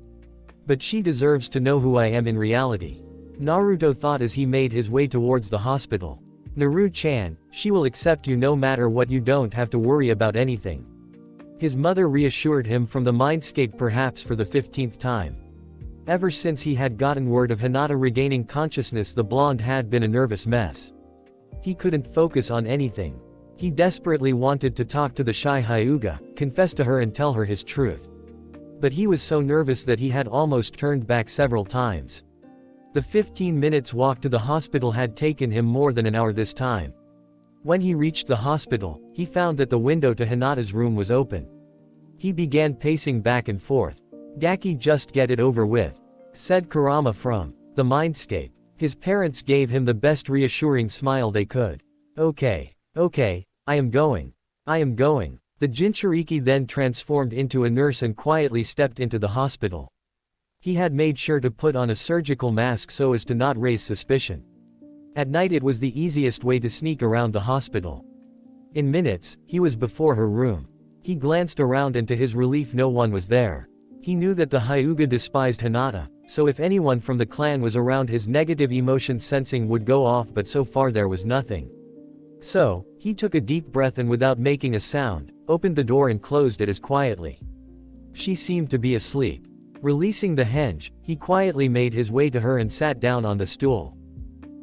But she deserves to know who I am in reality," Naruto thought as he made his way towards the hospital. "Naru-chan, she will accept you no matter what, you don't have to worry about anything." His mother reassured him from the mindscape, perhaps for the 15th time. Ever since he had gotten word of Hinata regaining consciousness, the blonde had been a nervous mess. He couldn't focus on anything. He desperately wanted to talk to the shy Hyuga, confess to her and tell her his truth. But he was so nervous that he had almost turned back several times. The 15 minutes walk to the hospital had taken him more than an hour this time. When he reached the hospital, he found that the window to Hinata's room was open. He began pacing back and forth. "Gaki, just get it over with," said Kurama from the mindscape. His parents gave him the best reassuring smile they could. Okay, I am going. The Jinchuriki then transformed into a nurse and quietly stepped into the hospital. He had made sure to put on a surgical mask so as to not raise suspicion. At night it was the easiest way to sneak around the hospital. In minutes, he was before her room. He glanced around and to his relief no one was there. He knew that the Hyuga despised Hinata, so if anyone from the clan was around his negative emotion sensing would go off, but so far there was nothing. So, he took a deep breath and without making a sound, opened the door and closed it as quietly. She seemed to be asleep. Releasing the hinge, he quietly made his way to her and sat down on the stool.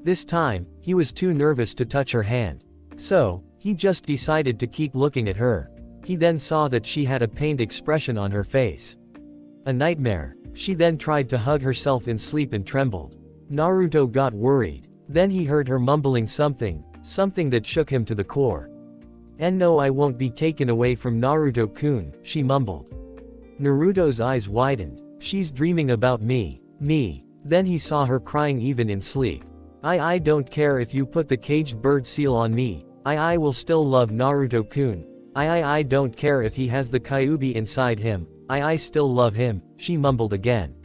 This time, he was too nervous to touch her hand. So, he just decided to keep looking at her. He then saw that she had a pained expression on her face. A nightmare. She then tried to hug herself in sleep and trembled. Naruto got worried. Then he heard her mumbling something that shook him to the core. "And no, I won't be taken away from Naruto-kun," she mumbled. Naruto's eyes widened. "She's dreaming about me. Me." Then he saw her crying even in sleep. I don't care if you put the caged bird seal on me. I will still love Naruto-kun. I don't care if he has the Kyuubi inside him. I still love him," she mumbled again.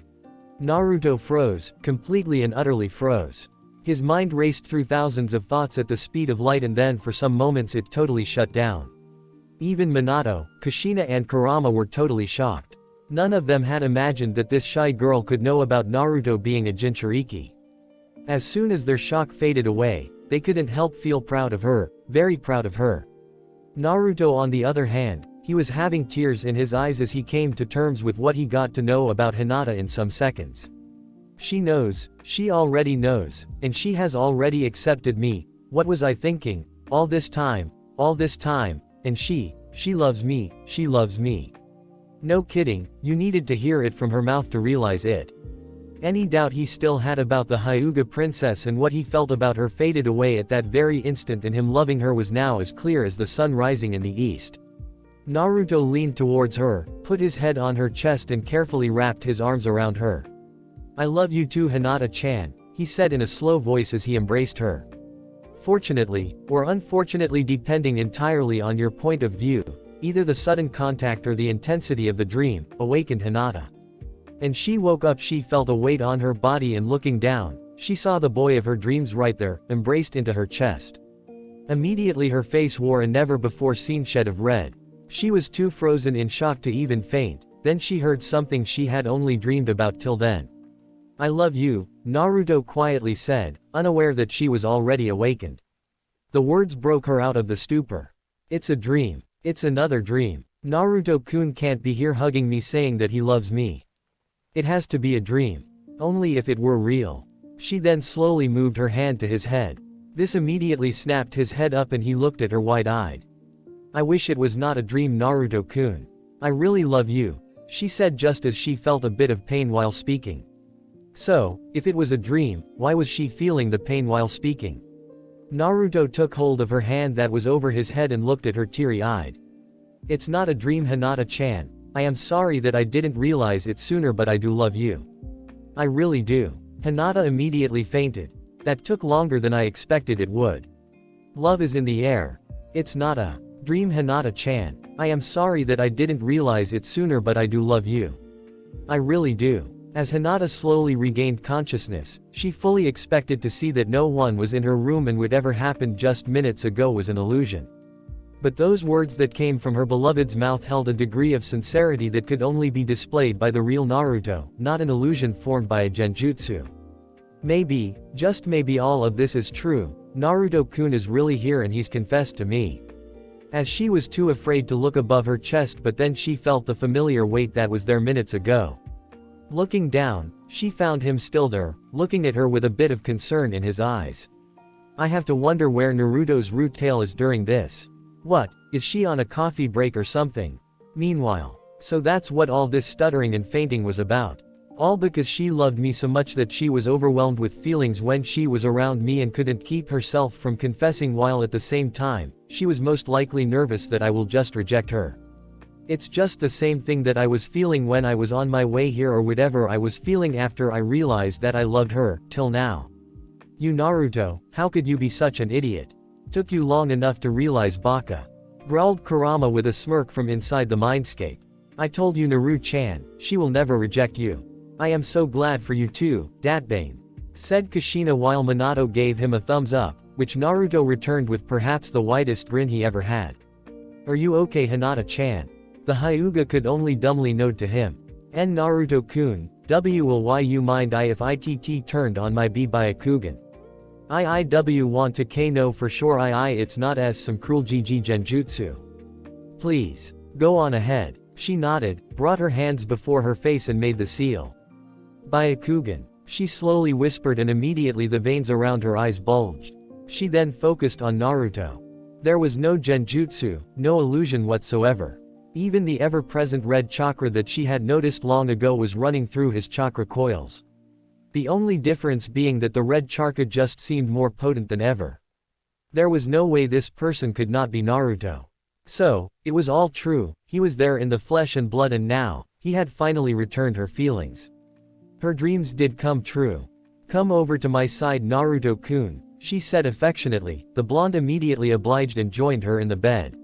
Naruto froze, completely and utterly froze. His mind raced through thousands of thoughts at the speed of light, and then for some moments it totally shut down. Even Minato, Kushina and Kurama were totally shocked. None of them had imagined that this shy girl could know about Naruto being a Jinchuriki. As soon as their shock faded away, they couldn't help feel proud of her, very proud of her. Naruto, on the other hand, he was having tears in his eyes as he came to terms with what he got to know about Hinata in some seconds. She knows, she already knows, and she has already accepted me. What was I thinking? All this time, and she loves me, she loves me. No kidding, you needed to hear it from her mouth to realize it. Any doubt he still had about the Hyuga princess and what he felt about her faded away at that very instant, and him loving her was now as clear as the sun rising in the east. Naruto leaned towards her, put his head on her chest and carefully wrapped his arms around her. "I love you too, Hinata-chan," he said in a slow voice as he embraced her. Fortunately, or unfortunately depending entirely on your point of view, either the sudden contact or the intensity of the dream, awakened Hinata. And she woke up. She felt a weight on her body, and looking down, she saw the boy of her dreams right there, embraced into her chest. Immediately her face wore a never-before-seen shade of red. She was too frozen in shock to even faint. Then she heard something she had only dreamed about till then. "I love you," Naruto quietly said, unaware that she was already awakened. The words broke her out of the stupor. "It's a dream. It's another dream. Naruto-kun can't be here hugging me saying that he loves me. It has to be a dream. Only if it were real." She then slowly moved her hand to his head. This immediately snapped his head up and he looked at her wide-eyed. "I wish it was not a dream, Naruto-kun. I really love you," she said just as she felt a bit of pain while speaking. So, if it was a dream, why was she feeling the pain while speaking? Naruto took hold of her hand that was over his head and looked at her teary-eyed. "It's not a dream, Hinata-chan. I am sorry that I didn't realize it sooner, but I do love you. I really do." Hinata immediately fainted. "That took longer than I expected it would. Love is in the air. It's not a dream, Hinata-chan. I am sorry that I didn't realize it sooner, but I do love you. I really do." As Hinata slowly regained consciousness, she fully expected to see that no one was in her room and whatever happened just minutes ago was an illusion. But those words that came from her beloved's mouth held a degree of sincerity that could only be displayed by the real Naruto, not an illusion formed by a genjutsu. Maybe, just maybe all of this is true. Naruto-kun is really here and he's confessed to me. As she was too afraid to look above her chest, but then she felt the familiar weight that was there minutes ago. Looking down, she found him still there, looking at her with a bit of concern in his eyes. I have to wonder where Naruto's root tail is during this. What, is she on a coffee break or something? Meanwhile, so that's what all this stuttering and fainting was about. All because she loved me so much that she was overwhelmed with feelings when she was around me and couldn't keep herself from confessing, while at the same time, she was most likely nervous that I will just reject her. It's just the same thing that I was feeling when I was on my way here, or whatever I was feeling after I realized that I loved her, till now. You Naruto, how could you be such an idiot? Took you long enough to realize, baka. Growled Kurama with a smirk from inside the mindscape. I told you, Naru-chan, she will never reject you. I am so glad for you too, Datbane. Said Kushina while Minato gave him a thumbs up, which Naruto returned with perhaps the widest grin he ever had. Are you okay, Hinata-chan? The Hyuga could only dumbly nod to him. And Naruto-kun, will you mind if ITT turned on my B Byakugan? IIW want to know for sure it's not as some cruel GG genjutsu. Please. Go on ahead. She nodded, brought her hands before her face and made the seal. Byakugan. She slowly whispered and immediately the veins around her eyes bulged. She then focused on Naruto. There was no genjutsu, no illusion whatsoever. Even the ever-present red chakra that she had noticed long ago was running through his chakra coils. The only difference being that the red chakra just seemed more potent than ever. There was no way this person could not be Naruto. So, it was all true, he was there in the flesh and blood and now, he had finally returned her feelings. Her dreams did come true. Come over to my side Naruto-kun, she said affectionately. The blonde immediately obliged and joined her in the bed.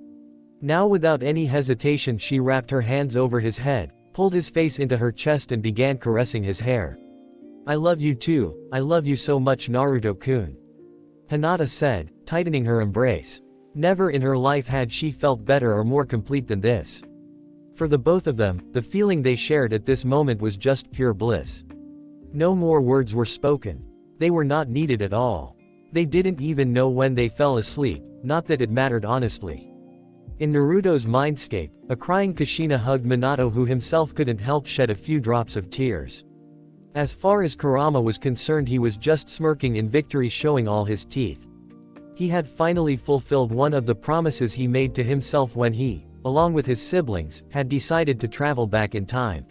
Now without any hesitation she wrapped her hands over his head, pulled his face into her chest and began caressing his hair. I love you too, I love you so much Naruto-kun. Hinata said, tightening her embrace. Never in her life had she felt better or more complete than this. For the both of them, the feeling they shared at this moment was just pure bliss. No more words were spoken. They were not needed at all. They didn't even know when they fell asleep, not that it mattered honestly. In Naruto's mindscape, a crying Kushina hugged Minato who himself couldn't help shed a few drops of tears. As far as Kurama was concerned he was just smirking in victory showing all his teeth. He had finally fulfilled one of the promises he made to himself when he, along with his siblings, had decided to travel back in time.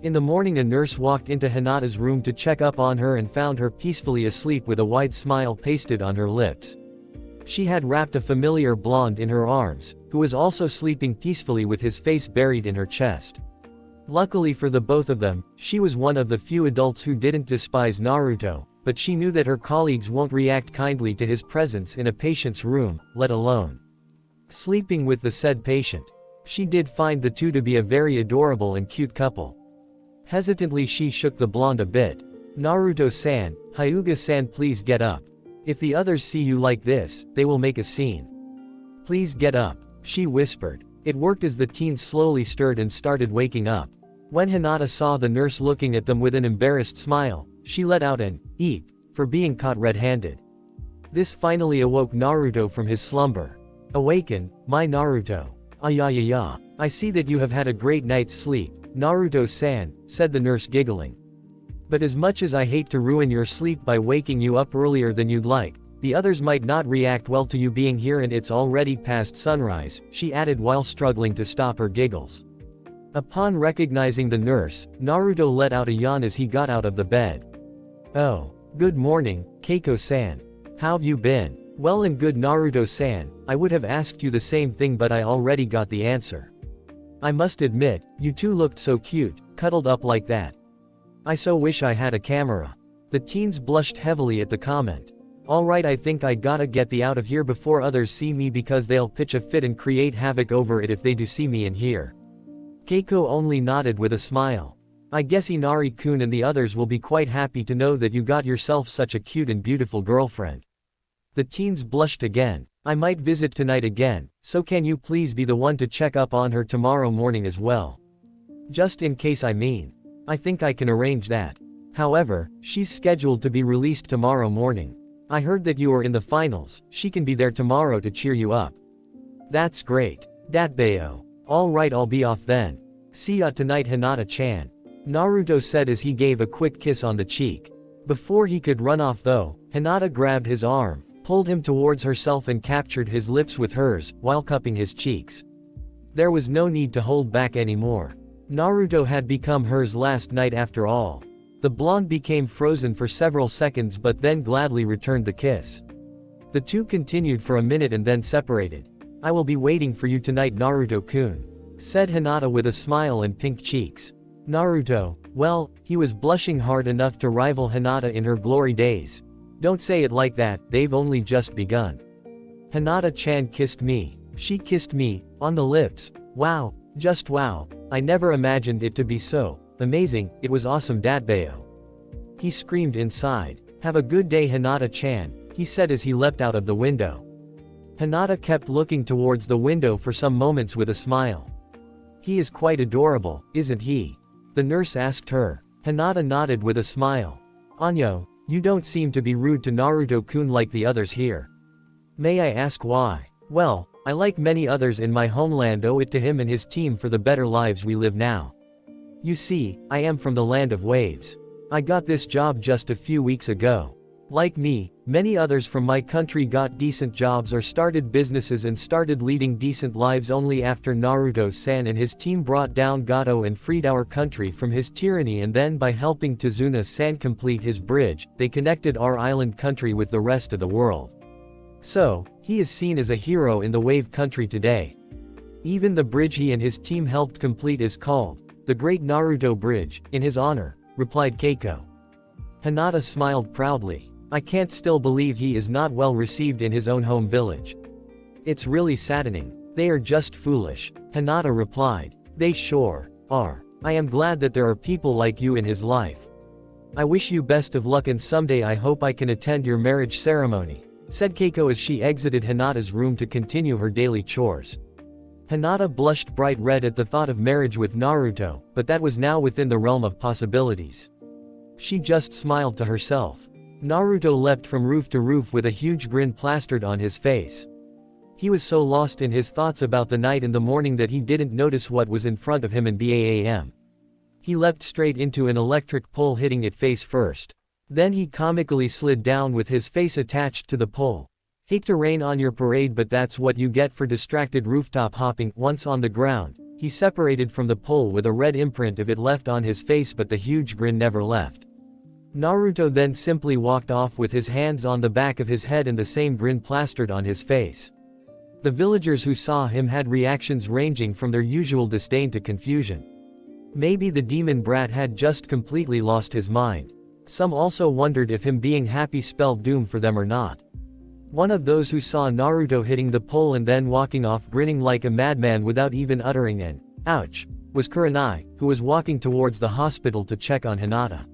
In the morning a nurse walked into Hinata's room to check up on her and found her peacefully asleep with a wide smile pasted on her lips. She had wrapped a familiar blonde in her arms, who was also sleeping peacefully with his face buried in her chest. Luckily for the both of them, she was one of the few adults who didn't despise Naruto, but she knew that her colleagues won't react kindly to his presence in a patient's room, let alone sleeping with the said patient. She did find the two to be a very adorable and cute couple. Hesitantly she shook the blonde a bit. Naruto-san, Hyuga-san please get up. If the others see you like this, they will make a scene. Please get up, she whispered. It worked as the teens slowly stirred and started waking up. When Hinata saw the nurse looking at them with an embarrassed smile, she let out an eep for being caught red-handed. This finally awoke Naruto from his slumber. Awaken, my Naruto. Ayayaya. I see that you have had a great night's sleep, Naruto-san, said the nurse giggling. But as much as I hate to ruin your sleep by waking you up earlier than you'd like, the others might not react well to you being here and it's already past sunrise, she added while struggling to stop her giggles. Upon recognizing the nurse, Naruto let out a yawn as he got out of the bed. Oh, good morning, Keiko-san. How've you been? Well and good Naruto-san, I would have asked you the same thing but I already got the answer. I must admit, you two looked so cute, cuddled up like that. I so wish I had a camera. The teens blushed heavily at the comment. Alright I think I gotta get the out of here before others see me because they'll pitch a fit and create havoc over it if they do see me in here. Keiko only nodded with a smile. I guess Inari-kun and the others will be quite happy to know that you got yourself such a cute and beautiful girlfriend. The teens blushed again. I might visit tonight again, so can you please be the one to check up on her tomorrow morning as well? Just in case I mean. I think I can arrange that. However, she's scheduled to be released tomorrow morning. I heard that you are in the finals, she can be there tomorrow to cheer you up. That's great. Datbeo. Alright I'll be off then. See ya tonight Hinata-chan. Naruto said as he gave a quick kiss on the cheek. Before he could run off though, Hinata grabbed his arm, pulled him towards herself and captured his lips with hers, while cupping his cheeks. There was no need to hold back anymore. Naruto had become hers last night after all. The blonde became frozen for several seconds but then gladly returned the kiss. The two continued for a minute and then separated. I will be waiting for you tonight Naruto-kun, said Hinata with a smile and pink cheeks. Naruto, well, he was blushing hard enough to rival Hinata in her glory days. Don't say it like that, they've only just begun. Hinata-chan kissed me. She kissed me, on the lips. Wow, just wow, I never imagined it to be so. Amazing, it was awesome Datbeo. He screamed inside. Have a good day Hinata-chan, he said as he leapt out of the window. Hinata kept looking towards the window for some moments with a smile. He is quite adorable, isn't he? The nurse asked her. Hinata nodded with a smile. Anyo, You don't seem to be rude to Naruto-kun like the others here. May I ask why? Well, I like many others in my homeland owe it to him and his team for the better lives we live now. You see, I am from the land of waves. I got this job just a few weeks ago. Like me, many others from my country got decent jobs or started businesses and started leading decent lives only after Naruto-san and his team brought down Gato and freed our country from his tyranny, and then by helping Tazuna-san complete his bridge, they connected our island country with the rest of the world. So, he is seen as a hero in the wave country today. Even the bridge he and his team helped complete is called the Great Naruto Bridge, in his honor, replied Keiko. Hinata smiled proudly. I can't still believe he is not well received in his own home village. It's really saddening. They are just foolish, Hinata replied. They sure are. I am glad that there are people like you in his life. I wish you best of luck, and someday I hope I can attend your marriage ceremony, said Keiko as she exited Hinata's room to continue her daily chores. Hinata blushed bright red at the thought of marriage with Naruto, but that was now within the realm of possibilities. She just smiled to herself. Naruto leapt from roof to roof with a huge grin plastered on his face. He was so lost in his thoughts about the night and the morning that he didn't notice what was in front of him and BAAM. He leapt straight into an electric pole, hitting it face first. Then he comically slid down with his face attached to the pole. Hate to rain on your parade, but that's what you get for distracted rooftop hopping. Once on the ground, he separated from the pole with a red imprint of it left on his face, but the huge grin never left. Naruto then simply walked off with his hands on the back of his head and the same grin plastered on his face. The villagers who saw him had reactions ranging from their usual disdain to confusion. Maybe the demon brat had just completely lost his mind. Some also wondered if him being happy spelled doom for them or not. One of those who saw Naruto hitting the pole and then walking off grinning like a madman without even uttering an ouch was Kurenai, who was walking towards the hospital to check on Hinata.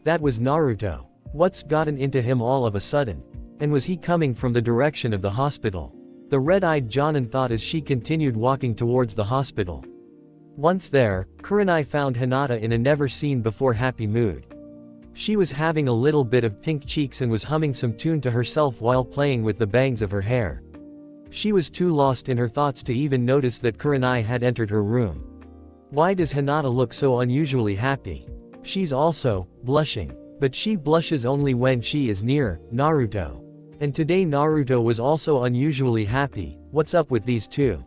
That was Naruto. What's gotten into him all of a sudden? And was he coming from the direction of the hospital? The red-eyed Jonin thought as she continued walking towards the hospital. Once there, Kurenai found Hinata in a never-seen-before happy mood. She was having a little bit of pink cheeks and was humming some tune to herself while playing with the bangs of her hair. She was too lost in her thoughts to even notice that Kurenai had entered her room. Why does Hinata look so unusually happy? She's also blushing. But she blushes only when she is near Naruto. And today Naruto was also unusually happy. What's up with these two?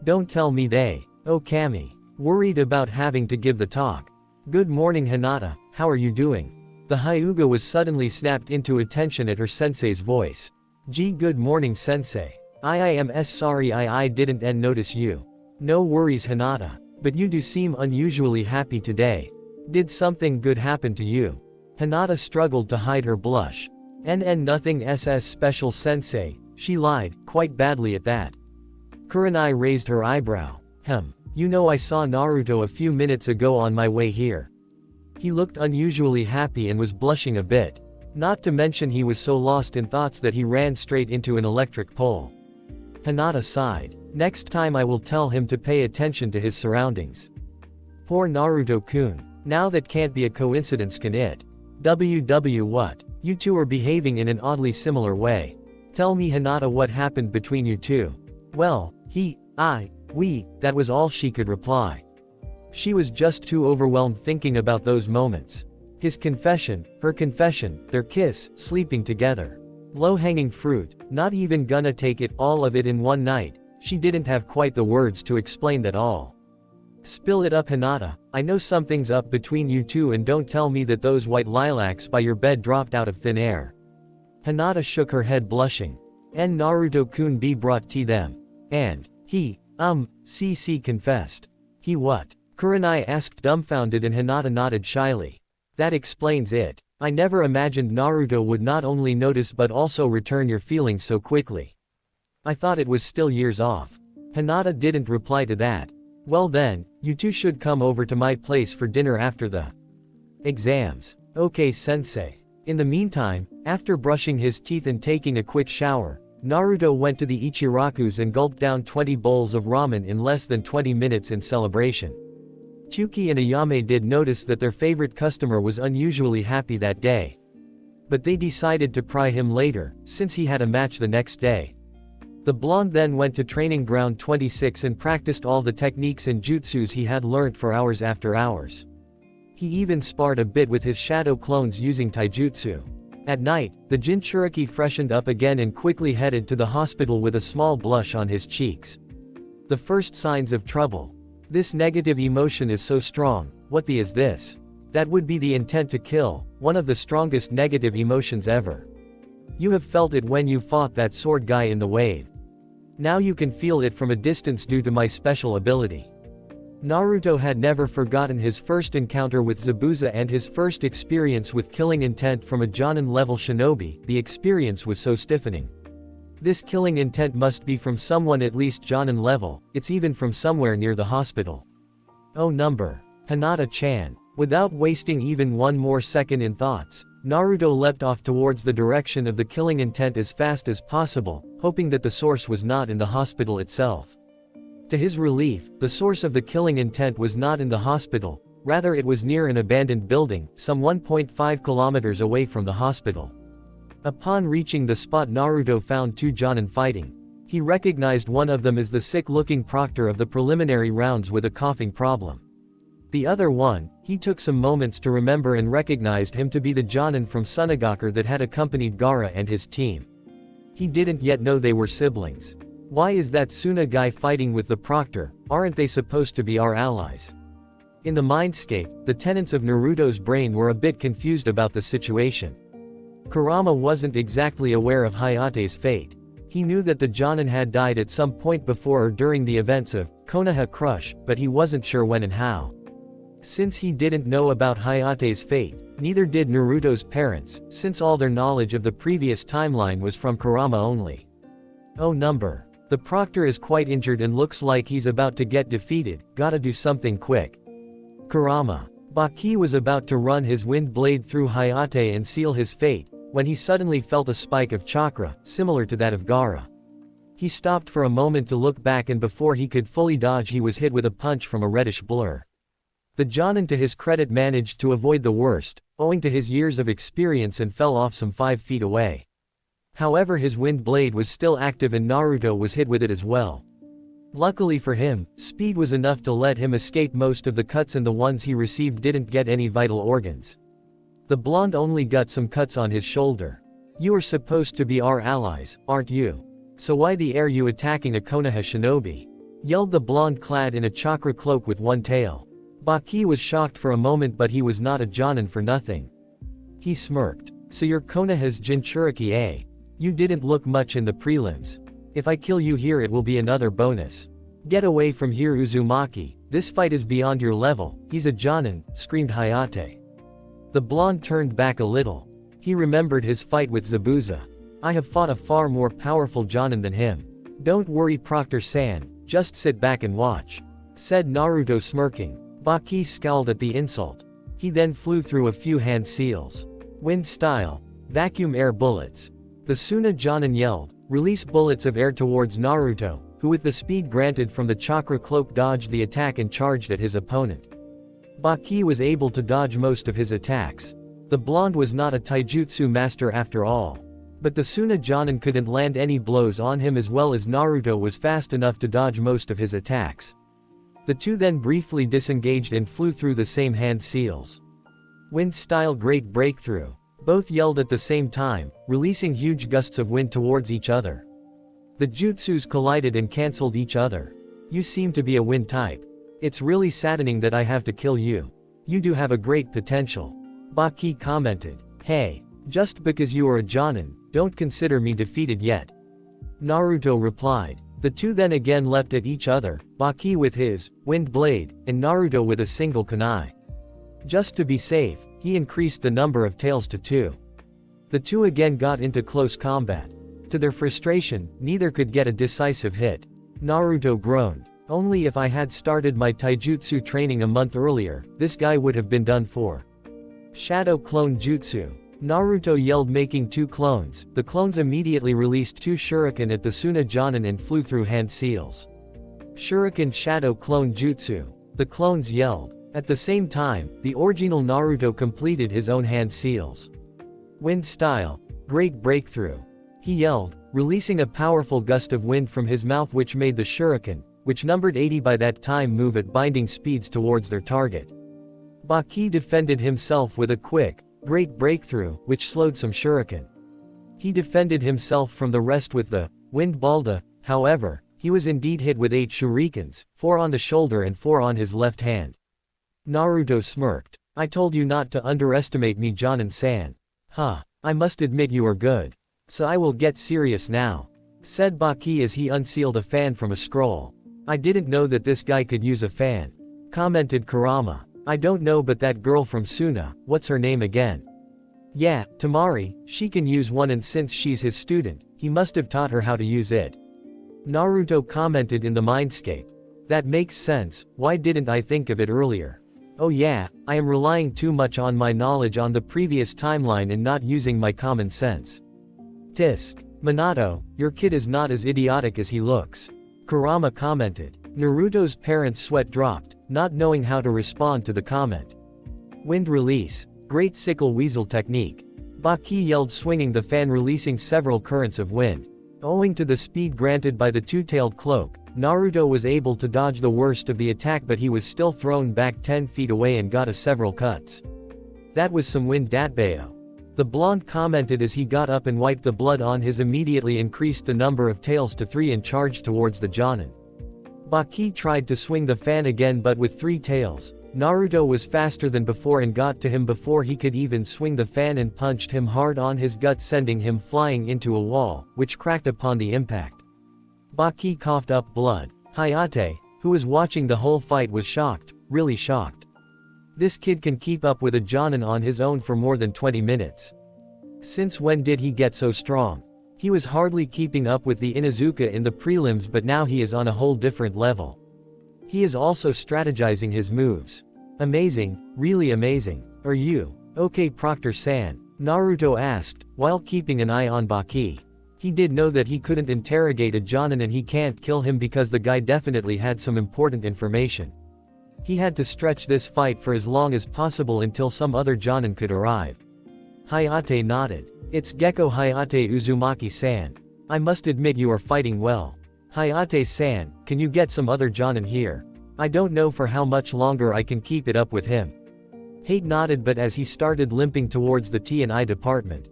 Don't tell me they, oh Kami, worried about having to give the talk. Good morning Hinata, how are you doing? The Hyuga was suddenly snapped into attention at her sensei's voice. Gee, good morning sensei. I am sorry I didn't notice you. No worries Hinata. But you do seem unusually happy today. Did something good happen to you? Hinata struggled to hide her blush. Nothing SS special sensei, she lied, quite badly at that. Kurenai raised her eyebrow. You know I saw Naruto a few minutes ago on my way here. He looked unusually happy and was blushing a bit. Not to mention he was so lost in thoughts that he ran straight into an electric pole. Hinata sighed. Next time I will tell him to pay attention to his surroundings. Poor Naruto-kun. Now that can't be a coincidence, can it? What? You two are behaving in an oddly similar way. Tell me Hinata, what happened between you two? Well, that was all she could reply. She was just too overwhelmed thinking about those moments. His confession, her confession, their kiss, sleeping together. Low-hanging fruit, not even gonna take it, all of it in one night. She didn't have quite the words to explain that all. Spill it up Hinata, I know something's up between you two, and don't tell me that those white lilacs by your bed dropped out of thin air. Hinata shook her head blushing. And Naruto-kun be brought tea them. And, he, CC confessed. He what? Kurenai asked dumbfounded, and Hinata nodded shyly. That explains it. I never imagined Naruto would not only notice but also return your feelings so quickly. I thought it was still years off. Hinata didn't reply to that. Well then, you two should come over to my place for dinner after the exams. Okay sensei. In the meantime, after brushing his teeth and taking a quick shower, Naruto went to the Ichiraku's and gulped down 20 bowls of ramen in less than 20 minutes in celebration. Chuki and Ayame did notice that their favorite customer was unusually happy that day. But they decided to pry him later, since he had a match the next day. The blonde then went to training ground 26 and practiced all the techniques and jutsus he had learnt for hours after hours. He even sparred a bit with his shadow clones using taijutsu. At night, the Jinchuriki freshened up again and quickly headed to the hospital with a small blush on his cheeks. The first signs of trouble. This negative emotion is so strong, what the is this? That would be the intent to kill, one of the strongest negative emotions ever. You have felt it when you fought that sword guy in the wave. Now you can feel it from a distance due to my special ability. Naruto had never forgotten his first encounter with Zabuza and his first experience with killing intent from a Jonin-level shinobi. The experience was so stiffening. This killing intent must be from someone at least Jonin level, it's even from somewhere near the hospital. Oh number. Hinata-chan. Without wasting even one more second in thoughts, Naruto leapt off towards the direction of the killing intent as fast as possible, hoping that the source was not in the hospital itself. To his relief, the source of the killing intent was not in the hospital, rather it was near an abandoned building, some 1.5 kilometers away from the hospital. Upon reaching the spot, Naruto found two Jonin fighting. He recognized one of them as the sick-looking proctor of the preliminary rounds with a coughing problem. The other one, he took some moments to remember and recognized him to be the Jonin from Sunagaku that had accompanied Gaara and his team. He didn't yet know they were siblings. Why is that Suna guy fighting with the proctor? Aren't they supposed to be our allies? In the mindscape, the tenants of Naruto's brain were a bit confused about the situation. Kurama wasn't exactly aware of Hayate's fate. He knew that the Jonin had died at some point before or during the events of Konoha Crush, but he wasn't sure when and how. Since he didn't know about Hayate's fate, neither did Naruto's parents, since all their knowledge of the previous timeline was from Kurama only. Oh number. The proctor is quite injured and looks like he's about to get defeated, gotta do something quick. Kurama. Baki was about to run his wind blade through Hayate and seal his fate, when he suddenly felt a spike of chakra, similar to that of Gaara. He stopped for a moment to look back, and before he could fully dodge he was hit with a punch from a reddish blur. The Jonin to his credit managed to avoid the worst, owing to his years of experience, and fell off some 5 feet away. However, his wind blade was still active and Naruto was hit with it as well. Luckily for him, speed was enough to let him escape most of the cuts, and the ones he received didn't get any vital organs. The blonde only got some cuts on his shoulder. You are supposed to be our allies, aren't you? So why the air you attacking a Konoha shinobi? Yelled the blonde clad in a chakra cloak with one tail. Baki was shocked for a moment, but he was not a Jonin for nothing. He smirked. So you're Konoha's Jinchuriki, eh? You didn't look much in the prelims. If I kill you here it will be another bonus. Get away from here, Uzumaki, this fight is beyond your level. He's a Jonin, screamed Hayate. The blonde turned back a little. He remembered his fight with Zabuza. I have fought a far more powerful Jonin than him. Don't worry, Proctor-san, just sit back and watch, said Naruto, smirking. Baki scowled at the insult. He then flew through a few hand seals. Wind style. Vacuum air bullets. The Suna Jonin yelled, release bullets of air towards Naruto, who with the speed granted from the chakra cloak dodged the attack and charged at his opponent. Baki was able to dodge most of his attacks. The blonde was not a taijutsu master after all. But the Suna Jonin couldn't land any blows on him, as well as Naruto was fast enough to dodge most of his attacks. The two then briefly disengaged and flew through the same hand seals. Wind style great breakthrough. Both yelled at the same time, releasing huge gusts of wind towards each other. The jutsus collided and cancelled each other. You seem to be a wind type. It's really saddening that I have to kill you. You do have a great potential. Baki commented. Hey, just because you are a Jonin, don't consider me defeated yet. Naruto replied. The two then again leapt at each other, Baki with his wind blade, and Naruto with a single kunai. Just to be safe, he increased the number of tails to 2. The two again got into close combat. To their frustration, neither could get a decisive hit. Naruto groaned. Only if I had started my taijutsu training a month earlier, this guy would have been done for. Shadow clone jutsu. Naruto yelled, making 2 clones. The clones immediately released 2 shuriken at the Suna Jonin and flew through hand seals. Shuriken shadow clone jutsu. The clones yelled. At the same time, the original Naruto completed his own hand seals. Wind style. Great breakthrough. He yelled, releasing a powerful gust of wind from his mouth which made the shuriken, which numbered 80 by that time, move at binding speeds towards their target. Baki defended himself with a quick, great breakthrough, which slowed some shuriken. He defended himself from the rest with the wind balda. However, he was indeed hit with 8 shurikens, 4 on the shoulder and 4 on his left hand. Naruto smirked. I told you not to underestimate me, Jonin-san. Huh, I must admit you are good. So I will get serious now, said Baki as he unsealed a fan from a scroll. I didn't know that this guy could use a fan, commented Kurama. I don't know, but that girl from Suna, what's her name again? Yeah, Tamari, she can use one, and since she's his student, he must have taught her how to use it. Naruto commented in the mindscape. That makes sense, why didn't I think of it earlier? Oh yeah, I am relying too much on my knowledge on the previous timeline and not using my common sense. Tisk. Minato, your kid is not as idiotic as he looks, Kurama commented. Naruto's parents' sweat dropped, not knowing how to respond to the comment. Wind release. Great sickle weasel technique. Baki yelled, swinging the fan, releasing several currents of wind. Owing to the speed granted by the two-tailed cloak, Naruto was able to dodge the worst of the attack, but he was still thrown back 10 feet away and got several cuts. That was some wind, Datbeo. The blonde commented as he got up and wiped the blood on his, immediately increased the number of tails to 3 and charged towards the Jonin. Baki tried to swing the fan again, but with 3 tails, Naruto was faster than before and got to him before he could even swing the fan and punched him hard on his gut, sending him flying into a wall, which cracked upon the impact. Baki coughed up blood. Hayate, who was watching the whole fight, was shocked, really shocked. This kid can keep up with a Jonin on his own for more than 20 minutes. Since when did he get so strong? He was hardly keeping up with the Inuzuka in the prelims, but now he is on a whole different level. He is also strategizing his moves. Amazing, really amazing. Are you okay, Proctor-san? Naruto asked, while keeping an eye on Baki. He did know that he couldn't interrogate a Jonin and he can't kill him because the guy definitely had some important information. He had to stretch this fight for as long as possible until some other Jonin could arrive. Hayate nodded. It's Gecko Hayate Uzumaki-san. I must admit you are fighting well. Hayate-san, can you get some other Jonin here? I don't know for how much longer I can keep it up with him. Hate nodded, but as he started limping towards the T&I department.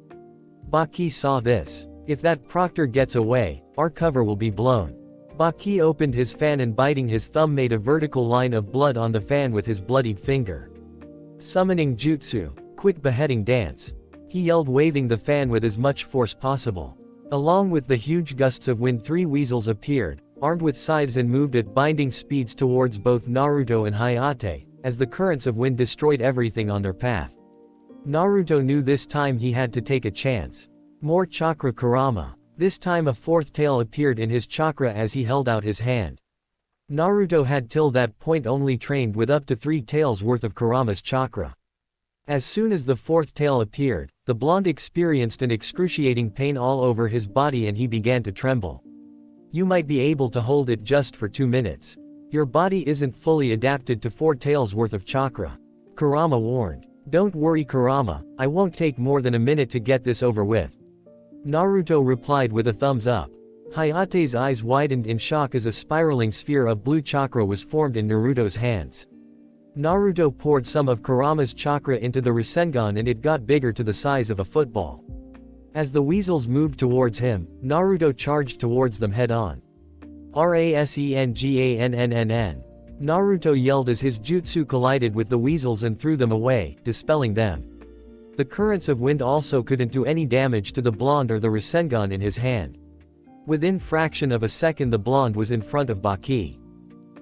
Baki saw this. If that Proctor gets away, our cover will be blown. Baki opened his fan and biting his thumb made a vertical line of blood on the fan with his bloodied finger. Summoning Jutsu, quick beheading dance. He yelled, waving the fan with as much force possible. Along with the huge gusts of wind, 3 weasels appeared, armed with scythes, and moved at binding speeds towards both Naruto and Hayate, as the currents of wind destroyed everything on their path. Naruto knew this time he had to take a chance. More chakra. Kurama. This time a 4th tail appeared in his chakra as he held out his hand. Naruto had till that point only trained with up to 3 tails worth of Kurama's chakra. As soon as the 4th tail appeared, the blonde experienced an excruciating pain all over his body and he began to tremble. You might be able to hold it just for 2 minutes. Your body isn't fully adapted to 4 tails worth of chakra, Kurama warned. Don't worry, Kurama, I won't take more than a minute to get this over with. Naruto replied with a thumbs up. Hayate's eyes widened in shock as a spiraling sphere of blue chakra was formed in Naruto's hands. Naruto poured some of Kurama's chakra into the Rasengan and it got bigger to the size of a football. As the weasels moved towards him, Naruto charged towards them head-on. Rasengann. Naruto yelled as his jutsu collided with the weasels and threw them away, dispelling them. The currents of wind also couldn't do any damage to the blonde or the Rasengan in his hand. Within fraction of a second the blonde was in front of Baki.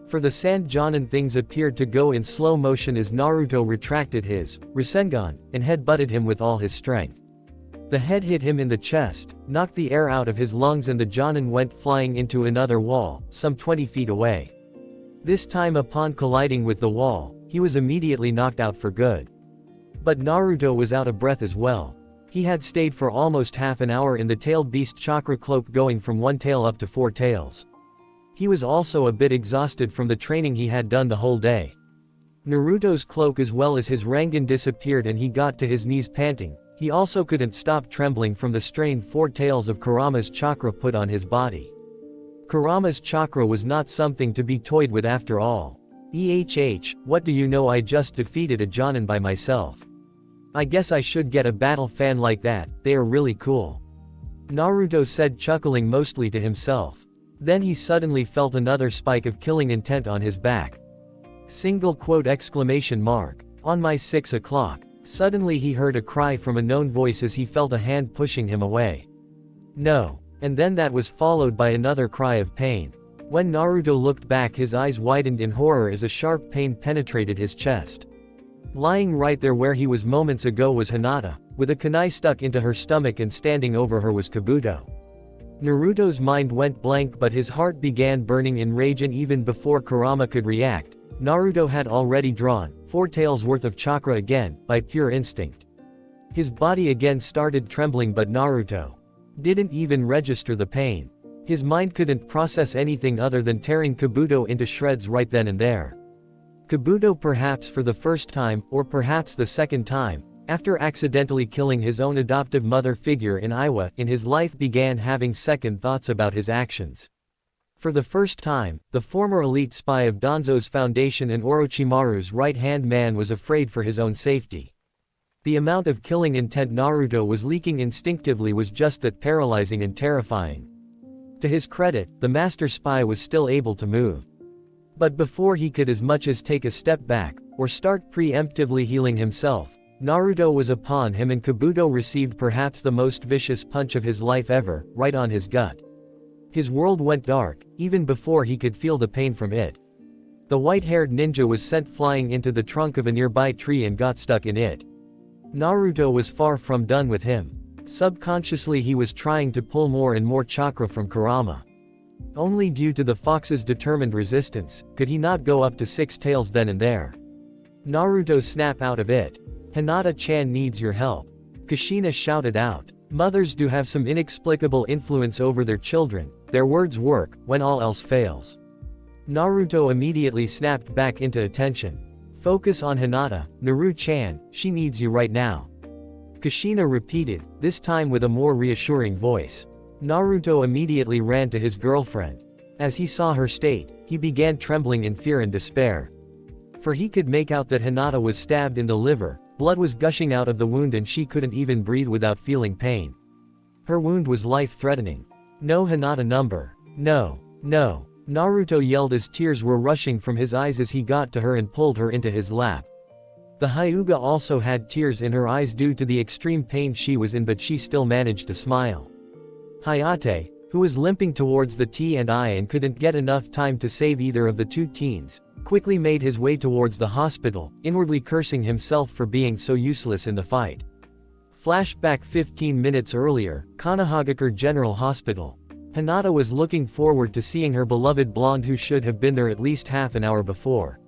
For the sand Jonin, things appeared to go in slow motion as Naruto retracted his Rasengan and head-butted him with all his strength. The head hit him in the chest, knocked the air out of his lungs, and the Jonin went flying into another wall, some 20 feet away. This time, upon colliding with the wall, he was immediately knocked out for good. But Naruto was out of breath as well. He had stayed for almost half an hour in the TailBeast chakra cloak, going from 1 tail up to 4 tails. He was also a bit exhausted from the training he had done the whole day. Naruto's cloak as well as his Rasengan disappeared and he got to his knees panting. He also couldn't stop trembling from the strained four tails of Kurama's chakra put on his body. Kurama's chakra was not something to be toyed with after all. What do you know, I just defeated a Jonin by myself. I guess I should get a battle fan like that, they are really cool. Naruto said, chuckling mostly to himself. Then he suddenly felt another spike of killing intent on his back. On my 6 o'clock. Suddenly he heard a cry from a known voice as he felt a hand pushing him away. No. And then that was followed by another cry of pain. When Naruto looked back, his eyes widened in horror as a sharp pain penetrated his chest. Lying right there where he was moments ago was Hinata, with a kunai stuck into her stomach, and standing over her was Kabuto. Naruto's mind went blank, but his heart began burning in rage, and even before Kurama could react, Naruto had already drawn 4 tails worth of chakra again, by pure instinct. His body again started trembling, but Naruto didn't even register the pain. His mind couldn't process anything other than tearing Kabuto into shreds right then and there. Kabuto, perhaps for the first time, or perhaps the second time, after accidentally killing his own adoptive mother figure in Iwa in his life, began having second thoughts about his actions. For the first time, the former elite spy of Danzo's foundation and Orochimaru's right-hand man was afraid for his own safety. The amount of killing intent Naruto was leaking instinctively was just that paralyzing and terrifying. To his credit, the master spy was still able to move. But before he could as much as take a step back, or start preemptively healing himself, Naruto was upon him, and Kabuto received perhaps the most vicious punch of his life ever, right on his gut. His world went dark, even before he could feel the pain from it. The white-haired ninja was sent flying into the trunk of a nearby tree and got stuck in it. Naruto was far from done with him. Subconsciously he was trying to pull more and more chakra from Kurama. Only due to the fox's determined resistance, could he not go up to 6 tails then and there. Naruto snapped out of it. Hinata-chan needs your help. Kushina shouted out. Mothers do have some inexplicable influence over their children, their words work, when all else fails. Naruto immediately snapped back into attention. Focus on Hinata, Naru-chan, she needs you right now. Kushina repeated, this time with a more reassuring voice. Naruto immediately ran to his girlfriend. As he saw her state, he began trembling in fear and despair. For he could make out that Hinata was stabbed in the liver, blood was gushing out of the wound, and she couldn't even breathe without feeling pain. Her wound was life-threatening. No, Hinata number. No. No. Naruto yelled as tears were rushing from his eyes as he got to her and pulled her into his lap. The Hyuga also had tears in her eyes due to the extreme pain she was in, but she still managed to smile. Hayate, who was limping towards the T&I and couldn't get enough time to save either of the two teens, quickly made his way towards the hospital, inwardly cursing himself for being so useless in the fight. Flashback 15 minutes earlier, Kanahagakure General Hospital. Hinata was looking forward to seeing her beloved blonde who should have been there at least half an hour before.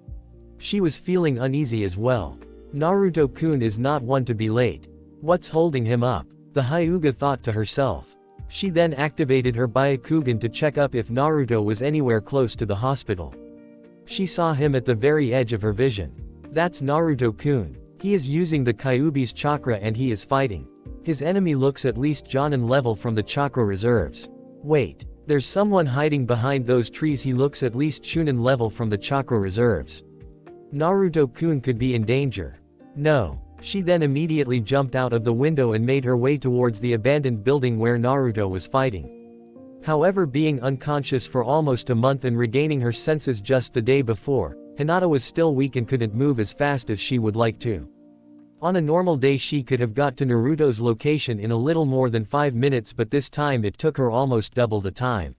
She was feeling uneasy as well. Naruto-kun is not one to be late. What's holding him up? The Hyuga thought to herself. She then activated her Byakugan to check up if Naruto was anywhere close to the hospital. She saw him at the very edge of her vision. That's Naruto-kun. He is using the Kyuubi's chakra and he is fighting. His enemy looks at least Jonin level from the chakra reserves. Wait, there's someone hiding behind those trees. He looks at least Chunin level from the chakra reserves. Naruto-kun could be in danger. No. She then immediately jumped out of the window and made her way towards the abandoned building where Naruto was fighting. However, being unconscious for almost a month and regaining her senses just the day before, Hinata was still weak and couldn't move as fast as she would like to. On a normal day she could have got to Naruto's location in a little more than 5 minutes, but this time it took her almost double the time.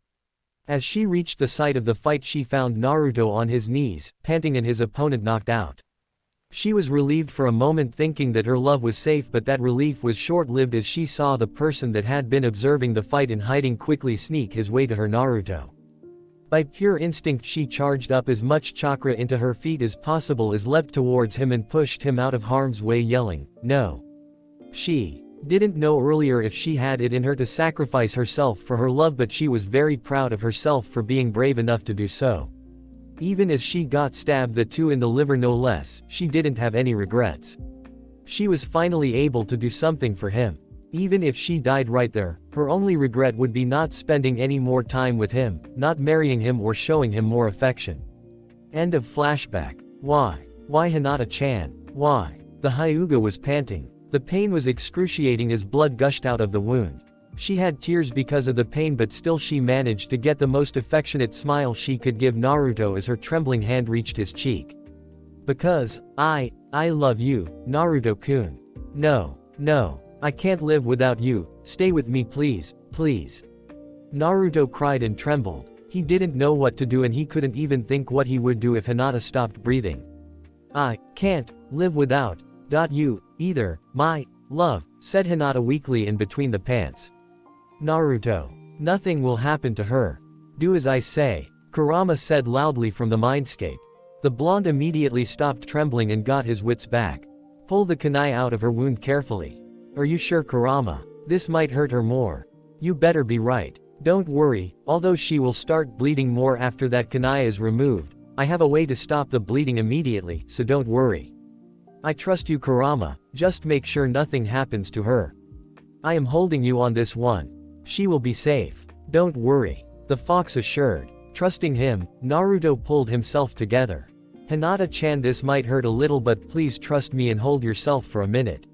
As she reached the site of the fight, she found Naruto on his knees, panting, and his opponent knocked out. She was relieved for a moment, thinking that her love was safe, but that relief was short-lived as she saw the person that had been observing the fight in hiding quickly sneak his way to her. Naruto. By pure instinct she charged up as much chakra into her feet as possible, as leapt towards him and pushed him out of harm's way, yelling, no. She didn't know earlier if she had it in her to sacrifice herself for her love, but she was very proud of herself for being brave enough to do so. Even as she got stabbed, the 2 in the liver no less, she didn't have any regrets. She was finally able to do something for him. Even if she died right there, her only regret would be not spending any more time with him, not marrying him or showing him more affection. End of flashback. Why? Why Hinata-chan? Why? The Hyuga was panting. The pain was excruciating as blood gushed out of the wound. She had tears because of the pain, but still she managed to get the most affectionate smile she could give Naruto as her trembling hand reached his cheek. Because, I love you, Naruto-kun. No, I can't live without you, stay with me please, please. Naruto cried and trembled. He didn't know what to do and he couldn't even think what he would do if Hinata stopped breathing. I can't live without you, either, my love, said Hinata weakly in between the pants. Naruto. Nothing will happen to her. Do as I say, Kurama said loudly from the mindscape. The blonde immediately stopped trembling and got his wits back. Pull the kunai out of her wound carefully. Are you sure, Kurama? This might hurt her more. You better be right. Don't worry, although she will start bleeding more after that kunai is removed, I have a way to stop the bleeding immediately, so don't worry. I trust you, Kurama, just make sure nothing happens to her. I am holding you on this one. She will be safe. Don't worry, the fox assured. Trusting him, Naruto pulled himself together. Hinata-chan, this might hurt a little, but please trust me and hold yourself for a minute.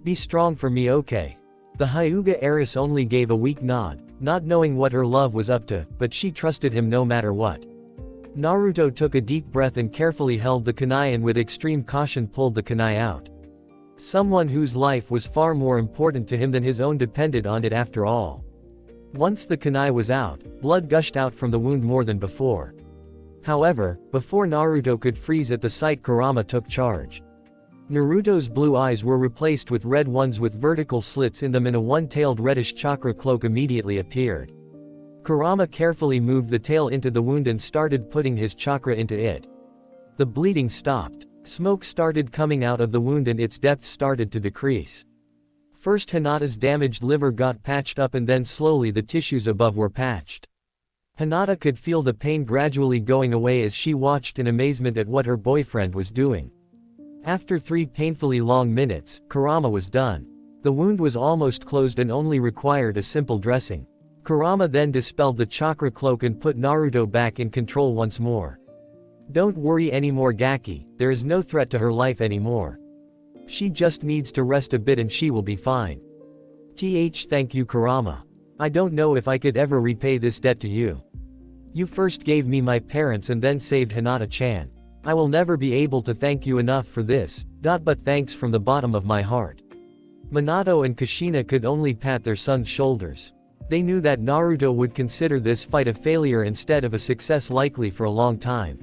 Be strong for me, okay? The Hyuga heiress only gave a weak nod, not knowing what her love was up to, but she trusted him no matter what. Naruto took a deep breath and carefully held the kunai and with extreme caution pulled the kunai out. Someone whose life was far more important to him than his own depended on it after all. Once the kunai was out, blood gushed out from the wound more than before. However, before Naruto could freeze at the sight, Kurama took charge. Naruto's blue eyes were replaced with red ones with vertical slits in them, and a one-tailed reddish chakra cloak immediately appeared. Kurama carefully moved the tail into the wound and started putting his chakra into it. The bleeding stopped. Smoke started coming out of the wound and its depth started to decrease. First Hinata's damaged liver got patched up and then slowly the tissues above were patched. Hinata could feel the pain gradually going away as she watched in amazement at what her boyfriend was doing. After 3 painfully long minutes, Kurama was done. The wound was almost closed and only required a simple dressing. Kurama then dispelled the chakra cloak and put Naruto back in control once more. Don't worry anymore, Gaki, there is no threat to her life anymore. She just needs to rest a bit and she will be fine. Thank you, Kurama. I don't know if I could ever repay this debt to you. You first gave me my parents and then saved Hinata-chan. I will never be able to thank you enough for this, but thanks from the bottom of my heart. Minato and Kushina could only pat their son's shoulders. They knew that Naruto would consider this fight a failure instead of a success, likely for a long time.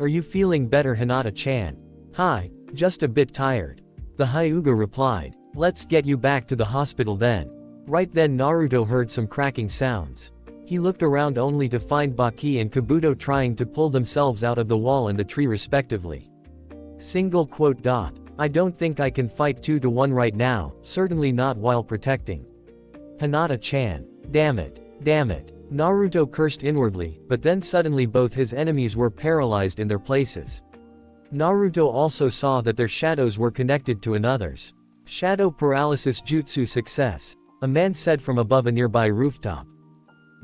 Are you feeling better, Hinata-chan? Hi, just a bit tired. The Hyuga replied. Let's get you back to the hospital then. Right then Naruto heard some cracking sounds. He looked around only to find Baki and Kabuto trying to pull themselves out of the wall and the tree respectively. I don't think I can fight 2-to-1 right now, certainly not while protecting Hinata-chan. Damn it. Naruto cursed inwardly, but then suddenly both his enemies were paralyzed in their places. Naruto also saw that their shadows were connected to another's. Shadow paralysis jutsu success, a man said from above a nearby rooftop.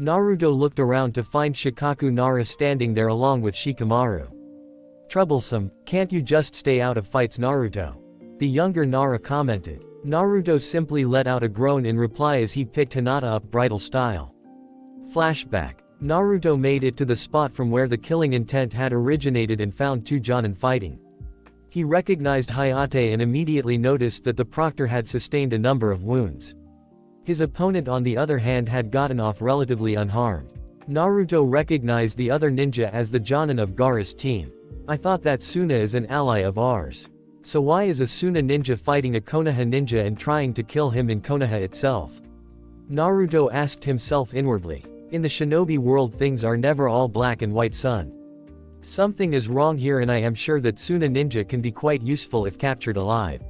Naruto looked around to find Shikaku Nara standing there along with Shikamaru. Troublesome, can't you just stay out of fights, Naruto? The younger Nara commented. Naruto simply let out a groan in reply as he picked Hinata up bridal style. Flashback. Naruto made it to the spot from where the killing intent had originated and found 2 Jonin fighting. He recognized Hayate and immediately noticed that the proctor had sustained a number of wounds. His opponent on the other hand had gotten off relatively unharmed. Naruto recognized the other ninja as the Jonin of Gaara's team. I thought that Suna is an ally of ours. So why is a Suna ninja fighting a Konoha ninja and trying to kill him in Konoha itself? Naruto asked himself inwardly. In the shinobi world things are never all black and white, son. Something is wrong here, and I am sure that Suna ninja can be quite useful if captured alive.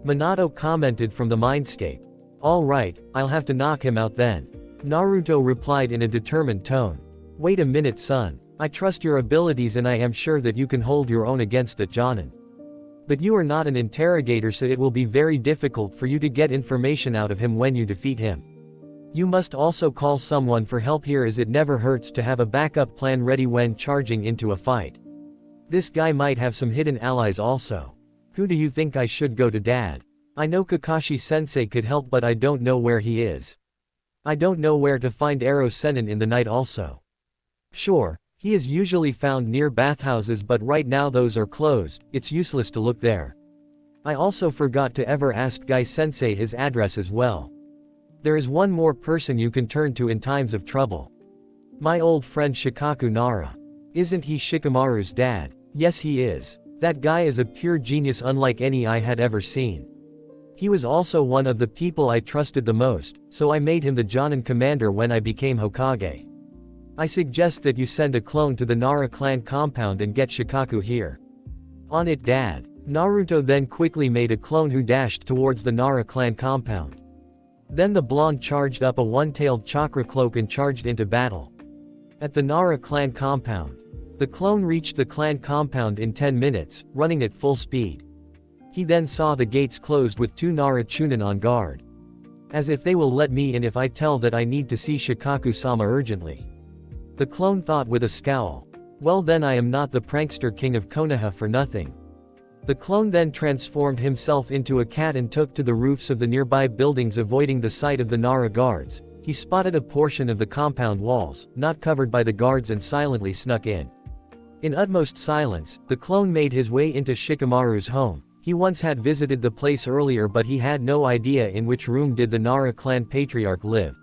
Minato commented from the mindscape. Alright, I'll have to knock him out then. Naruto replied in a determined tone. Wait a minute, son. I trust your abilities and I am sure that you can hold your own against that Jonin. But you are not an interrogator, so it will be very difficult for you to get information out of him when you defeat him. You must also call someone for help here, as it never hurts to have a backup plan ready when charging into a fight. This guy might have some hidden allies also. Who do you think I should go to, Dad? I know Kakashi-sensei could help, but I don't know where he is. I don't know where to find Ero Sennin in the night also. Sure, he is usually found near bathhouses, but right now those are closed, it's useless to look there. I also forgot to ever ask Guy-sensei his address as well. There is one more person you can turn to in times of trouble. My old friend Shikaku Nara. Isn't he Shikamaru's dad? Yes, he is. That guy is a pure genius, unlike any I had ever seen. He was also one of the people I trusted the most, so I made him the Jonin commander when I became Hokage. I suggest that you send a clone to the Nara clan compound and get Shikaku here. On it, Dad. Naruto then quickly made a clone who dashed towards the Nara clan compound. Then the blonde charged up a one-tailed chakra cloak and charged into battle. At the Nara clan compound, the clone reached the clan compound in 10 minutes, running at full speed. He then saw the gates closed with 2 Nara Chunin on guard. As if they will let me in if I tell that I need to see Shikaku-sama urgently. The clone thought with a scowl. Well then, I am not the prankster king of Konoha for nothing. The clone then transformed himself into a cat and took to the roofs of the nearby buildings, avoiding the sight of the Nara guards. He spotted a portion of the compound walls, not covered by the guards, and silently snuck in. In utmost silence, the clone made his way into Shikamaru's home. He once had visited the place earlier, but he had no idea in which room did the Nara clan patriarch live.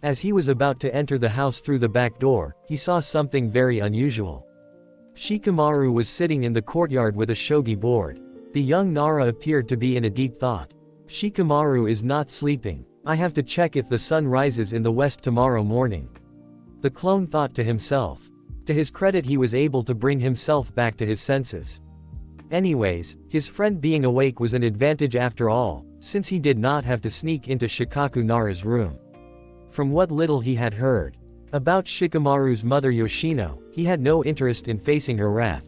As he was about to enter the house through the back door, he saw something very unusual. Shikamaru was sitting in the courtyard with a shogi board. The young Nara appeared to be in a deep thought. Shikamaru is not sleeping. I have to check if the sun rises in the west tomorrow morning. The clone thought to himself. To his credit, he was able to bring himself back to his senses. Anyways, his friend being awake was an advantage after all, since he did not have to sneak into Shikaku Nara's room. From what little he had heard about Shikamaru's mother Yoshino, he had no interest in facing her wrath.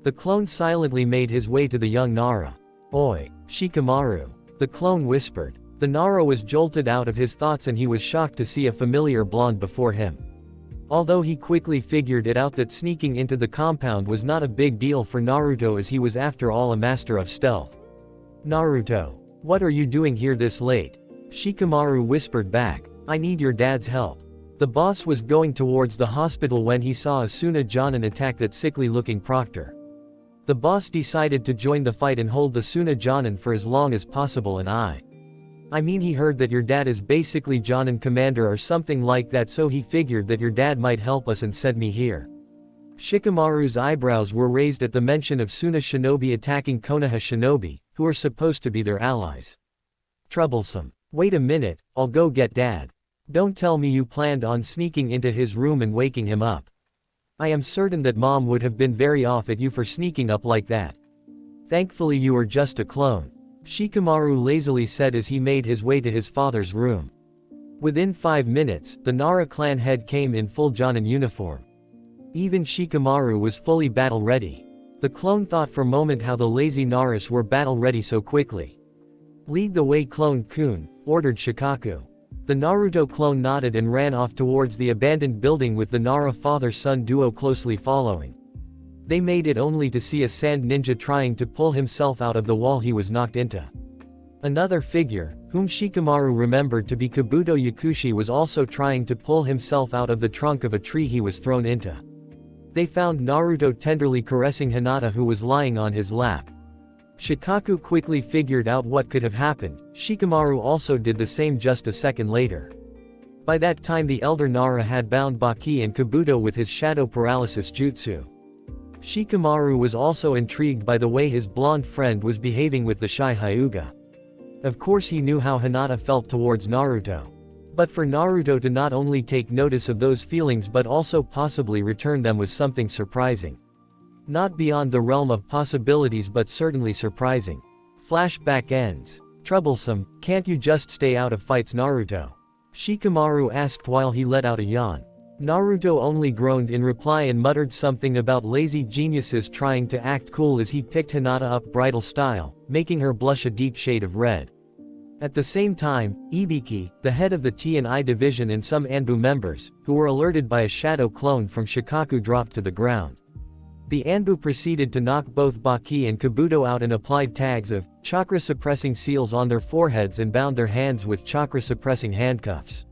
The clone silently made his way to the young Nara. Oi, Shikamaru, the clone whispered. The Nara was jolted out of his thoughts and he was shocked to see a familiar blonde before him. Although he quickly figured it out that sneaking into the compound was not a big deal for Naruto, as he was after all a master of stealth. Naruto, what are you doing here this late? Shikamaru whispered back. I need your dad's help. The boss was going towards the hospital when he saw Asuna Jonin attack that sickly-looking proctor. The boss decided to join the fight and hold the Asuna Jonin for as long as possible, and I mean, he heard that your dad is basically Jonin commander or something like that, so he figured that your dad might help us and sent me here. Shikamaru's eyebrows were raised at the mention of Suna shinobi attacking Konoha shinobi, who are supposed to be their allies. Troublesome. Wait a minute, I'll go get dad. Don't tell me you planned on sneaking into his room and waking him up. I am certain that mom would have been very off at you for sneaking up like that. Thankfully you are just a clone. Shikamaru lazily said as he made his way to his father's room. Within 5 minutes, the Nara clan head came in full Jonin uniform. Even Shikamaru was fully battle ready. The clone thought for a moment how the lazy Naras were battle ready so quickly. Lead the way, Clone-kun, ordered Shikaku. The Naruto clone nodded and ran off towards the abandoned building with the Nara father-son duo closely following. They made it only to see a sand ninja trying to pull himself out of the wall he was knocked into. Another figure, whom Shikamaru remembered to be Kabuto Yakushi, was also trying to pull himself out of the trunk of a tree he was thrown into. They found Naruto tenderly caressing Hinata, who was lying on his lap. Shikaku quickly figured out what could have happened. Shikamaru also did the same just a second later. By that time the elder Nara had bound Baki and Kabuto with his shadow paralysis jutsu. Shikamaru was also intrigued by the way his blonde friend was behaving with the shy Hyuga. Of course he knew how Hinata felt towards Naruto. But for Naruto to not only take notice of those feelings but also possibly return them was something surprising. Not beyond the realm of possibilities, but certainly surprising. Flashback ends. Troublesome, can't you just stay out of fights, Naruto? Shikamaru asked while he let out a yawn. Naruto only groaned in reply and muttered something about lazy geniuses trying to act cool as he picked Hinata up bridal style, making her blush a deep shade of red. At the same time, Ibiki, the head of the T&I division and some Anbu members, who were alerted by a shadow clone from Shikaku dropped to the ground. The Anbu proceeded to knock both Baki and Kabuto out and applied tags of chakra-suppressing seals on their foreheads and bound their hands with chakra-suppressing handcuffs.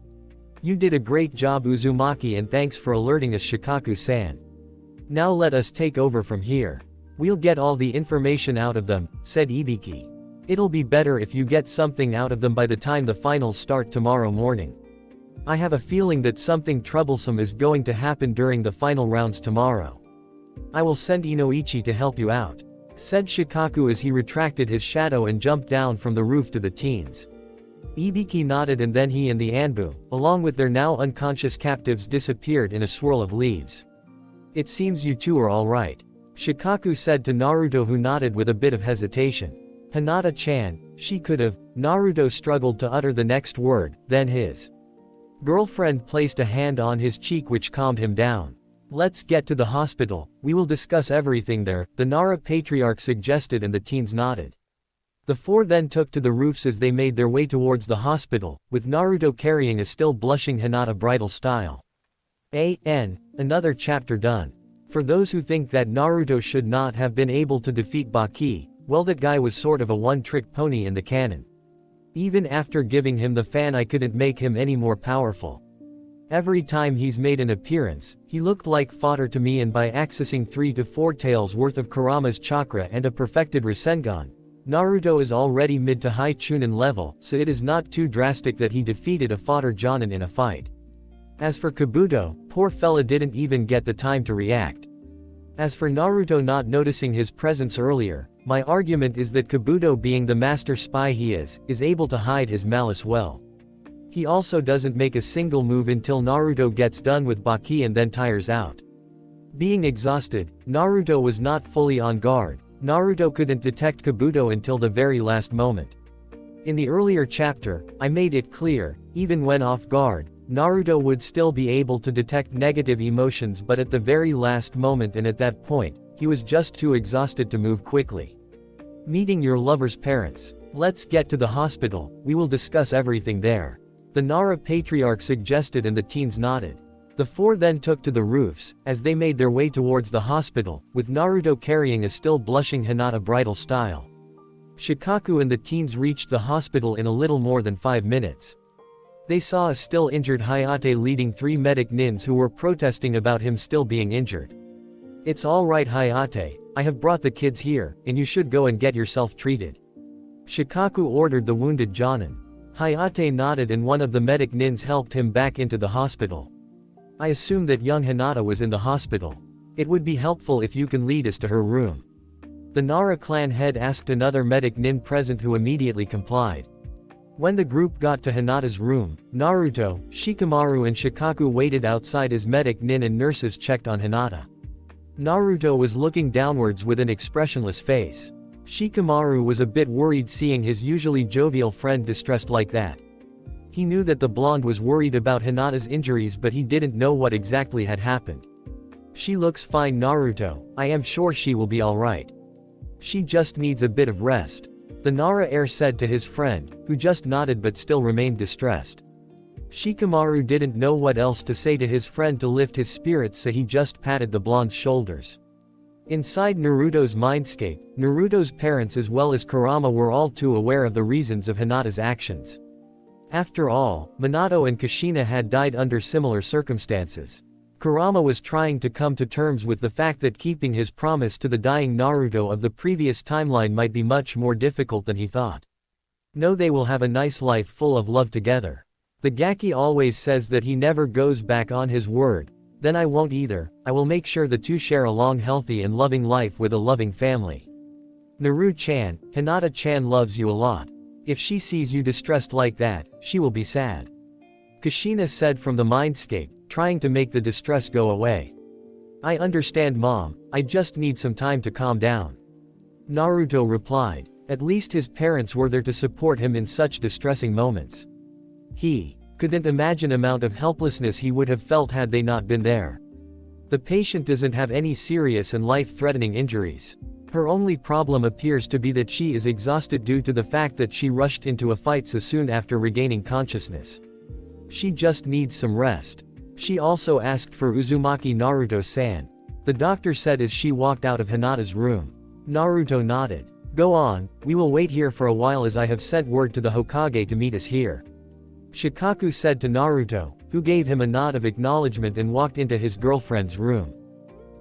"You did a great job, Uzumaki, and thanks for alerting us, Shikaku-san. Now let us take over from here. We'll get all the information out of them," said Ibiki. "It'll be better if you get something out of them by the time the finals start tomorrow morning. I have a feeling that something troublesome is going to happen during the final rounds tomorrow. I will send Inoichi to help you out," said Shikaku as he retracted his shadow and jumped down from the roof to the teens. Ibiki nodded and then he and the Anbu, along with their now unconscious captives, disappeared in a swirl of leaves. "It seems you two are all right," Shikaku said to Naruto, who nodded with a bit of hesitation. "Hinata-chan, she could have." Naruto struggled to utter the next word, then his girlfriend placed a hand on his cheek which calmed him down. "Let's get to the hospital, we will discuss everything there," the Nara patriarch suggested, and the teens nodded. The four then took to the roofs as they made their way towards the hospital, with Naruto carrying a still blushing Hinata bridal style. Another chapter done. For those who think that Naruto should not have been able to defeat Baki, well, that guy was sort of a one-trick pony in the canon. Even after giving him the fan, I couldn't make him any more powerful. Every time he's made an appearance, he looked like fodder to me, and by accessing 3 to 4 tails worth of Kurama's chakra and a perfected Rasengan, Naruto is already mid to high Chunin level, so it is not too drastic that he defeated a fodder Jonin in a fight. As for Kabuto, poor fella didn't even get the time to react. As for Naruto not noticing his presence earlier, my argument is that Kabuto, being the master spy he is able to hide his malice well. He also doesn't make a single move until Naruto gets done with Baki and then tires out. Being exhausted, Naruto was not fully on guard. Naruto couldn't detect Kabuto until the very last moment. In the earlier chapter, I made it clear, even when off guard, Naruto would still be able to detect negative emotions, but at the very last moment and at that point, he was just too exhausted to move quickly. "Meeting your lover's parents. Let's get to the hospital, we will discuss everything there," the Nara patriarch suggested, and the teens nodded. The four then took to the roofs, as they made their way towards the hospital, with Naruto carrying a still blushing Hinata bridal style. Shikaku and the teens reached the hospital in a little more than 5 minutes. They saw a still injured Hayate leading 3 medic nins who were protesting about him still being injured. "It's all right, Hayate, I have brought the kids here, and you should go and get yourself treated," Shikaku ordered the wounded Jonin. Hayate nodded and one of the medic nins helped him back into the hospital. "I assume that young Hinata was in the hospital. It would be helpful if you can lead us to her room," the Nara clan head asked another medic nin present, who immediately complied. When the group got to Hinata's room, Naruto, Shikamaru and Shikaku waited outside as medic nin and nurses checked on Hinata. Naruto was looking downwards with an expressionless face. Shikamaru was a bit worried seeing his usually jovial friend distressed like that. He knew that the blonde was worried about Hinata's injuries, but he didn't know what exactly had happened. "She looks fine, Naruto, I am sure she will be alright. She just needs a bit of rest," the Nara heir said to his friend, who just nodded but still remained distressed. Shikamaru didn't know what else to say to his friend to lift his spirits, so he just patted the blonde's shoulders. Inside Naruto's mindscape, Naruto's parents as well as Kurama were all too aware of the reasons of Hinata's actions. After all, Minato and Kushina had died under similar circumstances. Kurama was trying to come to terms with the fact that keeping his promise to the dying Naruto of the previous timeline might be much more difficult than he thought. No, they will have a nice life full of love together. The Gaki always says that he never goes back on his word, then I won't either. I will make sure the two share a long, healthy and loving life with a loving family. Naru-chan, Hinata-chan loves you a lot. If she sees you distressed like that, she will be sad," Kushina said from the mindscape, trying to make the distress go away. "I understand, Mom, I just need some time to calm down," Naruto replied. At least his parents were there to support him in such distressing moments. He Couldn't imagine amount of helplessness he would have felt had they not been there. The patient doesn't have any serious and life-threatening injuries. Her only problem appears to be that she is exhausted due to the fact that she rushed into a fight so soon after regaining consciousness. She just needs some rest. She also asked for Uzumaki Naruto-san. The doctor said as she walked out of Hinata's room. Naruto nodded. Go on, we will wait here for a while as I have sent word to the Hokage to meet us here. Shikaku said to Naruto, who gave him a nod of acknowledgement and walked into his girlfriend's room.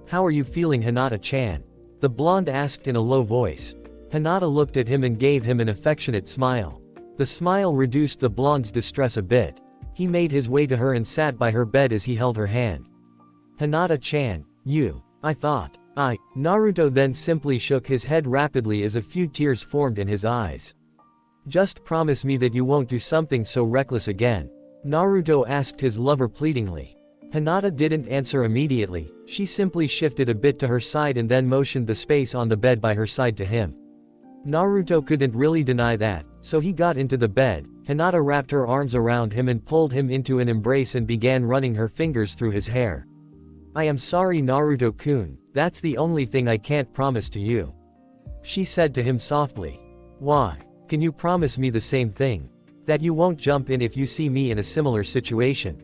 How are you feeling, Hinata-chan? The blonde asked in a low voice. Hinata looked at him and gave him an affectionate smile. The smile reduced the blonde's distress a bit. He made his way to her and sat by her bed as he held her hand. Hinata-chan, I thought. Naruto then simply shook his head rapidly as a few tears formed in his eyes. Just promise me that you won't do something so reckless again. Naruto asked his lover pleadingly. Hinata didn't answer immediately, she simply shifted a bit to her side and then motioned the space on the bed by her side to him. Naruto couldn't really deny that, so he got into the bed. Hinata wrapped her arms around him and pulled him into an embrace and began running her fingers through his hair. I am sorry, Naruto-kun, that's the only thing I can't promise to you. She said to him softly. Why? Can you promise me the same thing? That you won't jump in if you see me in a similar situation?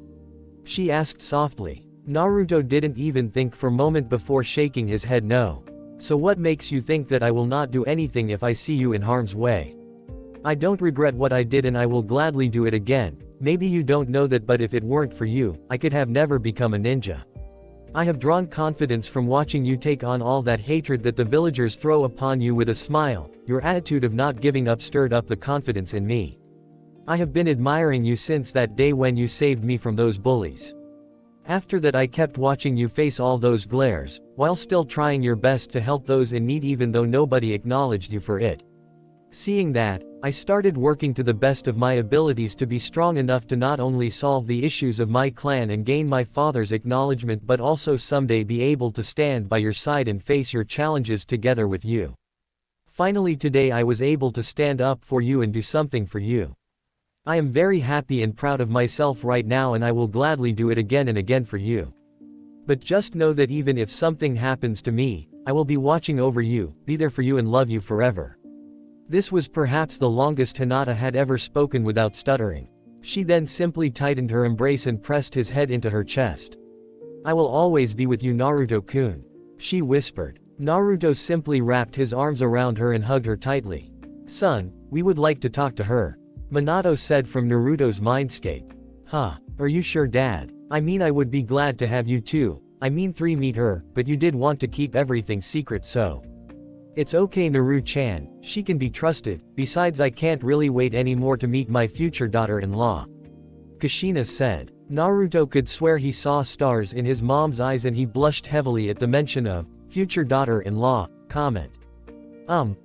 She asked softly. Naruto didn't even think for a moment before shaking his head no. So what makes you think that I will not do anything if I see you in harm's way? I don't regret what I did and I will gladly do it again. Maybe you don't know that, but if it weren't for you, I could have never become a ninja. I have drawn confidence from watching you take on all that hatred that the villagers throw upon you with a smile. Your attitude of not giving up stirred up the confidence in me. I have been admiring you since that day when you saved me from those bullies. After that I kept watching you face all those glares, while still trying your best to help those in need even though nobody acknowledged you for it. Seeing that, I started working to the best of my abilities to be strong enough to not only solve the issues of my clan and gain my father's acknowledgement but also someday be able to stand by your side and face your challenges together with you. Finally today I was able to stand up for you and do something for you. I am very happy and proud of myself right now and I will gladly do it again and again for you. But just know that even if something happens to me, I will be watching over you, be there for you and love you forever. This was perhaps the longest Hinata had ever spoken without stuttering. She then simply tightened her embrace and pressed his head into her chest. I will always be with you, Naruto-kun, she whispered. Naruto simply wrapped his arms around her and hugged her tightly. Son, we would like to talk to her, Minato said from Naruto's mindscape. Huh, are you sure, Dad? I mean, I would be glad to have you too. I mean, meet her, but you did want to keep everything secret, so. It's okay, Naru-chan, she can be trusted. Besides, I can't really wait anymore to meet my future daughter-in-law, Kushina said. Naruto could swear he saw stars in his mom's eyes and he blushed heavily at the mention of future daughter-in-law comment.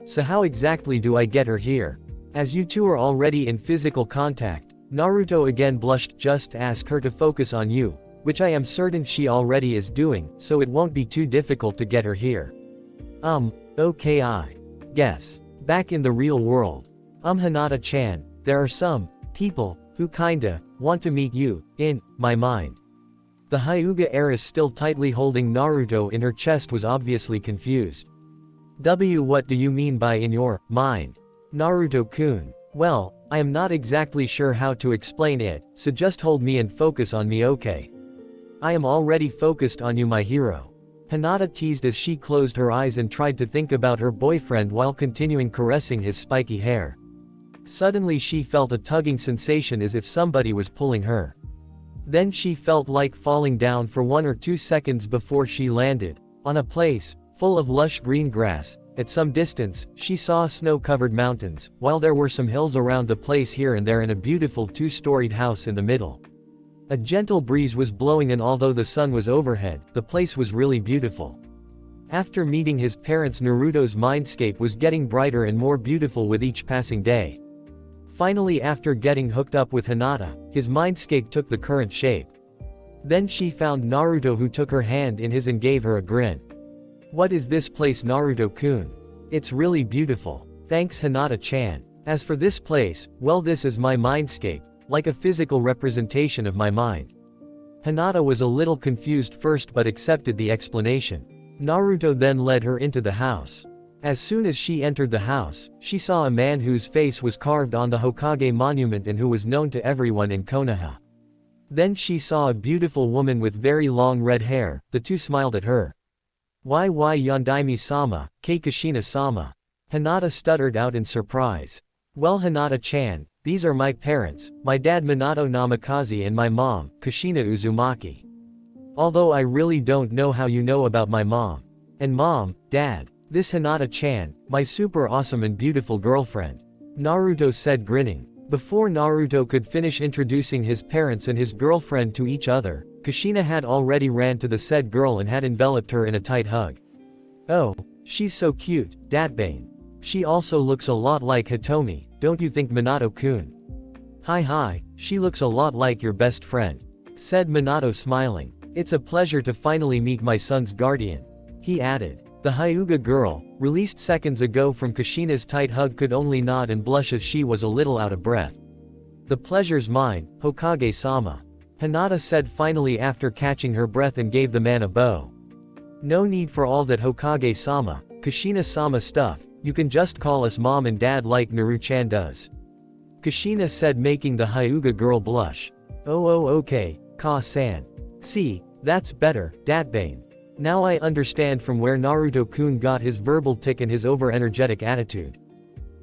So how exactly do I get her here? As you two are already in physical contact, Naruto again blushed. Just ask her to focus on you, which I am certain she already is doing, so it won't be too difficult to get her here. Okay, I guess. Back in the real world. Hinata-chan, there are some people who kinda want to meet you, in my mind. The Hyuga heiress, still tightly holding Naruto in her chest, was obviously confused. What do you mean by in your mind? Naruto-kun, well, I am not exactly sure how to explain it, so just hold me and focus on me, okay? I am already focused on you, my hero. Hinata teased as she closed her eyes and tried to think about her boyfriend while continuing caressing his spiky hair. Suddenly she felt a tugging sensation as if somebody was pulling her. Then she felt like falling down for 1 or 2 seconds before she landed on a place full of lush green grass. At some distance, she saw snow-covered mountains, while there were some hills around the place here and there and a beautiful 2-storied house in the middle. A gentle breeze was blowing and although the sun was overhead, the place was really beautiful. After meeting his parents, Naruto's mindscape was getting brighter and more beautiful with each passing day. Finally, after getting hooked up with Hinata, his mindscape took the current shape. Then she found Naruto, who took her hand in his and gave her a grin. What is this place, Naruto-kun? It's really beautiful. Thanks, Hinata-chan. As for this place, well, this is my mindscape. like a physical representation of my mind. Hinata was a little confused first but accepted the explanation. Naruto then led her into the house. As soon as she entered the house, she saw a man whose face was carved on the Hokage monument and who was known to everyone in Konoha. Then she saw a beautiful woman with very long red hair. The two smiled at her. Why Yondaime-sama, Kei Kushina-sama? Hinata stuttered out in surprise. Well, Hinata-chan, these are my parents, my dad Minato Namikaze and my mom, Kushina Uzumaki. Although I really don't know how you know about my mom. And mom, dad, this Hinata-chan, my super awesome and beautiful girlfriend. Naruto said grinning. Before Naruto could finish introducing his parents and his girlfriend to each other, Kushina had already ran to the said girl and had enveloped her in a tight hug. Oh, she's so cute, Datbane. She also looks a lot like Hitomi, don't you think, Minato-kun? Hi, she looks a lot like your best friend, said Minato smiling. It's a pleasure to finally meet my son's guardian, he added. The Hyuga girl, released seconds ago from Kushina's tight hug, could only nod and blush as she was a little out of breath. The pleasure's mine, Hokage-sama, Hinata said finally after catching her breath and gave the man a bow. No need for all that Hokage-sama, Kushina-sama stuff, you can just call us mom and dad like Naru-chan does. Kushina said, making the Hyuga girl blush. Oh okay, Ka-san. See, that's better, Datbane. Now I understand from where Naruto-kun got his verbal tic and his over-energetic attitude.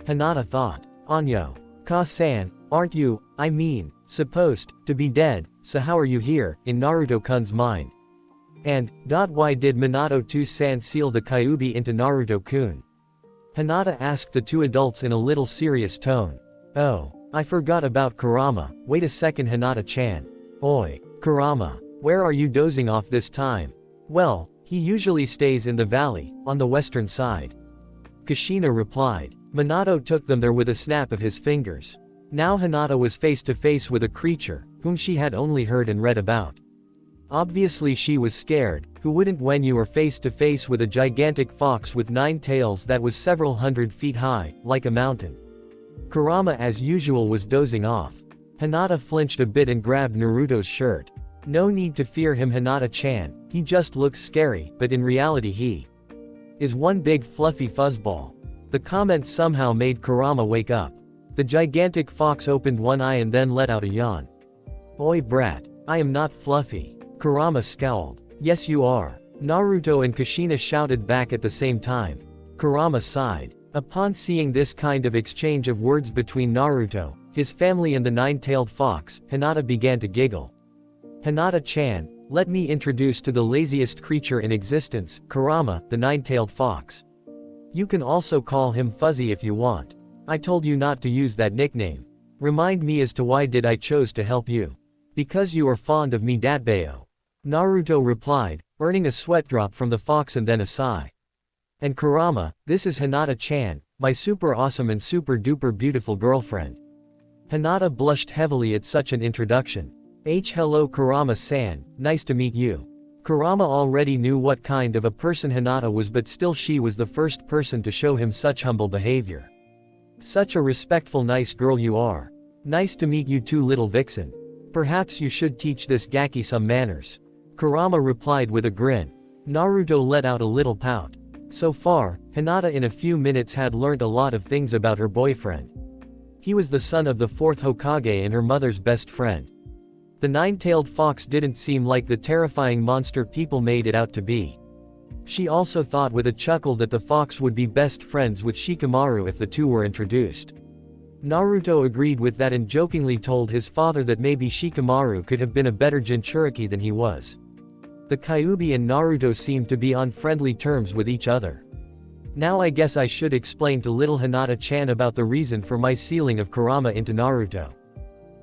Hinata thought. Anyo. Ka-san, aren't you, supposed to be dead, so how are you here, in Naruto-kun's mind? And, why did Minato-san seal the Kyuubi into Naruto-kun? Hinata asked the two adults in a little serious tone. Oh, I forgot about Kurama, wait a second, Hinata-chan. Oi, Kurama, where are you dozing off this time? Well, he usually stays in the valley, on the western side. Kushina replied. Minato took them there with a snap of his fingers. Now Hinata was face to face with a creature, whom she had only heard and read about. Obviously she was scared, who wouldn't when you were face to face with a gigantic fox with 9 tails that was several hundred feet high, like a mountain. Kurama as usual was dozing off. Hinata flinched a bit and grabbed Naruto's shirt. No need to fear him, Hinata-chan, he just looks scary, but in reality he is one big fluffy fuzzball. The comment somehow made Kurama wake up. The gigantic fox opened one eye and then let out a yawn. Oi brat, I am not fluffy. Kurama scowled. Yes you are. Naruto and Kushina shouted back at the same time. Kurama sighed. Upon seeing this kind of exchange of words between Naruto, his family and the 9-tailed fox, Hinata began to giggle. Hinata-chan, let me introduce to the laziest creature in existence, Kurama, the 9-tailed fox. You can also call him Fuzzy if you want. I told you not to use that nickname. Remind me as to why did I chose to help you. Because you are fond of me, Datbeo. Naruto replied, earning a sweat drop from the fox and then a sigh. And Kurama, this is Hinata-chan, my super awesome and super duper beautiful girlfriend. Hinata blushed heavily at such an introduction. Hello Kurama-san, nice to meet you. Kurama already knew what kind of a person Hinata was, but still she was the first person to show him such humble behavior. Such a respectful nice girl you are. Nice to meet you too, little vixen. Perhaps you should teach this Gaki some manners. Kurama replied with a grin. Naruto let out a little pout. So far, Hinata in a few minutes had learned a lot of things about her boyfriend. He was the son of the 4th Hokage and her mother's best friend. The 9-tailed fox didn't seem like the terrifying monster people made it out to be. She also thought with a chuckle that the fox would be best friends with Shikamaru if the two were introduced. Naruto agreed with that and jokingly told his father that maybe Shikamaru could have been a better Jinchuriki than he was. The Kyuubi and Naruto seemed to be on friendly terms with each other. Now I guess I should explain to little Hinata-chan about the reason for my sealing of Kurama into Naruto.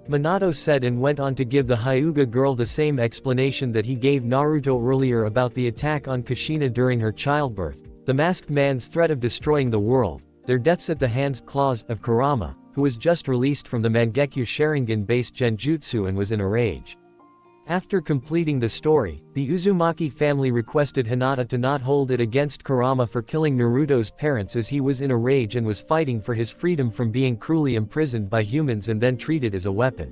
Minato said and went on to give the Hyuga girl the same explanation that he gave Naruto earlier about the attack on Kushina during her childbirth, the masked man's threat of destroying the world, their deaths at the hands claws of Kurama, who was just released from the Mangekyo Sharingan-based Genjutsu and was in a rage. After completing the story, the Uzumaki family requested Hinata to not hold it against Kurama for killing Naruto's parents, as he was in a rage and was fighting for his freedom from being cruelly imprisoned by humans and then treated as a weapon.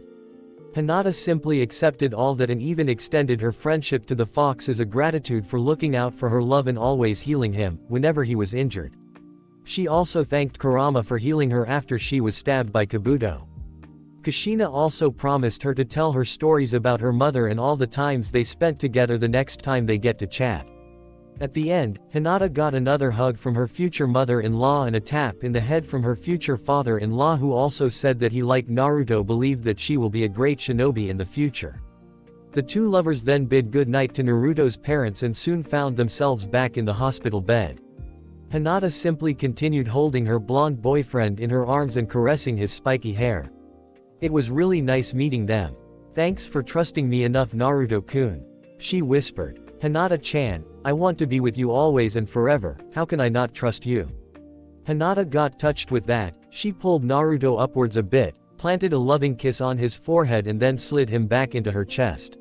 Hinata simply accepted all that and even extended her friendship to the fox as a gratitude for looking out for her love and always healing him, whenever he was injured. She also thanked Kurama for healing her after she was stabbed by Kabuto. Kushina also promised her to tell her stories about her mother and all the times they spent together the next time they get to chat. At the end, Hinata got another hug from her future mother-in-law and a tap in the head from her future father-in-law, who also said that he, like Naruto, believed that she will be a great shinobi in the future. The two lovers then bid goodnight to Naruto's parents and soon found themselves back in the hospital bed. Hinata simply continued holding her blonde boyfriend in her arms and caressing his spiky hair. It was really nice meeting them. Thanks for trusting me enough, Naruto-kun. She whispered. Hinata-chan, I want to be with you always and forever, how can I not trust you? Hinata got touched with that. She pulled Naruto upwards a bit, planted a loving kiss on his forehead and then slid him back into her chest.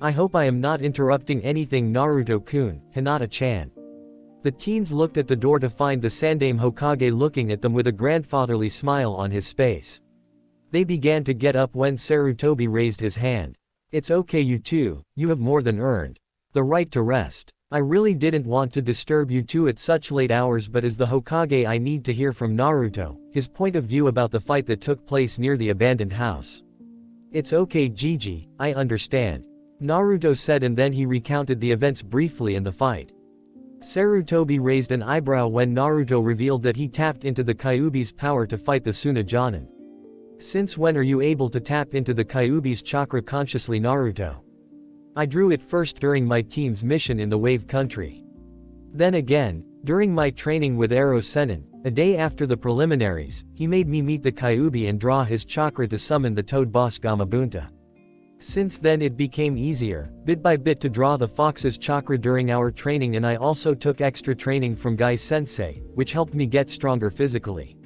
I hope I am not interrupting anything, Naruto-kun, Hinata-chan. The teens looked at the door to find the Sandaime Hokage looking at them with a grandfatherly smile on his face. They began to get up when Sarutobi raised his hand. It's okay, you two, you have more than earned the right to rest. I really didn't want to disturb you two at such late hours, but as the Hokage I need to hear from Naruto, his point of view about the fight that took place near the abandoned house. It's okay, Gigi, I understand. Naruto said, and then he recounted the events briefly and the fight. Sarutobi raised an eyebrow when Naruto revealed that he tapped into the Kyuubi's power to fight the Tsunajonin. Since when are you able to tap into the Kyuubi's chakra consciously, Naruto? I drew it first during my team's mission in the Wave Country. Then again, during my training with Ero Sennin, a day after the preliminaries, he made me meet the Kyuubi and draw his chakra to summon the Toad boss Gamabunta. Since then it became easier, bit by bit, to draw the fox's chakra during our training, and I also took extra training from Gai Sensei, which helped me get stronger physically.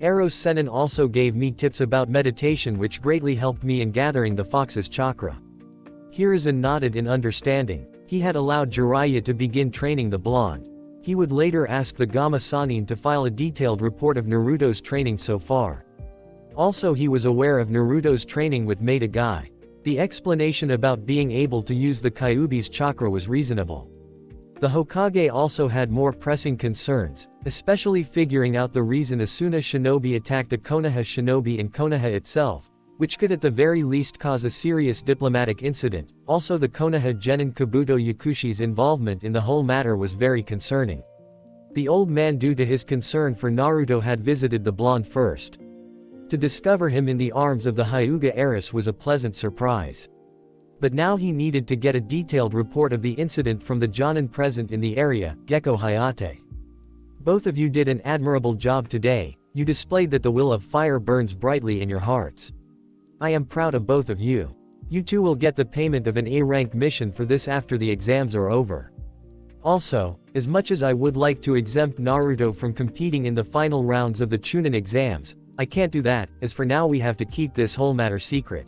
Ero Sennin also gave me tips about meditation, which greatly helped me in gathering the fox's chakra. Hiruzen nodded in understanding. He had allowed Jiraiya to begin training the blonde. He would later ask the Gama Sannin to file a detailed report of Naruto's training so far. Also, he was aware of Naruto's training with Maida Gai. The explanation about being able to use the Kyuubi's chakra was reasonable. The Hokage also had more pressing concerns, especially figuring out the reason Asuna shinobi attacked a Konoha shinobi in Konoha itself, which could at the very least cause a serious diplomatic incident. Also, the Konoha genin Kabuto Yakushi's involvement in the whole matter was very concerning. The old man, due to his concern for Naruto, had visited the blonde first. To discover him in the arms of the Hyuga heiress was a pleasant surprise. But now he needed to get a detailed report of the incident from the Jonin present in the area, Gecko Hayate. Both of you did an admirable job today. You displayed that the will of fire burns brightly in your hearts. I am proud of both of you. You two will get the payment of an A-rank mission for this after the exams are over. Also, as much as I would like to exempt Naruto from competing in the final rounds of the Chunin exams, I can't do that, as for now we have to keep this whole matter secret.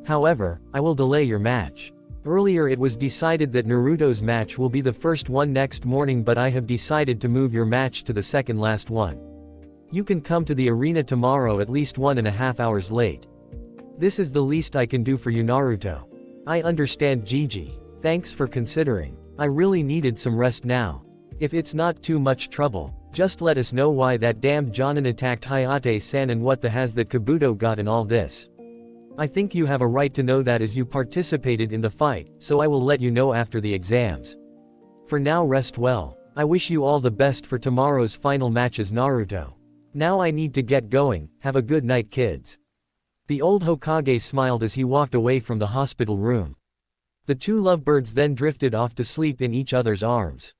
However, I will delay your match. Earlier it was decided that Naruto's match will be the first one next morning, but I have decided to move your match to the second last one. You can come to the arena tomorrow at least 1.5 hours late. This is the least I can do for you, Naruto. I understand, Gigi. Thanks for considering. I really needed some rest now. If it's not too much trouble, just let us know why that damned Jonin attacked Hayate-san and what the has that Kabuto got in all this. I think you have a right to know that as you participated in the fight, so I will let you know after the exams. For now, rest well. I wish you all the best for tomorrow's final matches, Naruto. Now I need to get going. Have a good night, kids. The old Hokage smiled as he walked away from the hospital room. The two lovebirds then drifted off to sleep in each other's arms.